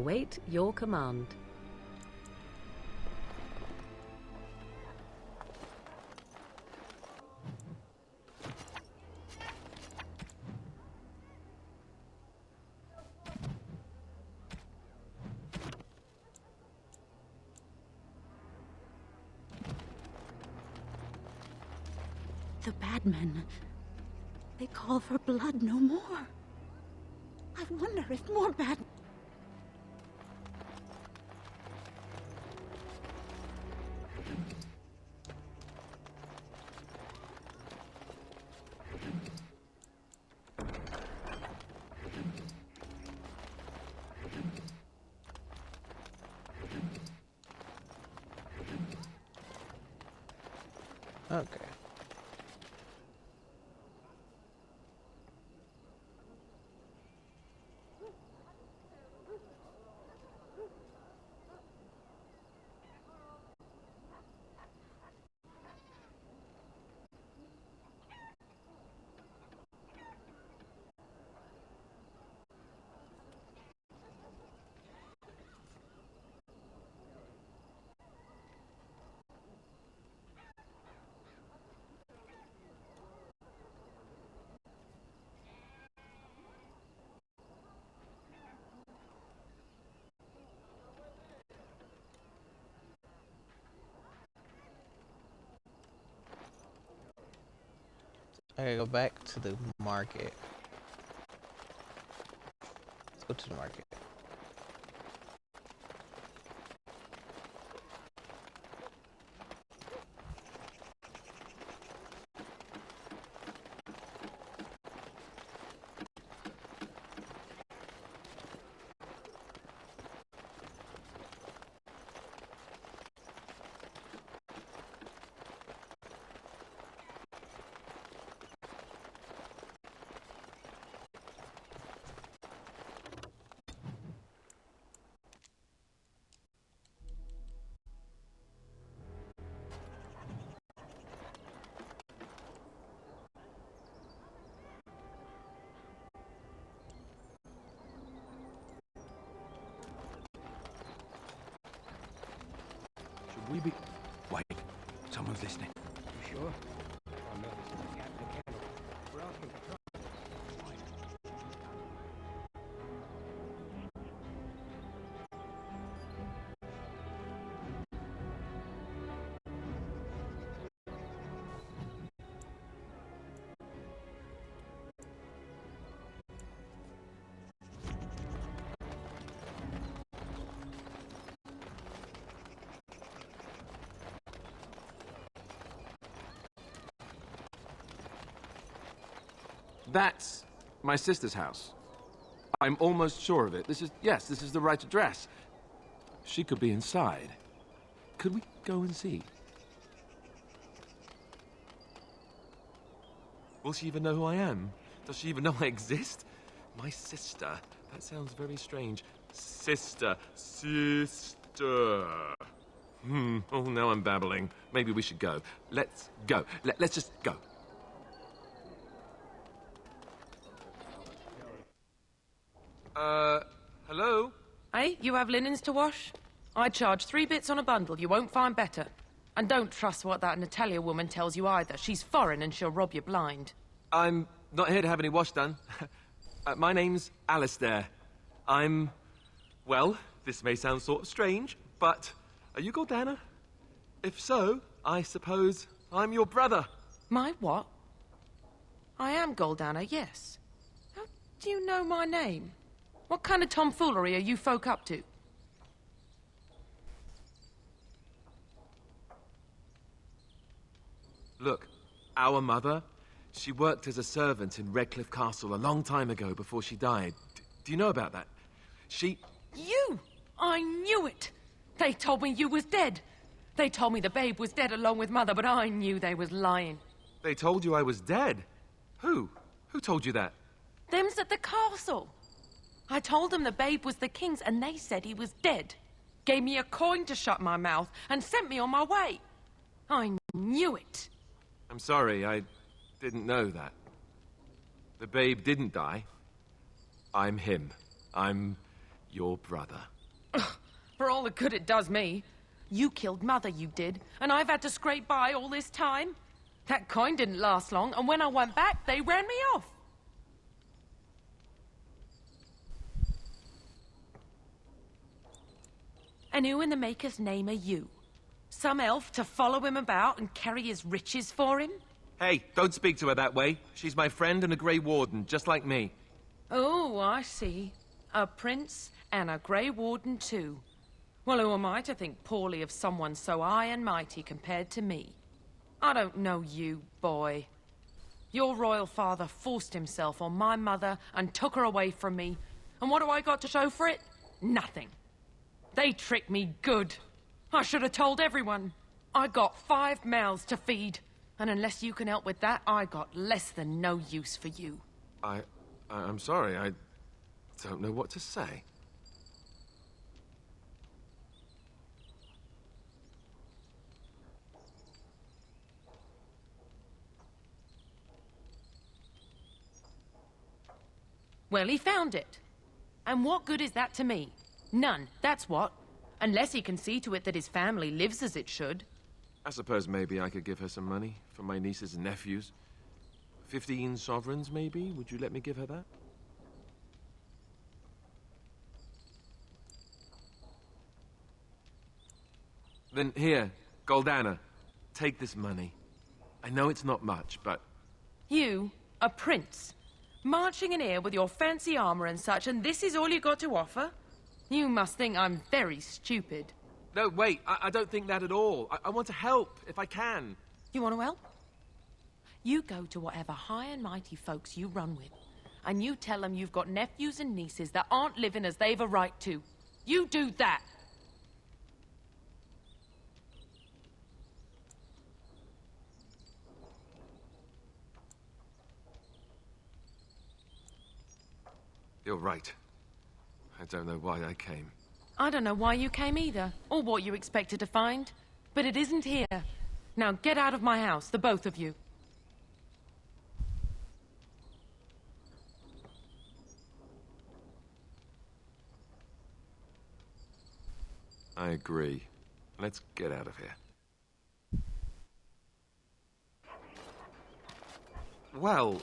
Speaker 4: await your command.
Speaker 25: The bad men. They call for blood no more. I wonder if more bad...
Speaker 1: Okay. I gotta go back to the market. Let's go to the market.
Speaker 11: Should we be... Wait, someone's listening.
Speaker 12: You sure? Oh, no, this is the captain of candle. We're out here for trouble.
Speaker 5: That's my sister's house. I'm almost sure of it. This is the right address. She could be inside. Could we go and see? Will she even know who I am? Does she even know I exist? My sister. That sounds very strange. Sister. Oh, now I'm babbling. Maybe we should go. Let's go. Let's just go. Hello?
Speaker 14: Hey, you have linens to wash? I charge 3 bits on a bundle. You won't find better. And don't trust what that Natalia woman tells you either. She's foreign and she'll rob you blind.
Speaker 5: I'm not here to have any wash done. My name's Alistair. Well, this may sound sort of strange, but are you Gordana? If so, I suppose I'm your brother.
Speaker 14: My what? I am Goldana, yes. How do you know my name? What kind of tomfoolery are you folk up to?
Speaker 5: Look, our mother, she worked as a servant in Redcliffe Castle a long time ago before she died. Do you know about that?
Speaker 14: You! I knew it! They told me you was dead. They told me the babe was dead along with mother, but I knew they was lying.
Speaker 5: They told you I was dead? Who? Who told you that?
Speaker 14: Them's at the castle. I told them the babe was the king's, and they said he was dead. Gave me a coin to shut my mouth, and sent me on my way. I knew it.
Speaker 5: I'm sorry, I didn't know that. The babe didn't die. I'm him. I'm your brother.
Speaker 14: For all the good it does me. You killed Mother, you did, and I've had to scrape by all this time. That coin didn't last long, and when I went back, they ran me off. And who in the Maker's name are you? Some elf to follow him about and carry his riches for him?
Speaker 5: Hey, don't speak to her that way. She's my friend and a Grey Warden, just like me.
Speaker 14: Oh, I see. A prince and a Grey Warden too. Well, who am I to think poorly of someone so high and mighty compared to me? I don't know you, boy. Your royal father forced himself on my mother and took her away from me. And what do I got to show for it? Nothing. They tricked me good. I should have told everyone. I got 5 mouths to feed. And unless you can help with that, I got less than no use for you.
Speaker 5: I'm sorry, I don't know what to say.
Speaker 14: Well, he found it. And what good is that to me? None, that's what. Unless he can see to it that his family lives as it should.
Speaker 5: I suppose maybe I could give her some money for my nieces and nephews. 15 sovereigns, maybe? Would you let me give her that? Then here, Goldana, take this money. I know it's not much, but...
Speaker 14: You, a prince, marching in here with your fancy armor and such, and this is all you got to offer? You must think I'm very stupid.
Speaker 5: No, wait, I don't think that at all. I want to help, if I can.
Speaker 14: You want to help? You go to whatever high and mighty folks you run with, and you tell them you've got nephews and nieces that aren't living as they've a right to. You do that!
Speaker 5: You're right. I don't know why I came.
Speaker 14: I don't know why you came either, or what you expected to find. But it isn't here. Now get out of my house, the both of you.
Speaker 5: I agree. Let's get out of here. Well,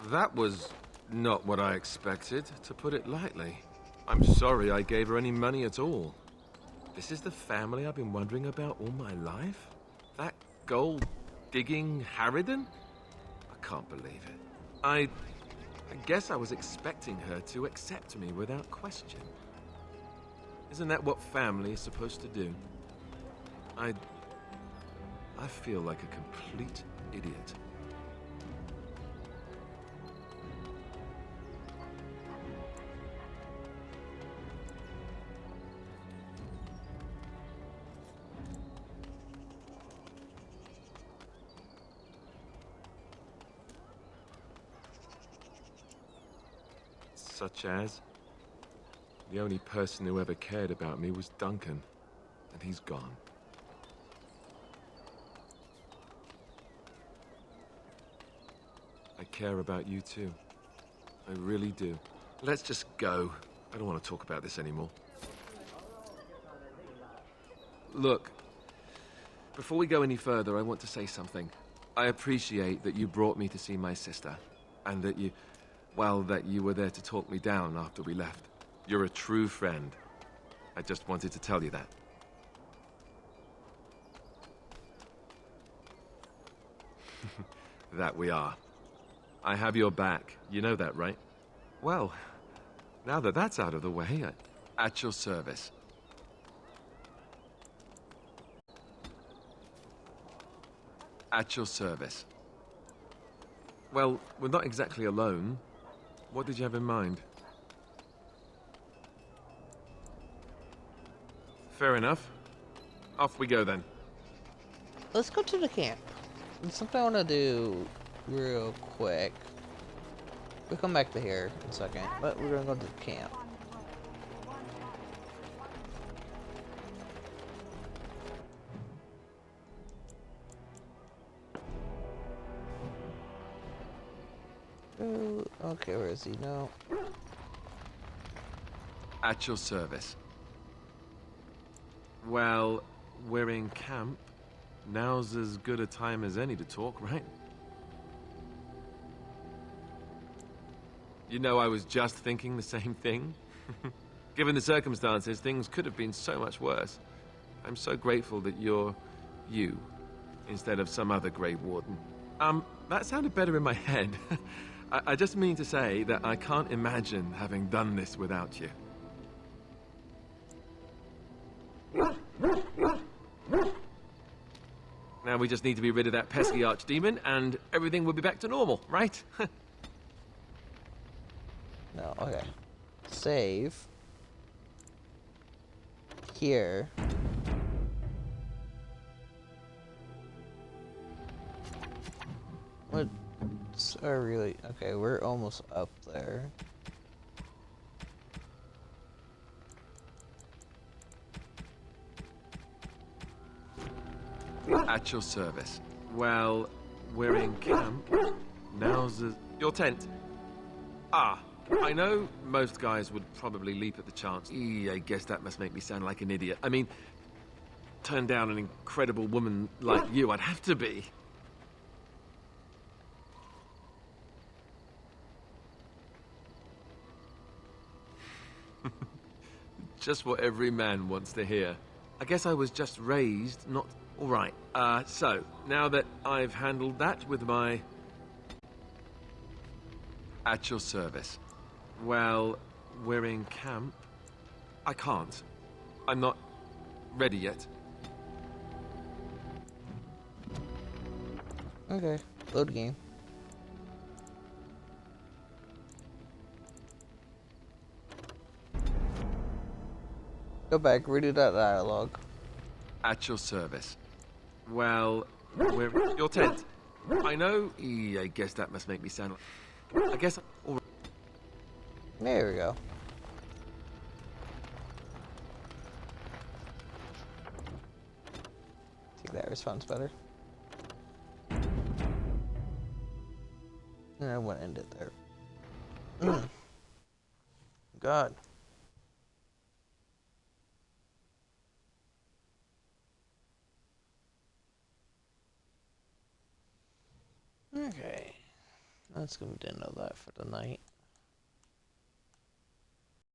Speaker 5: that was not what I expected, to put it lightly. I'm sorry I gave her any money at all. This is the family I've been wondering about all my life? That gold-digging Harridan? I can't believe it. I guess I was expecting her to accept me without question. Isn't that what family is supposed to do? I feel like a complete idiot. Such as? The only person who ever cared about me was Duncan, and he's gone. I care about you too. I really do. Let's just go. I don't want to talk about this anymore. Look, before we go any further, I want to say something. I appreciate that you brought me to see my sister, and that you were there to talk me down after we left. You're a true friend. I just wanted to tell you that. That we are. I have your back. You know that, right? Well, now that that's out of the way, at your service. At your service. Well, we're not exactly alone. What did you have in mind? Fair enough. Off we go then.
Speaker 1: Let's go to the camp. There's something I want to do real quick. We'll come back to here in a second, but we're gonna go to the camp. Oh, okay, where is he now?
Speaker 5: At your service. Well, we're in camp. Now's as good a time as any to talk, right? You know, I was just thinking the same thing. Given the circumstances, things could have been so much worse. I'm so grateful that you're you, instead of some other Grey Warden. That sounded better in my head. I just mean to say that I can't imagine having done this without you. Now we just need to be rid of that pesky archdemon, and everything will be back to normal, right?
Speaker 1: No, okay. Save. Here. What's really... Okay, we're almost up there.
Speaker 5: At your service. Well, we're in camp. Now's the... Your tent. Ah, I know most guys would probably leap at the chance. I guess that must make me sound like an idiot. I mean, turn down an incredible woman like you, I'd have to be. Just what every man wants to hear. I guess I was just raised, not... All right, so, now that I've handled that with my... At your service. Well, we're in camp. I can't. I'm not ready yet.
Speaker 1: Okay, load game. Go back, redo that dialogue.
Speaker 5: At your service. Well, we're... Your tent. I know... I guess that must make me sound like... I guess... All right.
Speaker 1: There we go. Think that responds better. And I want to end it there. God. Okay. That's gonna be the end of that for the night.